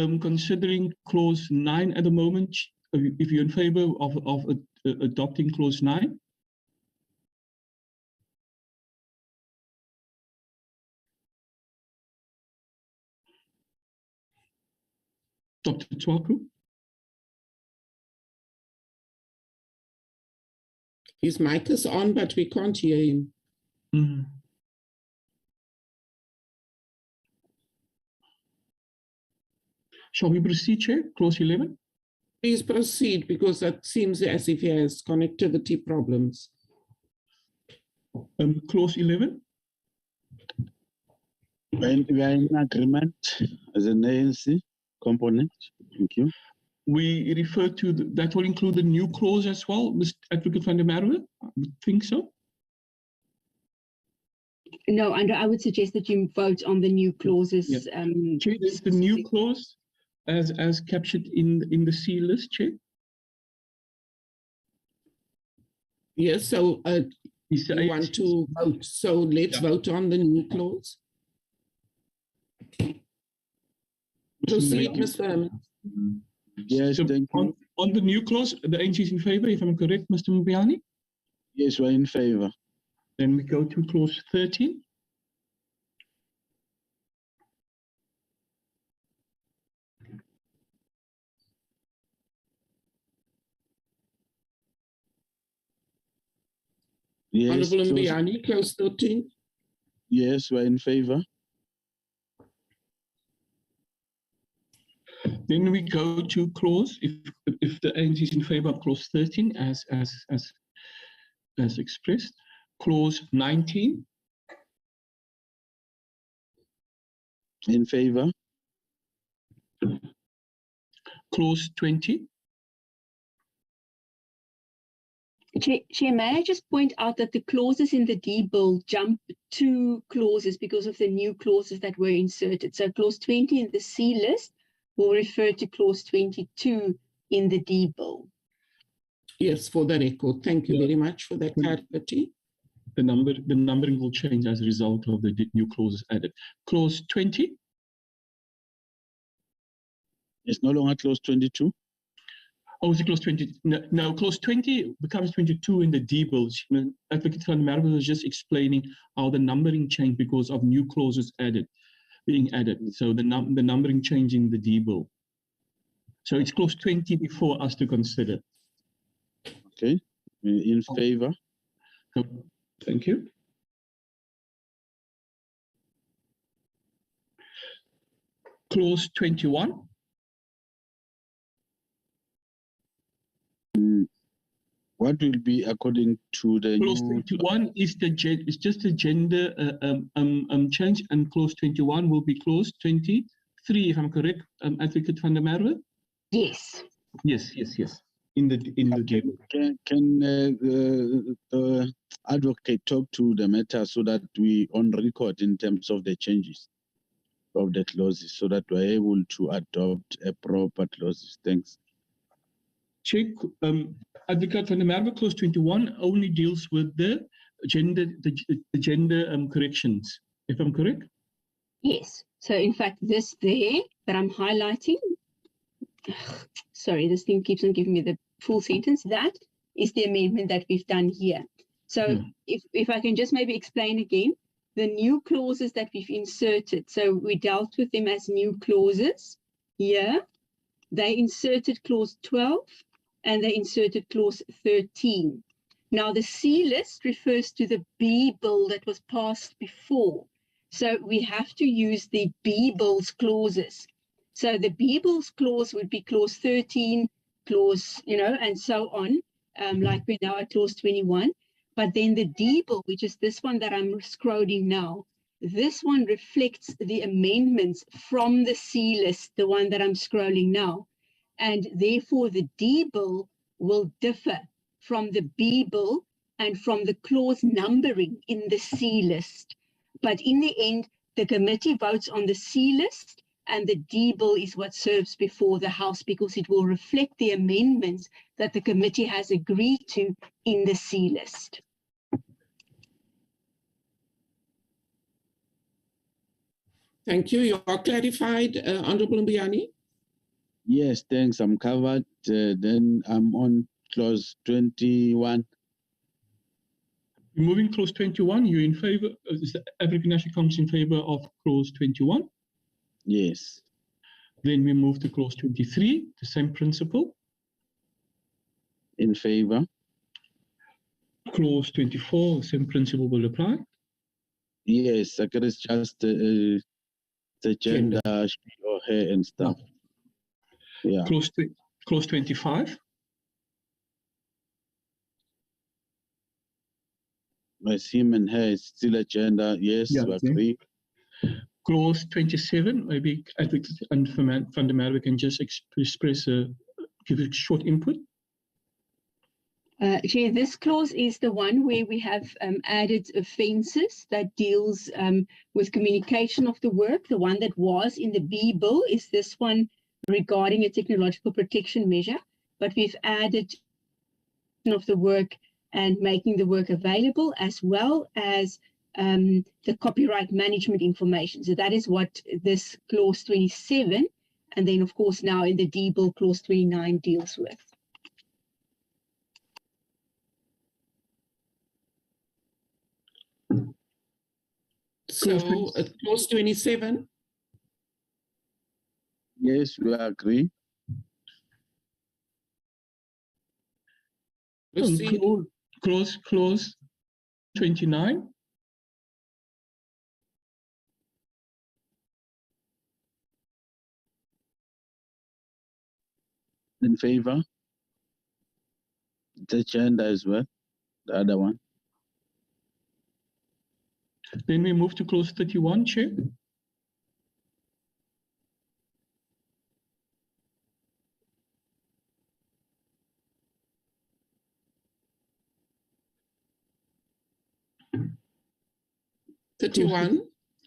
are considering clause 9 at the moment. If you're in favor of adopting clause 9. Dr. Twaku?
His mic is on, but we can't hear him.
Mm. Shall we proceed, Chair? Clause 11?
Please proceed, because that seems as if he has connectivity problems.
Clause 11?
We are in agreement as an ANC component. Thank you.
we refer to that will include the new clause as well, Mr. Advocate van der Merwe? I would think so.
No, Andrew, I would suggest that you vote on the new clauses.
Yeah. Chair, there's the new clause as captured in the C list, Chair.
Yes, so you want to vote. So let's vote on the new clause. Proceed, Mr. Herman.
Yes,
so
thank you.
On the new clause, the ANC is in favor, if I'm correct, Mr. Mbiani?
Yes, we're in favor.
Then we go to clause 13.
Yes,
Honorable Mbiani, clause 13.
Yes, we're in favor.
Then we go to clause, if the ANC is in favor of clause 13 as expressed, clause 19.
In favor.
Clause 20.
Chair, may I just point out that the clauses in the D bill jump 2 clauses because of the new clauses that were inserted. So clause 20 in the C list will refer to clause 22 in the D bill.
Yes, for the record. Thank you very much for that clarity.
The numbering will change as a result of the new clauses added. Clause 20.
It's no longer clause 22.
Oh, is it clause 20? No, clause 20 becomes 22 in the D bill. Advocate van der Merwe was just explaining how the numbering changed because of new clauses being added. So the numbering changed in the D bill. So it's clause 20 before us to consider.
Okay, in favor.
Thank you. Clause 21.
What will be according to the
clause
new
21 is just a gender change, and clause 21 will be clause 23, if I'm correct, Advocate van der Merwe?
Yes.
Yes. In the table.
Can the advocate talk to the matter so that we on record in terms of the changes of the clauses, so that we're able to adopt a proper clauses? Thanks.
Check. Advocate van der Merwe, clause 21 only deals with the gender corrections, if I'm correct?
Yes. So in fact, this there that I'm highlighting, sorry, this thing keeps on giving me the full sentence. That is the amendment that we've done here. So if I can just maybe explain again, the new clauses that we've inserted. So we dealt with them as new clauses here. They inserted clause 12 and they inserted clause 13. Now the C list refers to the B bill that was passed before. So we have to use the B bill's clauses. So the B bill's clause would be clause 13, clause, and so on, like we're now at clause 21. But then the D bill, which is this one that I'm scrolling now, this one reflects the amendments from the C list, the one that I'm scrolling now. And therefore the D bill will differ from the B bill and from the clause numbering in the C list. But in the end, the committee votes on the C list, and the D bill is what serves before the House because it will reflect the amendments that the committee has agreed to in the C list.
Thank you. You are clarified, Honorable Mbiani?
Yes, thanks. I'm covered. Then I'm on clause 21.
Moving clause 21, you're in favor, is the African National Congress in favor of clause 21?
Yes.
Then we move to clause 23, the same principle.
In favor.
Clause 24, the same principle will apply.
Yes, it's just the gender, she or her and stuff. Yeah.
Clause 25.
As him and her is still a gender. Yes, we agree.
Clause 27, maybe Advocate van der Merwe can just express a give a short input?
Chair, this clause is the one where we have added offences that deals with communication of the work. The one that was in the B bill is this one regarding a technological protection measure, but we've added of the work and making the work available, as well as the copyright management information. So that is what this clause 27, and then of course now in the D bill clause 29 deals with.
So clause 27.
Yes, we agree.
Clause 29.
In favor? The agenda as well, the other one.
Then we move to clause 31, Chair.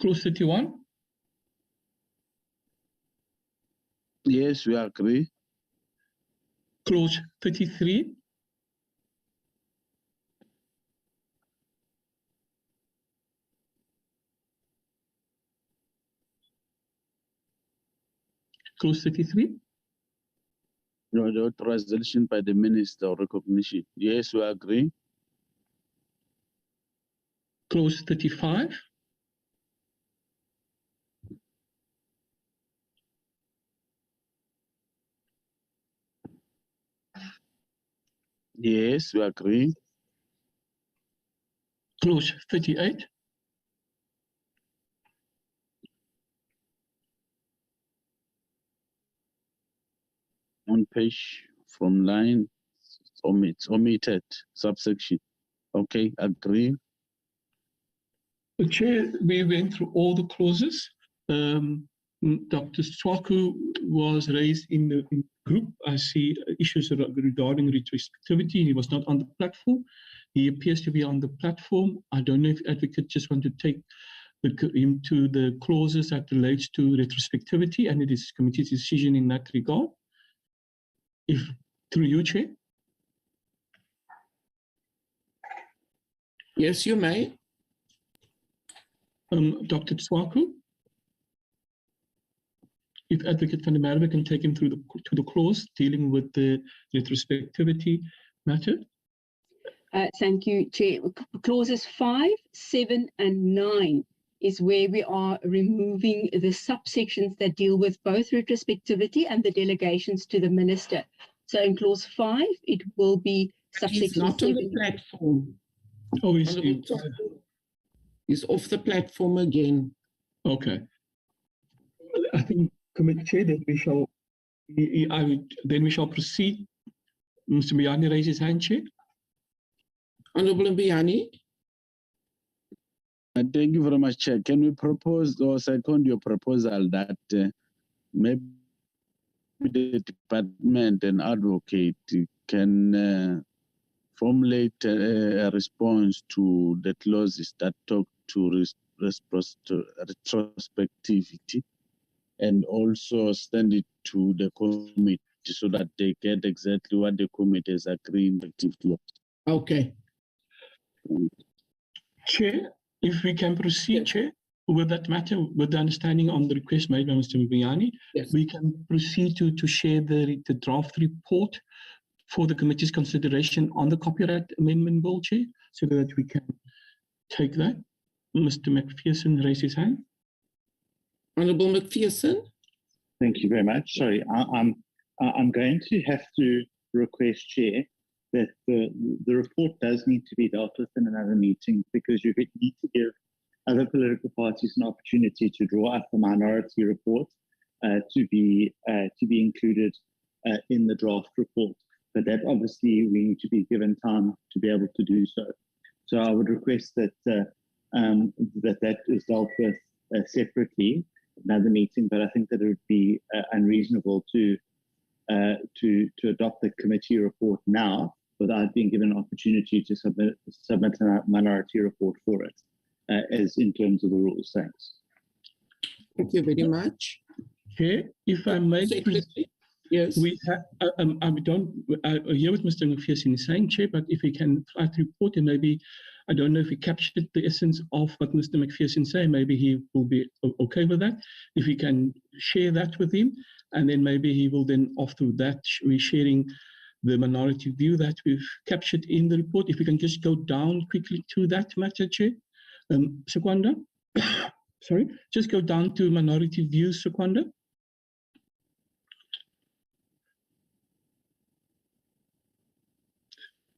Clause 31.
Yes, we agree.
Clause 33. Clause 33.
No, the authorization by the Minister of Recognition. Yes, we agree.
Clause 35.
Yes, we agree.
Clause 38.
On page from line, it's omitted, subsection. Okay, agree.
Chair, we went through all the clauses. Dr. Swaku was raised in the group. I see issues regarding retrospectivity. He was not on the platform. He appears to be on the platform. I don't know if advocate just want to take him to the clauses that relates to retrospectivity, and it is committee's decision in that regard. If through you, Chair.
Yes, you may.
Dr. Swaku. If Advocate van der Merwe can take him through to the clause dealing with the retrospectivity matter.
Thank you, Chair. Clauses 5, 7, and 9 is where we are removing the subsections that deal with both retrospectivity and the delegations to the Minister. So in clause 5, it will be subsection 7.
He's not on the platform.
Oh,
he's off the platform again.
Okay. I think, Committee Chair, that we shall then we shall proceed. Mr. Mbiyani raises his hand, Chair.
Honorable Mbiyani.
Thank you very much, Chair. Can we propose or second your proposal that maybe the department and advocate can formulate a response to the clauses that talk to retrospectivity, and also send it to the committee so that they get exactly what the committee is agreeing effectively.
Okay.
Chair, if we can proceed, Chair, with that matter, with the understanding on the request made by Mr. Mbiyani,
yes,
we can proceed to share the draft report for the committee's consideration on the copyright amendment bill, Chair, so that we can take that. Mr. McPherson raised his hand.
Honorable McPherson.
Thank you very much. Sorry, I'm going to have to request, Chair, that the report does need to be dealt with in another meeting, because you need to give other political parties an opportunity to draw up a minority report to be included in the draft report. But that obviously we need to be given time to be able to do so. So I would request that that is dealt with separately, another meeting. But I think that it would be unreasonable to to adopt the committee report now without being given an opportunity to submit a minority report for it, as in terms of the rules. Thanks.
Thank you very much.
Chair, if I may,
yes.
We have, I hear what Mr. McPherson is saying, Chair, but if we can try to report, and maybe, I don't know if he captured the essence of what Mr. McPherson said, maybe he will be okay with that. If we can share that with him, and then maybe he will then, after that, be sharing the minority view that we've captured in the report. If we can just go down quickly to that matter, Chair. Sekwanda, sorry, just go down to minority views, Sekwanda.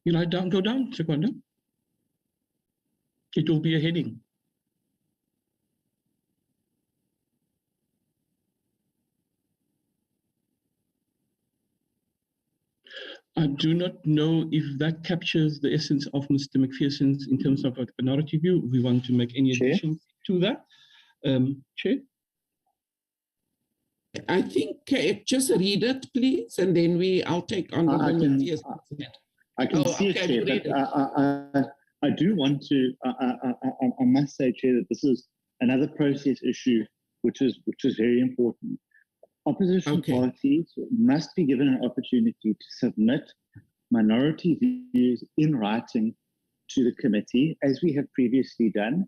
You know, go down, Sekwanda. It will be a heading. I do not know if that captures the essence of Mr. McPherson's in terms of a minority view. If we want to make any additions to that. Chair?
I think just read it, please, and then I'll take on the McPherson.
I can see it, Chair, but I do want to, I must say, Chair, that this is another process issue which is very important. Opposition parties must be given an opportunity to submit minority views in writing to the committee, as we have previously done.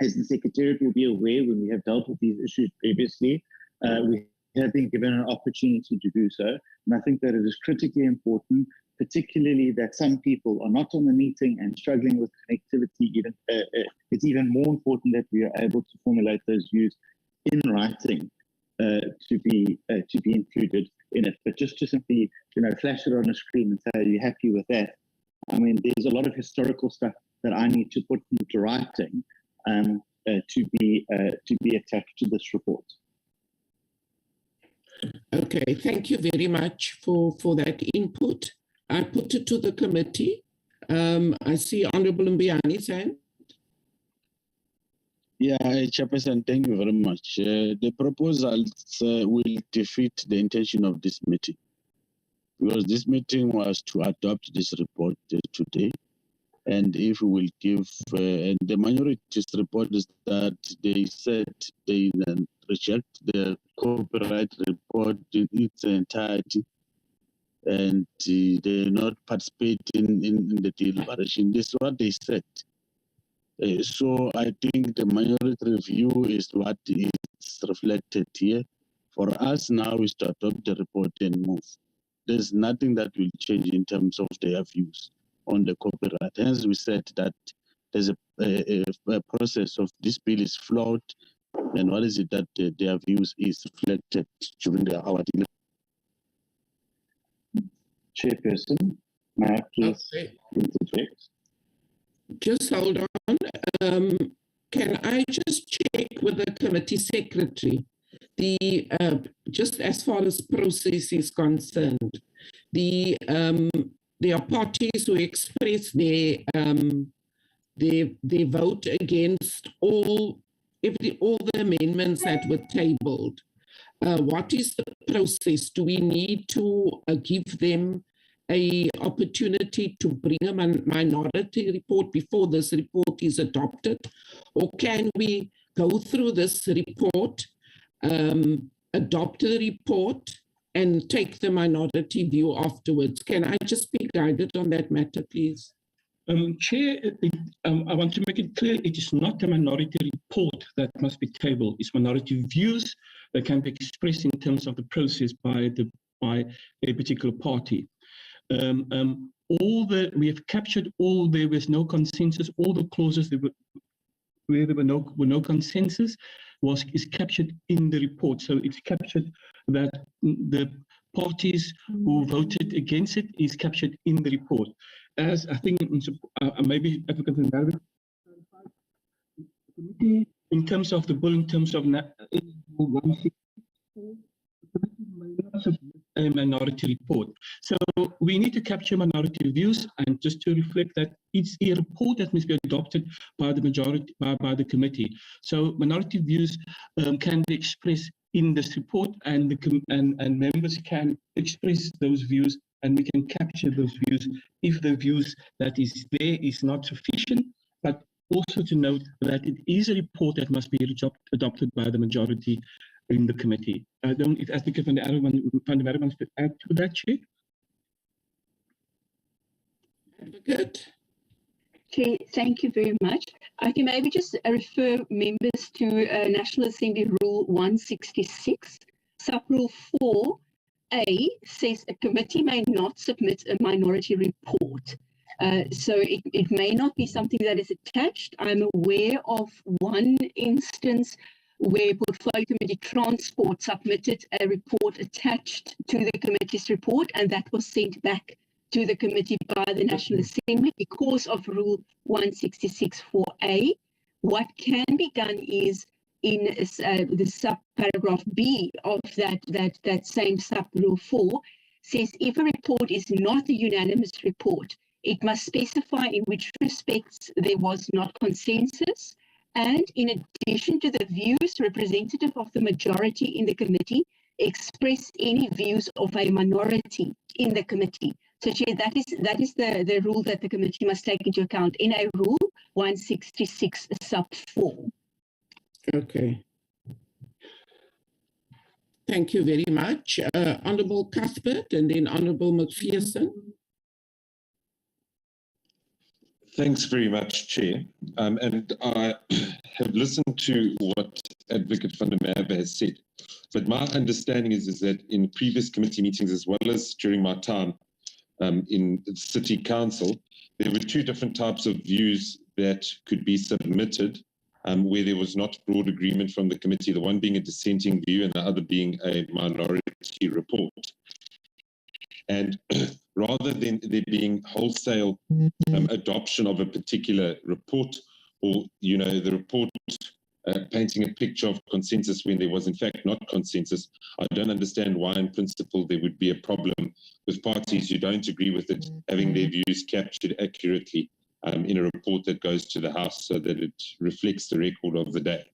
As the Secretariat will be aware, when we have dealt with these issues previously, we have been given an opportunity to do so. And I think that it is critically important, particularly that some people are not on the meeting and struggling with connectivity. It's even more important that we are able to formulate those views in writing to be included in it. But just to simply, flash it on a screen and say, are you happy with that? I mean, there's a lot of historical stuff that I need to put into writing to be attached to this report.
Okay, thank you very much for that input. I put it to the committee. I see Honorable Mbiani's hand.
Yeah, Chairperson, thank you very much. The proposals will defeat the intention of this meeting, because this meeting was to adopt this report today. And if we will give, and the minority's report is that they said they reject the copyright report in its entirety, and they not participate in the deliberation. This is what they said. So I think the minority review is what is reflected here. For us now is to adopt the report and move. There's nothing that will change in terms of their views on the copyright. Hence, we said that there's a process of this bill is flawed, and what is it that their views is reflected during our deliberation.
Chairperson, may I please interject?
Just hold on. Can I just check with the committee secretary? Just as far as process is concerned, there are parties who express their vote against all the amendments that were tabled. What is the process? Do we need to give them an opportunity to bring a minority report before this report is adopted? Or can we go through this report, adopt the report, and take the minority view afterwards? Can I just be guided on that matter, please?
Chair, I want to make it clear, it is not a minority report that must be tabled. It's minority views that can be expressed in terms of the process by a particular party. We have captured there was no consensus. All the clauses where there were no consensus is captured in the report. So it's captured that the parties who voted against it is captured in the report. As I think maybe applicant in terms of the bill, in terms of a minority report. So we need to capture minority views, and just to reflect that it's a report that must be adopted by the majority, by the committee. So minority views can be expressed in this report, and and members can express those views, and we can capture those views if the views that is there is not sufficient, but also to note that it is a report that must be adopted by the majority in the committee. I don't, if Advocate van der Merwe wants to add to that, Chair?
Advocate?
Chair, thank you very much. I can maybe just refer members to National Assembly Rule 166. Sub-Rule 4A says a committee may not submit a minority report. So it may not be something that is attached. I'm aware of one instance where Portfolio Committee Transport submitted a report attached to the committee's report, and that was sent back to the committee by the National Assembly because of Rule 166.4a. What can be done is in the subparagraph B of that same sub-Rule 4 says if a report is not a unanimous report, it must specify in which respects there was not consensus, and in addition to the views representative of the majority in the committee, express any views of a minority in the committee. So, Chair, that is the rule that the committee must take into account in a Rule 166 sub 4.
Okay. Thank you very much. Honourable Cuthbert and then Honourable McPherson.
Thanks very much, Chair. And I have listened to what Advocate van der Merwe has said. But my understanding is that in previous committee meetings, as well as during my time in the City Council, there were two different types of views that could be submitted where there was not broad agreement from the committee, the one being a dissenting view and the other being a minority report. And rather than there being wholesale adoption of a particular report, or, you know, the report painting a picture of consensus when there was in fact not consensus, I don't understand why in principle there would be a problem with parties who don't agree with it having their views captured accurately in a report that goes to the House so that it reflects the record of the day.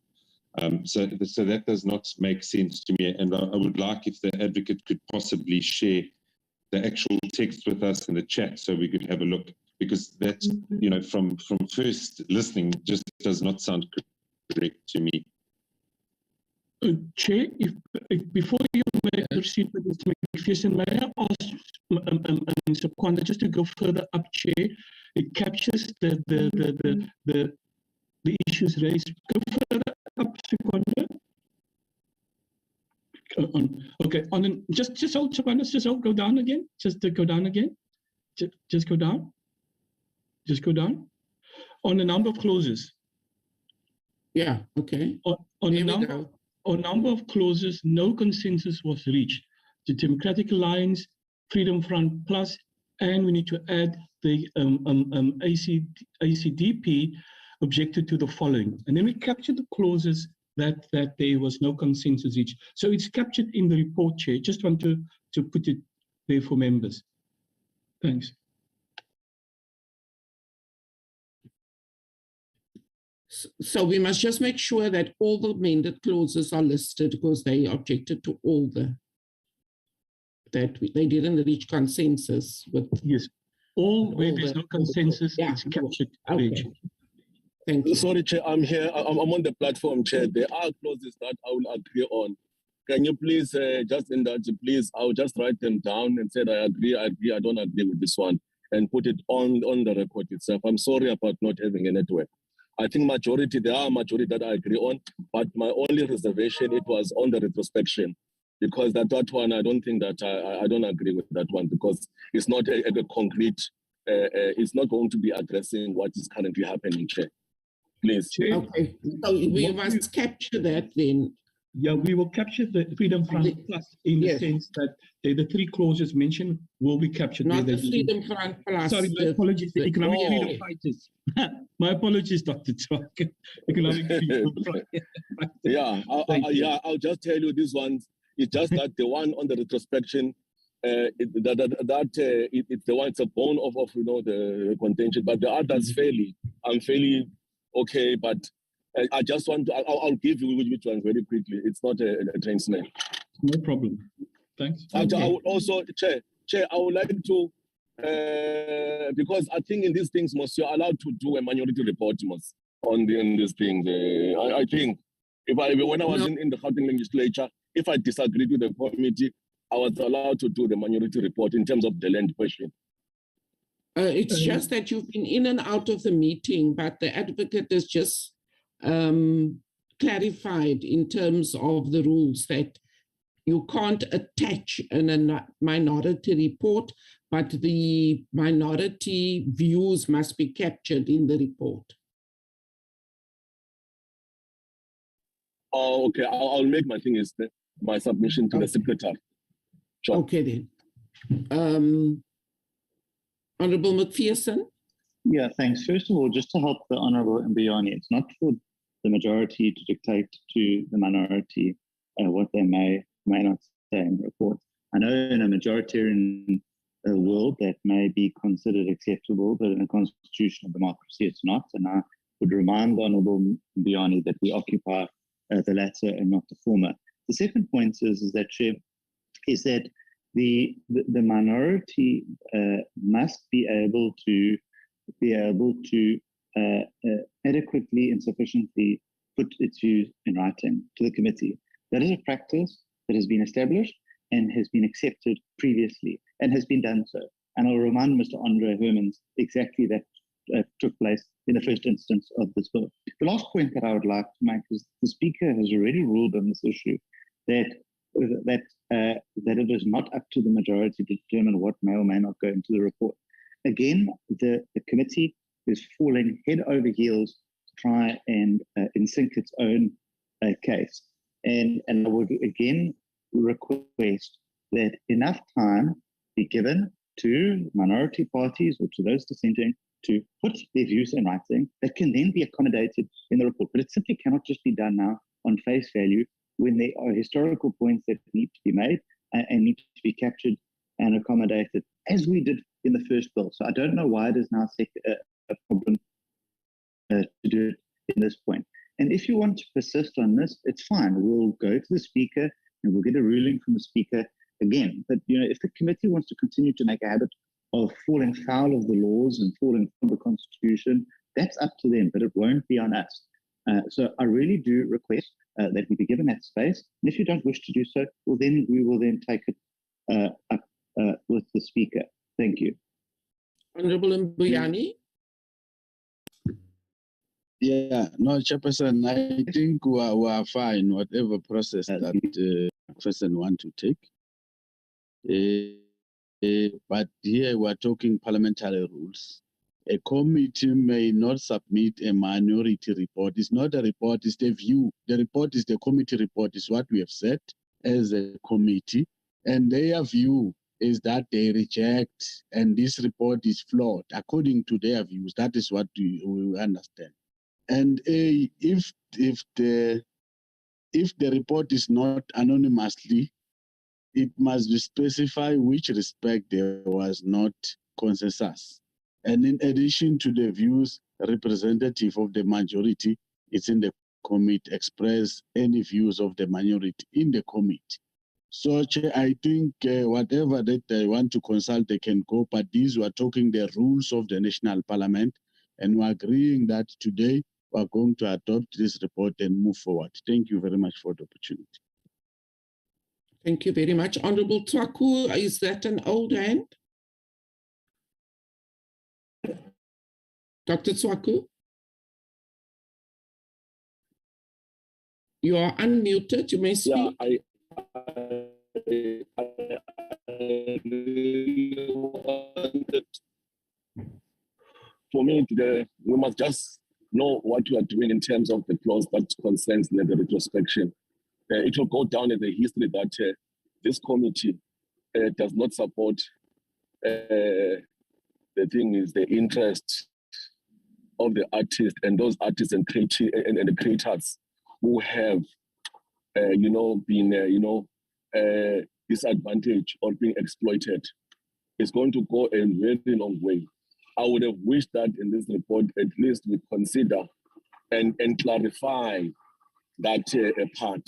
So that does not make sense to me, and I would like if the advocate could possibly share the actual text with us in the chat so we could have a look, because that, you know, from first listening just does not sound correct to me.
Chair, if before you may proceed with Mr. McPherson, may I ask Mr. Kwanda just to go further up, Chair? It captures the issues raised. Go further up, Mr. Kwanda. Okay, just hold, Kwanda, just hold, go down again. Just to go down again. Just go down. Just go down. On the number of clauses.
Yeah, okay.
On a number of clauses, no consensus was reached. The Democratic Alliance, Freedom Front Plus, and we need to add the ACDP objected to the following. And then we captured the clauses that there was no consensus reached. So it's captured in the report, Chair. Just want to put it there for members. Thanks.
So we must just make sure that all the amended clauses are listed because they objected to all they didn't reach consensus with.
Yes, all where there's no consensus, it's captured.
Okay. Thank you.
Sorry, Chair, I'm here. I'm on the platform, Chair. There are clauses that I will agree on. Can you please just indulge, please? I'll just write them down and say I agree, I don't agree with this one, and put it on the record itself. I'm sorry about not having a network. I think there are a majority that I agree on, but my only reservation, it was on the retrospection, because that one, I don't think that I don't agree with that one, because it's not a concrete, it's not going to be addressing what is currently happening, Chair. Please.
Okay, so we must capture that then.
Yeah, we will capture the Freedom Front Plus in the sense that the three clauses mentioned will be captured.
Not the Freedom Front Plus.
Sorry, my apologies. The economic freedom fighters. My apologies, Dr. Chalk. Economic freedom fighters.
Yeah, I'll just tell you this one. It's just that the one on the retrospection, it's the one, it's a bone of the contention, but the others I'm fairly okay, but
I just want to, I'll give you which one very quickly. It's not a train snare.
No problem. Thanks.
I would also, Chair, I would like to, because I think in these things, you're allowed to do a minority report, on these things. I think when I was in the Gauteng legislature, if I disagreed with the committee, I was allowed to do the minority report in terms of the land question.
It's just that you've been in and out of the meeting, but the advocate has just clarified in terms of the rules that you can't attach a minority report, but the minority views must be captured in the report.
Oh, okay. I'll make my thing is my submission to the secretary. Sure.
Okay then. Honorable McPherson.
Yeah, thanks. First of all, just to help the Honorable Mbiani, it's not for the majority to dictate to the minority what they may not say in the report. I know in a majoritarian world that may be considered acceptable, but in a constitutional democracy it's not. And I would remind the Honorable Mbiani that we occupy the latter and not the former. The second point is that, Chair, is that the minority must be able to adequately and sufficiently put its views in writing to the committee. That is a practice that has been established and has been accepted previously and has been done so. And I'll remind Mr. Andre Hermans exactly that took place in the first instance of this bill. The last point that I would like to make is the Speaker has already ruled on this issue that it is not up to the majority to determine what may or may not go into the report. Again, the committee is falling head over heels to try and insink its own case. And I would again request that enough time be given to minority parties or to those dissenting to put their views in writing that can then be accommodated in the report. But it simply cannot just be done now on face value when there are historical points that need to be made and need to be captured and accommodated, as we did in the first bill. So I don't know why it is now a problem to do it in this point. And if you want to persist on this, it's fine. We'll go to the Speaker and we'll get a ruling from the Speaker again. But if the committee wants to continue to make a habit of falling foul of the laws and falling from the Constitution, that's up to them, but it won't be on us. So I really do request that we be given that space. And if you don't wish to do so, well, then we will then take it up with the Speaker. Thank you.
Honorable Mbuyani.
Yeah, no, Chairperson, I think we are fine, whatever process that person want to take. But here we are talking parliamentary rules. A committee may not submit a minority report. It's not a report, it's the view. The report is the committee report, is what we have said as a committee. And their view is that they reject, and this report is flawed according to their views. That is what we understand. And if the report is not anonymously, it must specify which respect there was not consensus. And in addition to the views representative of the majority, it's in the committee express any views of the minority in the committee. So I think whatever that they want to consult, they can go, but these were talking the rules of the National Parliament, and we're agreeing that today we're going to adopt this report and move forward. Thank you very much for the opportunity.
Thank you very much. Honorable Tswaku, is that an old hand? Dr. Tswaku? You are unmuted, you may speak.
Yeah, for me today, we must just know what we are doing in terms of the clause that concerns the retrospection. It will go down in the history that this committee does not support the thing is the interest of the artist and those artists and the creators who have been disadvantaged or being exploited. It's going to go a very long way. I would have wished that in this report at least we consider and clarify that part,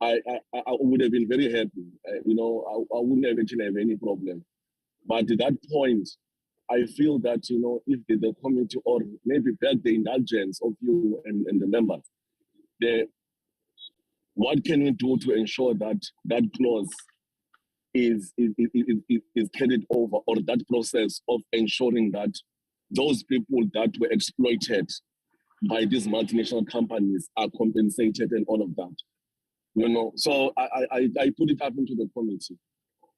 I would have been very happy. I wouldn't have actually have any problem. But at that point, I feel that, if the committee or maybe beg the indulgence of you and the members, what can we do to ensure that that clause is carried over, or that process of ensuring that those people that were exploited by these multinational companies are compensated and all of that? So I put it up into the committee.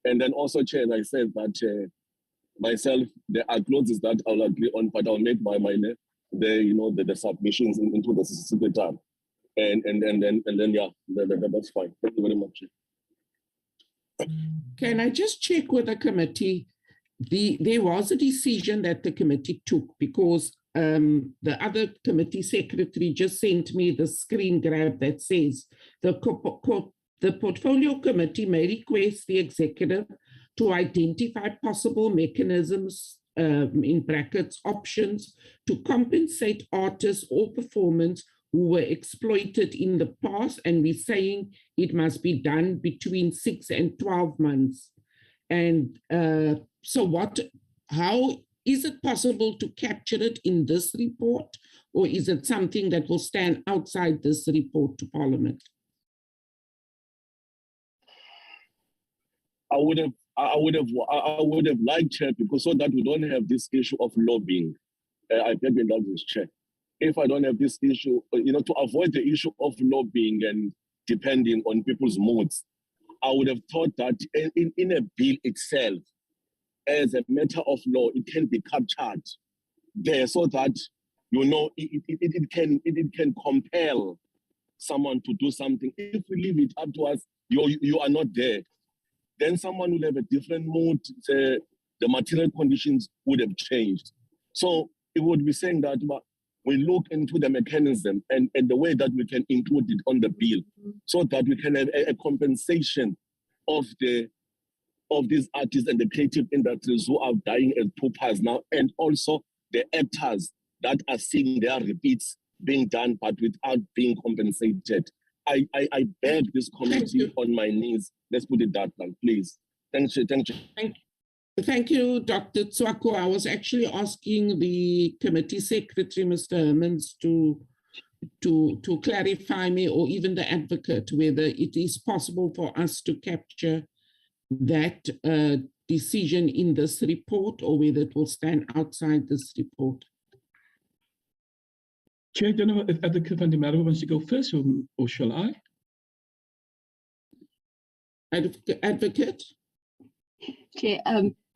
And then also, Chair, I said that myself, there are clauses that I'll agree on, but I'll make the submissions into the secretary. And then yeah, that's fine. Thank you very much.
Can I just check with the committee? There was a decision that the committee took, because the other committee secretary just sent me the screen grab that says the portfolio committee may request the executive to identify possible mechanisms, in brackets, options, to compensate artists or performers who were exploited in the past, and we're saying it must be done between 6 and 12 months. And how is it possible to capture it in this report, or is it something that will stand outside this report to Parliament?
I would have liked, Chair, because so that we don't have this issue of lobbying. I beg indulgence, Chair. If I don't have this issue, to avoid the issue of lobbying and depending on people's moods, I would have thought that in a bill itself, as a matter of law, it can be captured there, so that it can compel someone to do something. If we leave it up to us, you are not there, then someone will have a different mood. The material conditions would have changed. So it would be saying that we look into the mechanism and the way that we can include it on the bill, so that we can have a compensation of these artists and the creative industries who are dying as paupers now, and also the actors that are seeing their repeats being done but without being compensated. I beg this committee on my knees. Let's put it that way, please. Thank you.
Thank you, Dr. Tswako. I was actually asking the committee secretary, Mr. Hermans, to clarify me, or even the advocate, whether it is possible for us to capture that decision in this report, or whether it will stand outside this report.
Chair, I don't know if Advocate van der Merwe wants to go first, or shall I?
Advocate?
Chair,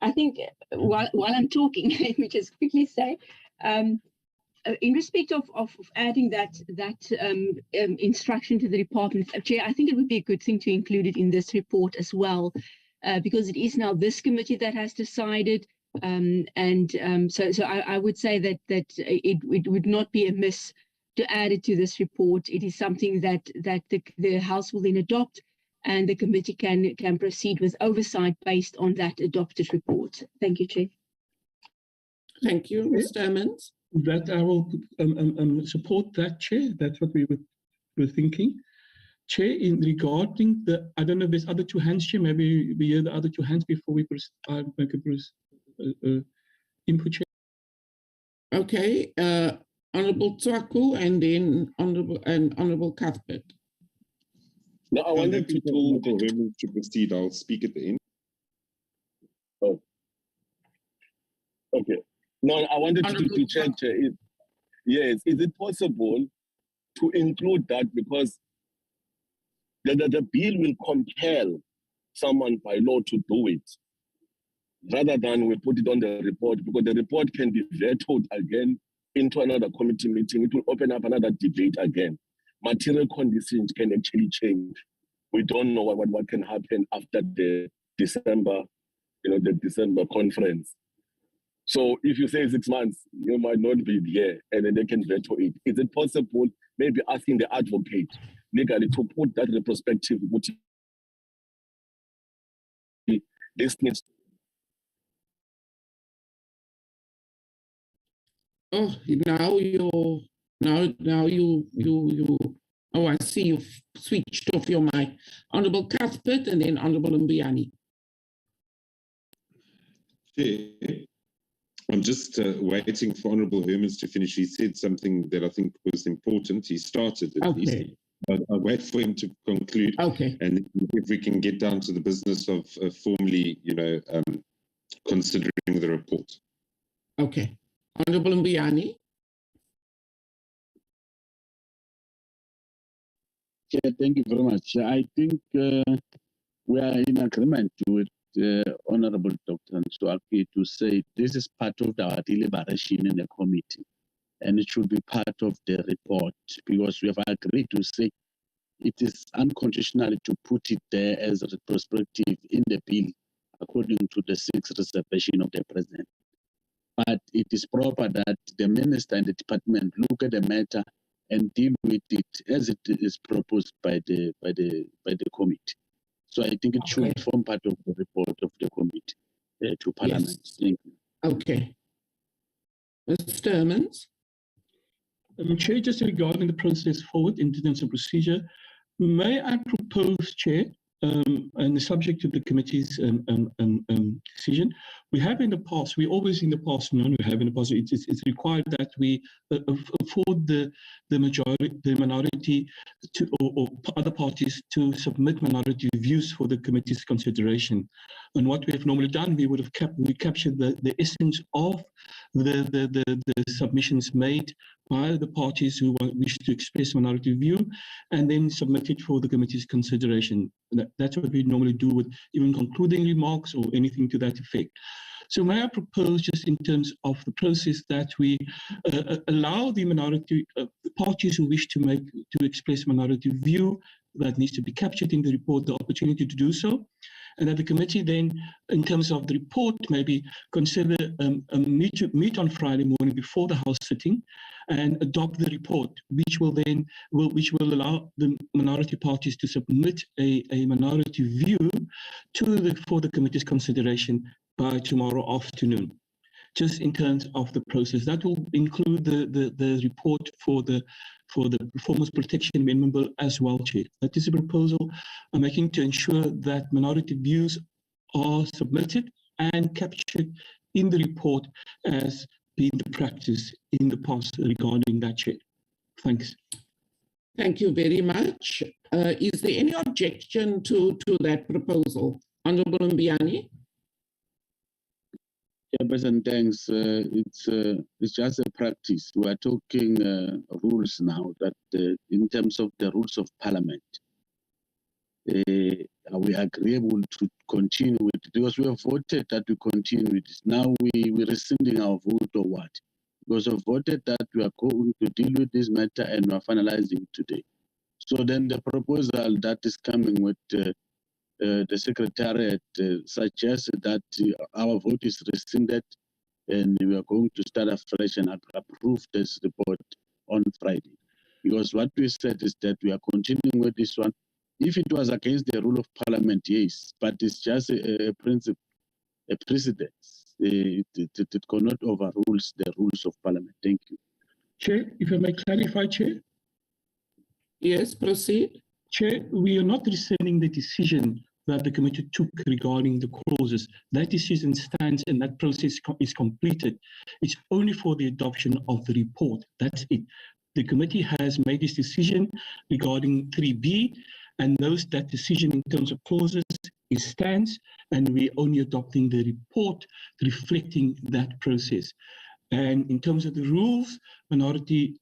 I think while I'm talking, let me just quickly say, in respect of adding that instruction to the department, Chair, I think it would be a good thing to include it in this report as well, because it is now this committee that has decided. So I would say that it would not be amiss to add it to this report. It is something that the House will then adopt, and the committee can proceed with oversight based on that adopted report. Thank you, Chair.
Thank you, Mr. Hermans.
That I will support that, Chair. That's what we were thinking. Chair, in regarding I don't know if there's other two hands, Chair. Maybe we hear the other two hands before we make a input, Chair.
Okay, Honorable Tswako, and then Honorable Cuthbert.
No, I wanted
to proceed. I'll speak at the end.
Oh, okay. No, I wanted to check. Yes, is it possible to include that, because the bill will compel someone by law to do it, rather than we put it on the report, because the report can be vetoed again into another committee meeting. It will open up another debate again. Material conditions can actually change. We don't know what can happen after the December, the December conference. So if you say 6 months, you might not be here, and then they can veto it. Is it possible, maybe asking the advocate legally to put that retrospective, which this needs?
Oh, now Now you. Oh, I see you've switched off your mic. Honourable Cuthbert and then Honourable Mbiani.
Chair, I'm just waiting for Honourable Hermans to finish. He said something that I think was important. He started at least. I'll wait for him to conclude.
Okay.
And if we can get down to the business of formally, considering the report.
Okay. Honourable Mbiani.
Yeah, thank you very much. I think we are in agreement with Honorable Dr. Nswaki to say this is part of our deliberation in the committee, and it should be part of the report, because we have agreed to say it is unconditional to put it there as a retrospective in the bill according to the 6th reservation of the President. But it is proper that the Minister and the Department look at the matter and deal with it as it is proposed by the committee. So I think it should form part of the report of the committee to Parliament.
Yes.
Thank you.
Okay. Mr. Hermans.
Chair, just regarding the process forward in terms of procedure, may I propose, Chair, and subject to the committee's decision, we have in the past, we always in the past, it's required that we afford the minority to, or other parties to submit minority views for the committee's consideration. And what we have normally done, we captured the essence of the submissions made by the parties who wish to express minority view, and then submit it for the committee's consideration. That's what we normally do with even concluding remarks or anything to that effect. So may I propose, just in terms of the process, that we allow the minority parties who wish to express minority view that needs to be captured in the report the opportunity to do so, and that the committee then, in terms of the report, maybe consider meet on Friday morning before the House sitting and adopt the report, which will allow the minority parties to submit a minority view for the committee's consideration by tomorrow afternoon. Just in terms of the process, that will include the report for the Performance Protection Amendment Bill as well, Chair. That is a proposal I'm making to ensure that minority views are submitted and captured in the report as being the practice in the past regarding that, Chair. Thanks.
Thank you very much. Is there any objection to that proposal? Honourable Mbiani?
Chairperson, thanks. It's just a practice. We are talking rules now that in terms of the rules of Parliament, are we agreeable to continue with it? Because we have voted that we continue with this. Now we're rescinding our vote or what? Because we have voted that we are going to deal with this matter and we are finalizing it today. So then the proposal that is coming with the Secretariat suggests that our vote is rescinded and we are going to start afresh and approve this report on Friday. Because what we said is that we are continuing with this one. If it was against the rule of Parliament, yes, but it's just a principle, a precedence. It cannot overrule the rules of Parliament. Thank you.
Chair, if I may clarify, Chair.
Yes, proceed.
Chair, we are not rescinding the decision that the committee took regarding the clauses. That decision stands and that process is completed. It's only for the adoption of the report. That's it. The committee has made this decision regarding 3B, and that decision in terms of clauses stands, and we're only adopting the report reflecting that process. And in terms of the rules, minority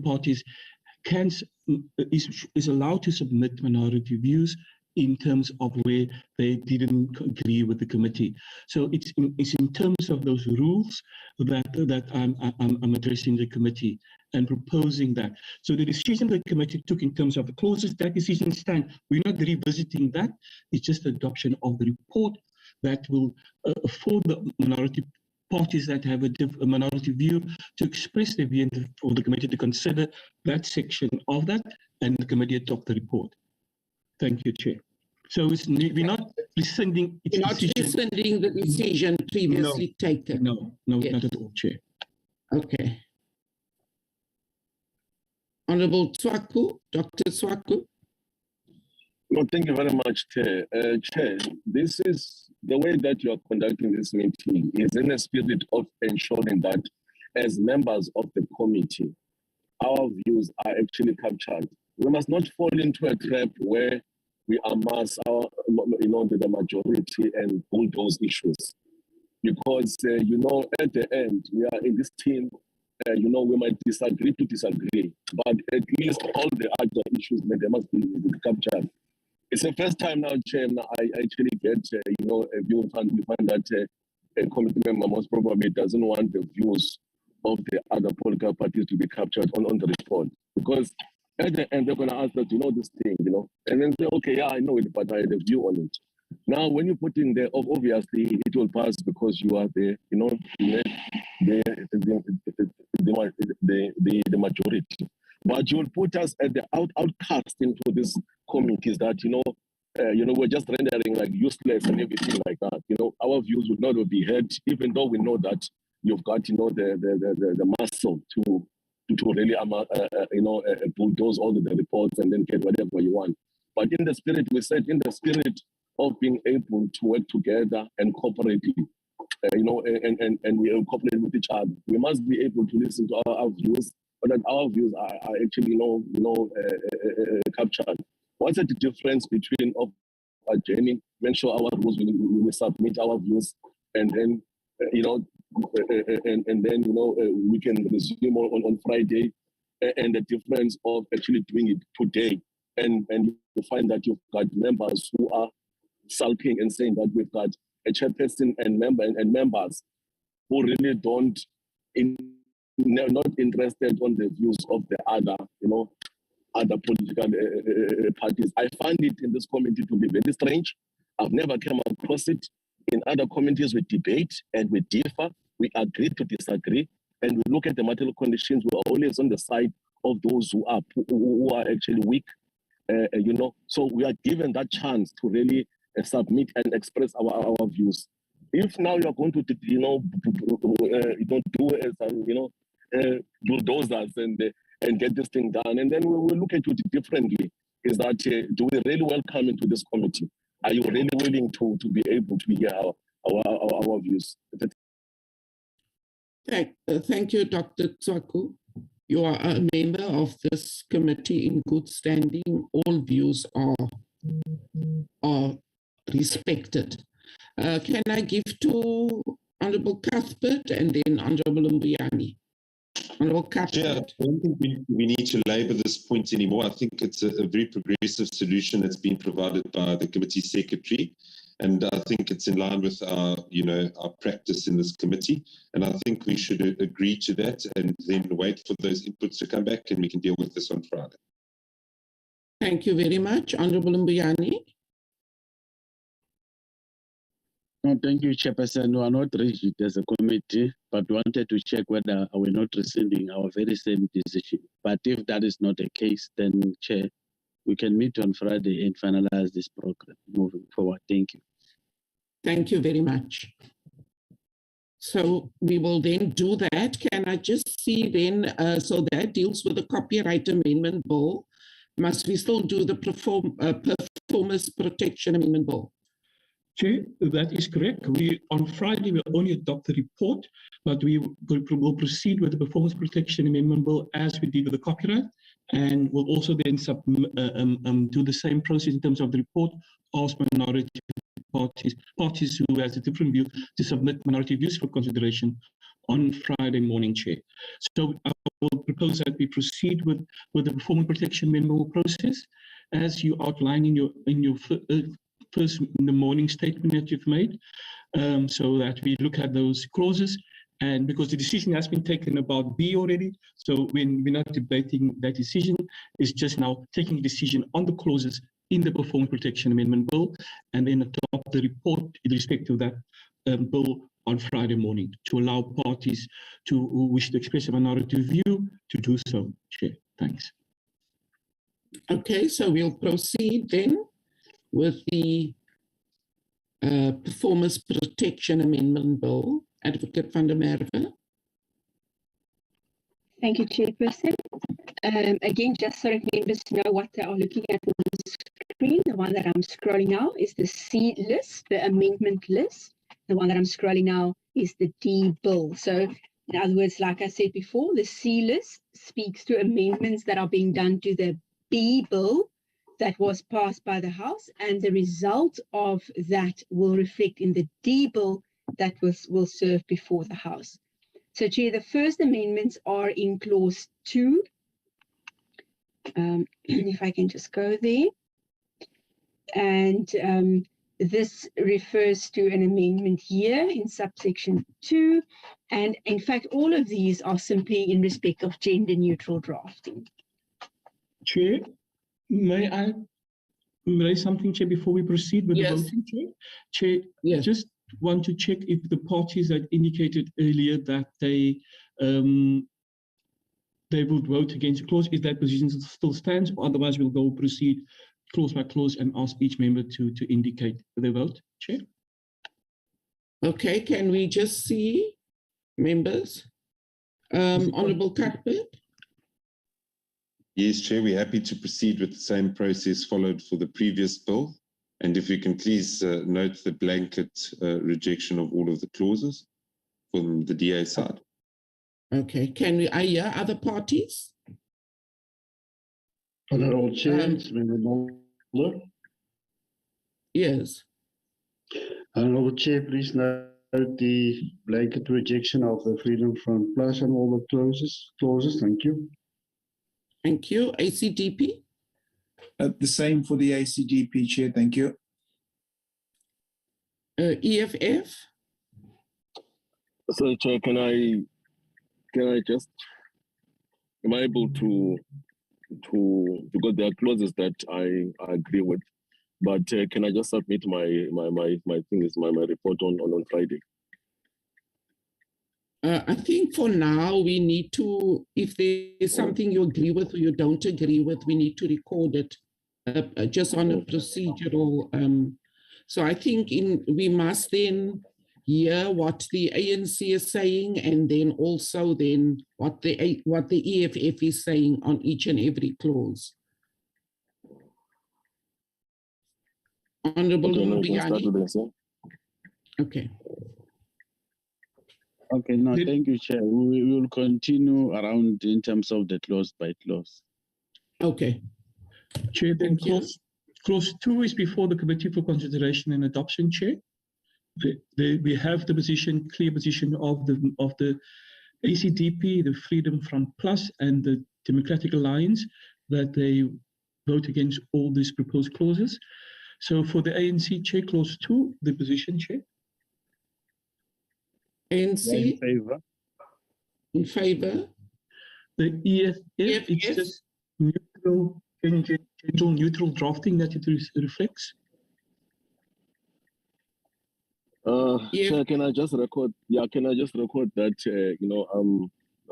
parties is allowed to submit minority views in terms of where they didn't agree with the committee. So it's in terms of those rules that I'm addressing the committee and proposing that. So the decision the committee took in terms of the clauses, that decision stands. We're not revisiting that. It's just the adoption of the report that will afford the minority parties that have a minority view to express their view for the committee to consider that section of that and the committee adopt the report. Thank you, Chair. So we're not rescinding its
You're not rescinding the decision previously taken?
No, not at all, Chair.
Okay. Honorable Tswaku, Dr. Tswaku.
No, thank you very much, Chair. Chair, this is the way that you are conducting this meeting is in a spirit of ensuring that as members of the committee, our views are actually captured. We must not fall into a trap where we amass our, the majority and bulldoze issues. Because, at the end, we are in this team, we might disagree to disagree, but at least all the other issues, they must be captured. It's the first time now, Chair, I actually get, a view and we find that a committee member most probably doesn't want the views of the other political parties to be captured on the report. Because at the end, they're going to ask that, this thing, and then say, okay, yeah, I know it, but I had a view on it. Now, when you put in there, obviously, it will pass because you are the majority. But you will put us at the outcast into these committees that, we're just rendering like useless and everything like that. Our views would not be heard, even though we know that you've got, the muscle to really, bulldoze all the reports and then get whatever you want. But in the spirit, we said, in the spirit of being able to work together and cooperatively, and we cooperate with each other, we must be able to listen to our views, but that our views are actually, captured. What's the difference between adjourning, make sure our rules, we submit our views, and then, we can resume on Friday, and the difference of actually doing it today, and you find that you've got members who are sulking and saying that we've got a chairperson and members who really not interested on the views of the other political parties. I find it in this committee to be very strange. I've never come across it. In other committees, we debate and we differ, we agree to disagree, and we look at the material conditions. We're always on the side of those who are actually weak, So we are given that chance to really submit and express our views. If now you're going to, do as bulldozers and get this thing done, and then we will look at it differently. Is that do we really welcome into this committee? Are you really willing to be able to hear our views?
Thank you, Dr. Tswaku. You are a member of this committee in good standing. All views are respected. Can I give to Honorable Cuthbert and then Honorable Mbuyane? Honorable Cuthbert.
Yeah, I don't think we need to labour this point anymore. I think it's a very progressive solution that's been provided by the committee secretary. And I think it's in line with our practice in this committee. And I think we should agree to that and then wait for those inputs to come back and we can deal with this on Friday.
Thank you very much. Honorable Mbuyane.
No, thank you, Chairperson. We are not rigid as a committee, but wanted to check whether we're not rescinding our very same decision. But if that is not the case, then Chair, we can meet on Friday and finalize this program moving forward. Thank you.
Thank you very much. So we will then do that. Can I just see then, so that deals with the Copyright Amendment Bill. Must we still do the Performance Protection Amendment Bill?
Chair, that is correct. On Friday, we'll only adopt the report, but we will proceed with the Performance Protection Amendment Bill as we did with the copyright, and we'll also then do the same process in terms of the report, ask minority parties who has a different view to submit minority views for consideration on Friday morning, Chair. So I will propose that we proceed with the Performance Protection Amendment process as you outline in your first in the morning statement that you've made, so that we look at those clauses. And because the decision has been taken about B already, so when we're not debating that decision, it's just now taking a decision on the clauses in the Performance Protection Amendment Bill, and then adopt the report in respect to that bill on Friday morning to allow parties who wish to express a minority view to do so. Chair, thanks.
Okay, so we'll proceed then with the Performance Protection Amendment Bill. Advocate van der Merwe.
Thank you, Chairperson. Again, just so that members know what they are looking at on the screen, the one that I'm scrolling now is the C list, the amendment list. The one that I'm scrolling now is the D bill. So in other words, like I said before, the C list speaks to amendments that are being done to the B bill that was passed by the House, and the result of that will reflect in the D bill that will serve before the House. So, Chair, the first amendments are in clause 2. If I can just go there. And this refers to an amendment here in subsection 2. And in fact, all of these are simply in respect of gender neutral drafting.
Chair, may I raise something, Chair, before we proceed with the voting, Chair? Chair, just want to check if the parties that indicated earlier that they would vote against the clause, if that position still stands, or otherwise we'll go proceed clause by clause and ask each member to indicate their vote, Chair.
Okay, can we just see members? Honourable Cuthbert?
Yes, Chair, we're happy to proceed with the same process followed for the previous bill. And if you can please note the blanket rejection of all of the clauses from the DA side.
Okay, can we hear other parties?
Honourable Chair, Member Mulder.
Yes.
Honourable Chair, please note the blanket rejection of the Freedom Front Plus and all the clauses. Thank you.
Thank you. ACDP?
The same for the ACDP, Chair. Thank you.
EFF?
So, Chair, am I able to, because there are clauses that I agree with, but can I just submit my report on Friday?
I think for now we need to, if there's something you agree with or you don't agree with, we need to record it just on a procedural. So I think we must then hear what the ANC is saying, and then also then what the EFF is saying on each and every clause. Honourable Lubiani. Okay.
Okay, no, thank you, Chair. We will continue around in terms of the clause by clause.
Okay.
Chair, then clause 2 is before the Committee for Consideration and Adoption, Chair. We have the clear position of the ACDP, the Freedom Front Plus, and the Democratic Alliance that they vote against all these proposed clauses. So for the ANC, Chair, clause 2, the position, Chair.
ANC?
In favor.
In favor.
The EFF, it's just neutral drafting that it reflects.
Chair, can I just record? Yeah, can I just record that?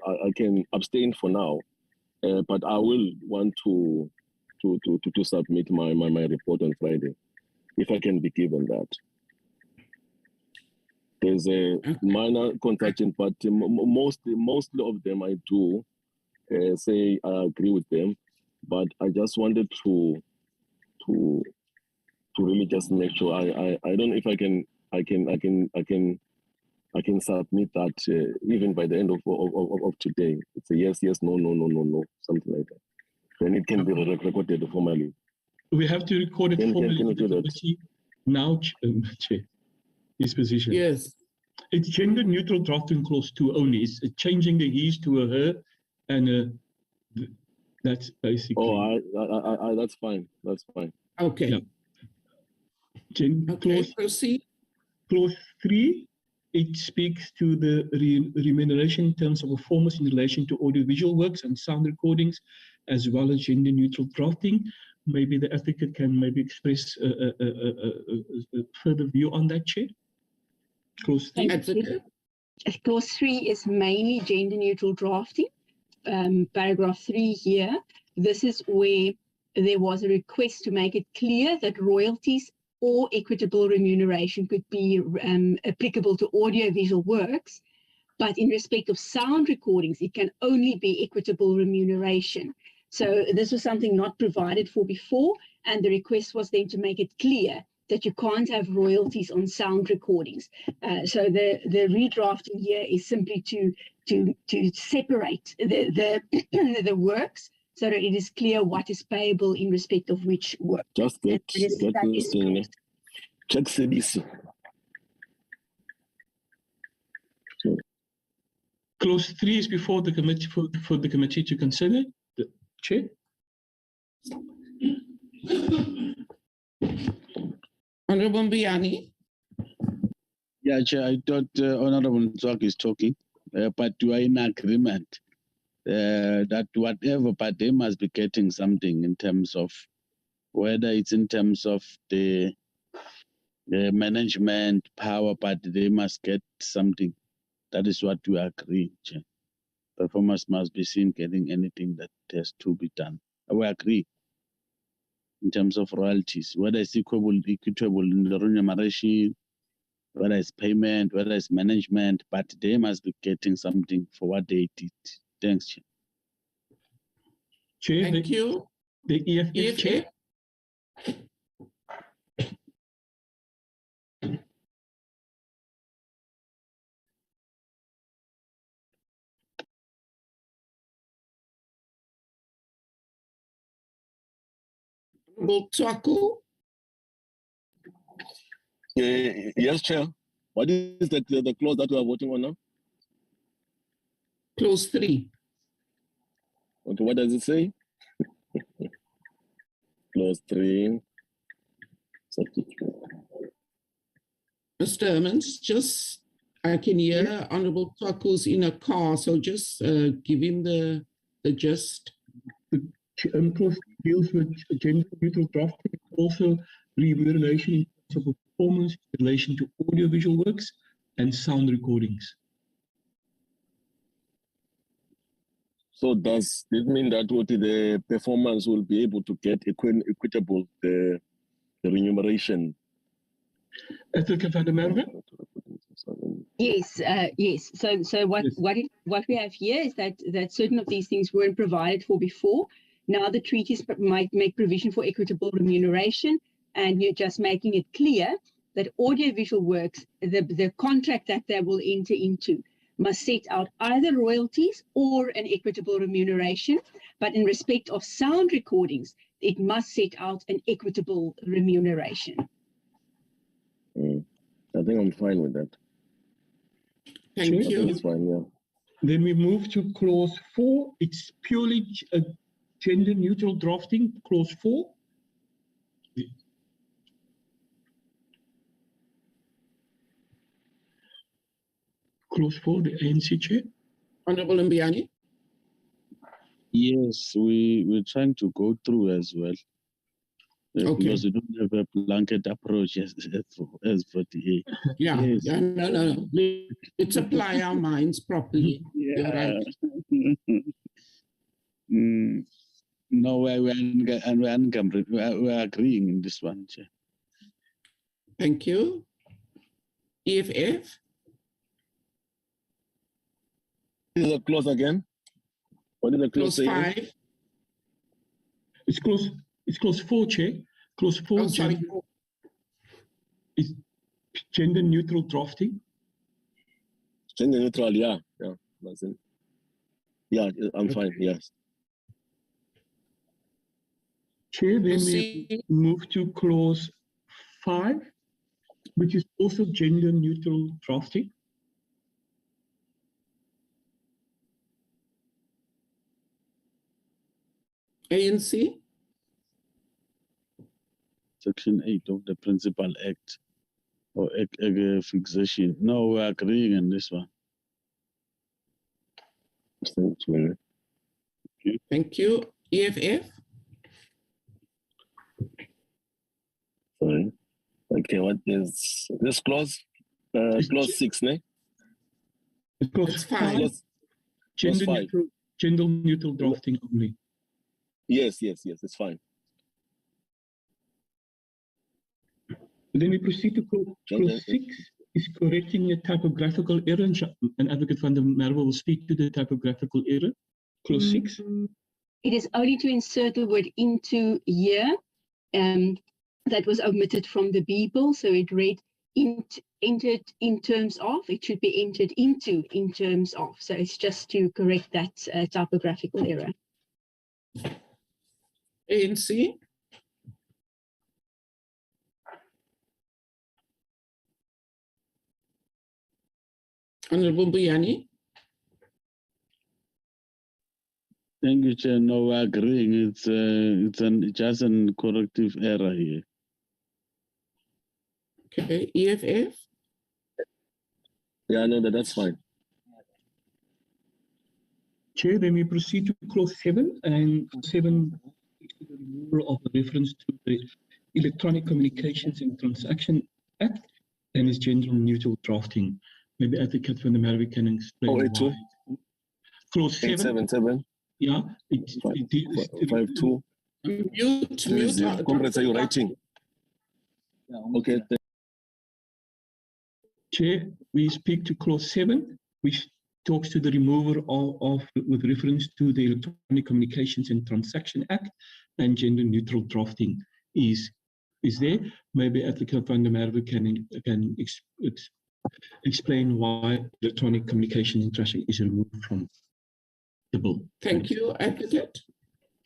I can abstain for now, but I will want to submit my report on Friday, if I can be given that. There's a minor contraction, but mostly of them I do say I agree with them, but I just wanted to really just make sure. I don't know if I can submit that even by the end of today. It's a yes, no, something like that. Then it can be recorded formally.
We have to record it formally.
Can you do that?
Now, Chair, his position.
Yes.
It's gender neutral drafting clause 2 only. It's changing the he's to a her, and that's basically.
Oh, that's fine. That's fine.
Okay.
Yeah.
Proceed.
Clause 3, it speaks to the remuneration in terms of performance in relation to audiovisual works and sound recordings, as well as gender neutral drafting. Maybe the advocate can express a further view on that, Chair. Clause 3.
Clause 3 is mainly gender neutral drafting. Paragraph 3 here, this is where there was a request to make it clear that royalties or equitable remuneration could be applicable to audiovisual works. But in respect of sound recordings, it can only be equitable remuneration. So this was something not provided for before, and the request was then to make it clear that you can't have royalties on sound recordings. So the redrafting here is simply to separate the works so that it is clear what is payable in respect of which work.
Just get this thing. Check CDC.
Clause 3 is before the committee for the committee to consider. The Chair.
Honorable Mbiani.
Yeah, Chair, I thought Honorable Nzwak is talking, but we are in agreement that whatever, but they must be getting something in terms of whether it's in terms of the management power, but they must get something. That is what we agree, Chair. Performance must be seen getting anything that has to be done. We agree in terms of royalties, whether it's equitable in the remuneration, whether it's payment, whether it's management, but they must be getting something for what they did. Thanks, Chair.
Chair,
Thank you.
The EFF Chair.
Honorable Tswaku.
Yes, Chair. What is the clause that we are voting on now?
Clause 3.
Okay, what does it say? Clause 3.
Mr. Hermans, just, I can hear Honorable Tswaku's in a car, so just give him the gist.
Clause deals with gender neutral drafting, also remuneration in terms of performance in relation to audiovisual works and sound recordings.
So does it mean that what the performance will be able to get equitable the remuneration?
Applicant van der Merwe?
Yes, yes. So what we have here is that certain of these things weren't provided for before. Now the treaties might make provision for equitable remuneration, and you're just making it clear that audiovisual works, the contract that they will enter into, must set out either royalties or an equitable remuneration. But in respect of sound recordings, it must set out an equitable remuneration.
I think I'm fine with that.
Thank you.
It's fine, yeah.
Then we move to clause 4. It's purely a gender neutral drafting, clause 4. Clause 4, the ANC Chair.
Honorable Mbiani.
Yes, we're trying to go through as well.
Okay.
Because we don't have a blanket approach as for the
Yeah,
yes.
yeah, no. Let's apply our minds properly. You're right.
No, we're agreeing in this one, Chair.
Thank you. EFF.
Is the clause again? What is the clause?
Clause 5.
It's clause 4, Chair. Clause 4.
Oh, sorry.
Is gender neutral drafting.
Gender neutral, yeah. Yeah, I'm fine, yes.
Chair, then we move to clause 5, which is also gender neutral drafting.
ANC.
Section 8 of the Principal Act or fixation. No, we're agreeing on this one.
Thank you. EFF.
Sorry. Okay, what is this clause? Clause 6, ne?
Clause 5.
Clause 5.
Gender neutral drafting only.
Yes, it's fine.
Then we proceed to clause 6, is correcting a typographical error, and Advocate van der Merwe will speak to the typographical error. Clause 6.
It is only to insert the word into here. That was omitted from the B bill, so it read entered in terms of. It should be entered into in terms of. So it's just to correct that typographical error.
ANC. Honorable Buyani.
Thank you, Chair. No, we're agreeing. It's just a corrective error here.
Okay, EFF.
Yeah, no, that's fine.
Chair, then we proceed to clause 7, and 7 is the removal of the reference to the Electronic Communications and Transaction Act and its gender neutral drafting. Maybe Advocate van der Merwe can explain why. Clause 7.
877.
Yeah, it deals
52.
Mute.
Comrades, are you writing? Okay.
Chair, we speak to clause 7, which talks to the removal of with reference to the Electronic Communications and Transaction Act and gender neutral drafting is there. Maybe Advocate van der Merwe can explain why electronic communication and transaction is removed from the bill.
Thank you, Advocate.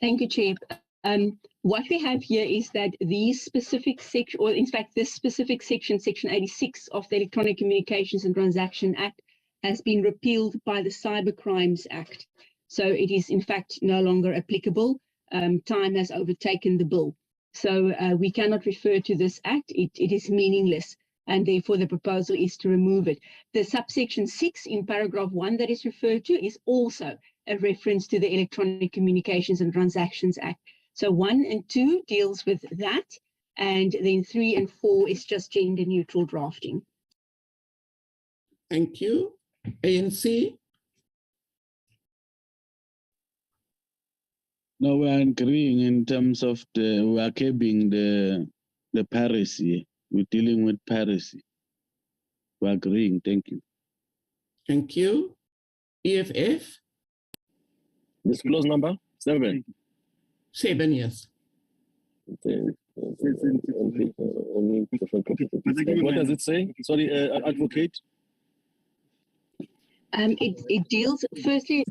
Thank you, Chair. What we have here is that these specific section, or in fact, this specific section, Section 86 of the Electronic Communications and Transaction Act, has been repealed by the Cybercrimes Act. So it is, in fact, no longer applicable. Time has overtaken the bill. So we cannot refer to this act. It is meaningless, and therefore the proposal is to remove it. The subsection 6 in paragraph 1 that is referred to is also a reference to the Electronic Communications and Transactions Act. So 1 and 2 deals with that, and then 3 and 4 is just gender neutral drafting.
Thank you. ANC.
No, we're agreeing in terms of we are keeping the piracy. We're dealing with piracy. We're agreeing. Thank you.
Thank you. EFF.
This clause number 7.
7, yes.
What does it say? Sorry, Advocate.
It deals firstly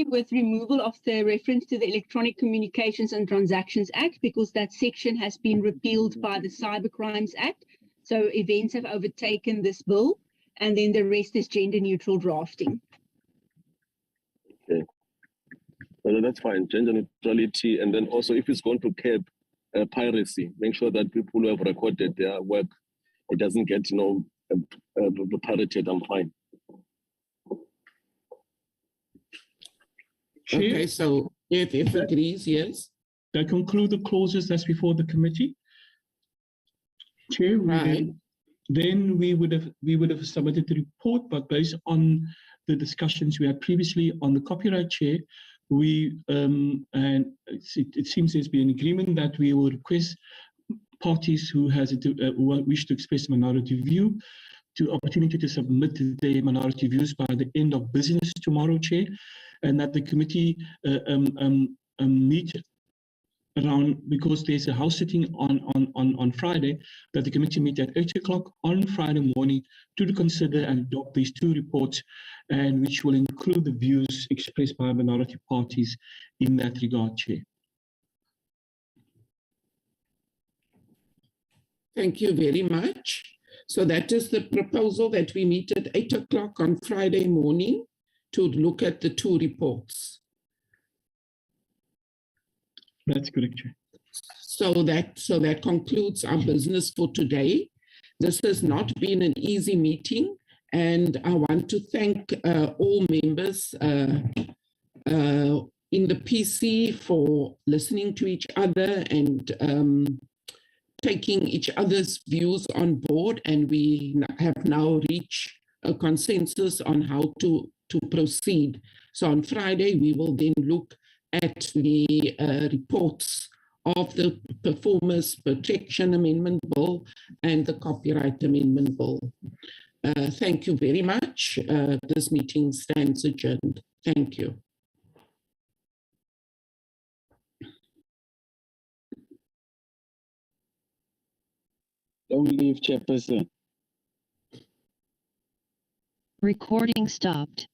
with removal of the reference to the Electronic Communications and Transactions Act, because that section has been repealed by the Cybercrimes Act. So events have overtaken this bill, and then the rest is gender neutral drafting.
Okay. Well, that's fine. Gender neutrality, and then also if it's going to curb piracy, make sure that people who have recorded their work, it doesn't get pirated. I'm fine.
Okay, so if agrees, yes.
I conclude the clauses that's before the committee. Chair, then we would have submitted the report, but based on the discussions we had previously on the copyright, Chair, and it seems there's been an agreement that we will request parties who wish to express a minority view to opportunity to submit their minority views by the end of business tomorrow, Chair, and that the committee meet around, because there's a house sitting on Friday, that the committee meet at 8 o'clock on Friday morning to consider and adopt these 2 reports, and which will include the views expressed by minority parties in that regard, Chair.
Thank you very much. So that is the proposal, that we meet at 8 o'clock on Friday morning to look at the 2 reports.
That's correct, Chair.
So that concludes our business for today. This has not been an easy meeting, and I want to thank all members in the PC for listening to each other and taking each other's views on board, and we have now reached a consensus on how to proceed. So on Friday, we will then look at the reports of the Performance Protection Amendment Bill and the Copyright Amendment Bill. Thank you very much. This meeting stands adjourned. Thank you.
Long live Chairperson.
Recording stopped.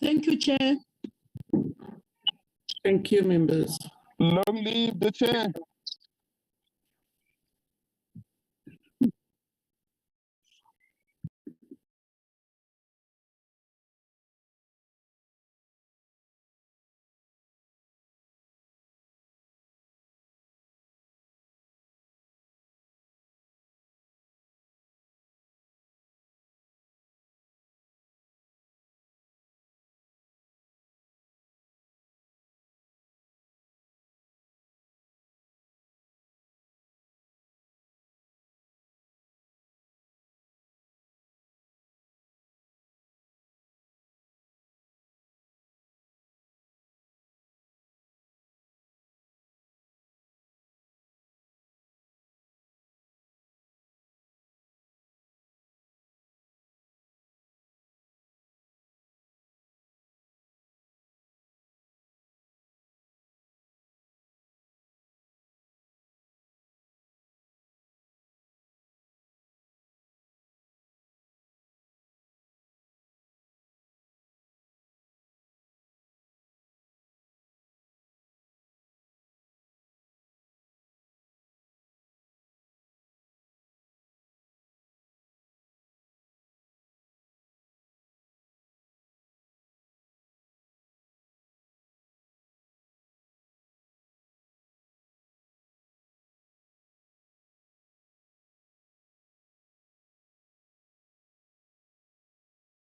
Thank you, Chair.
Thank you, members.
Long live the chair.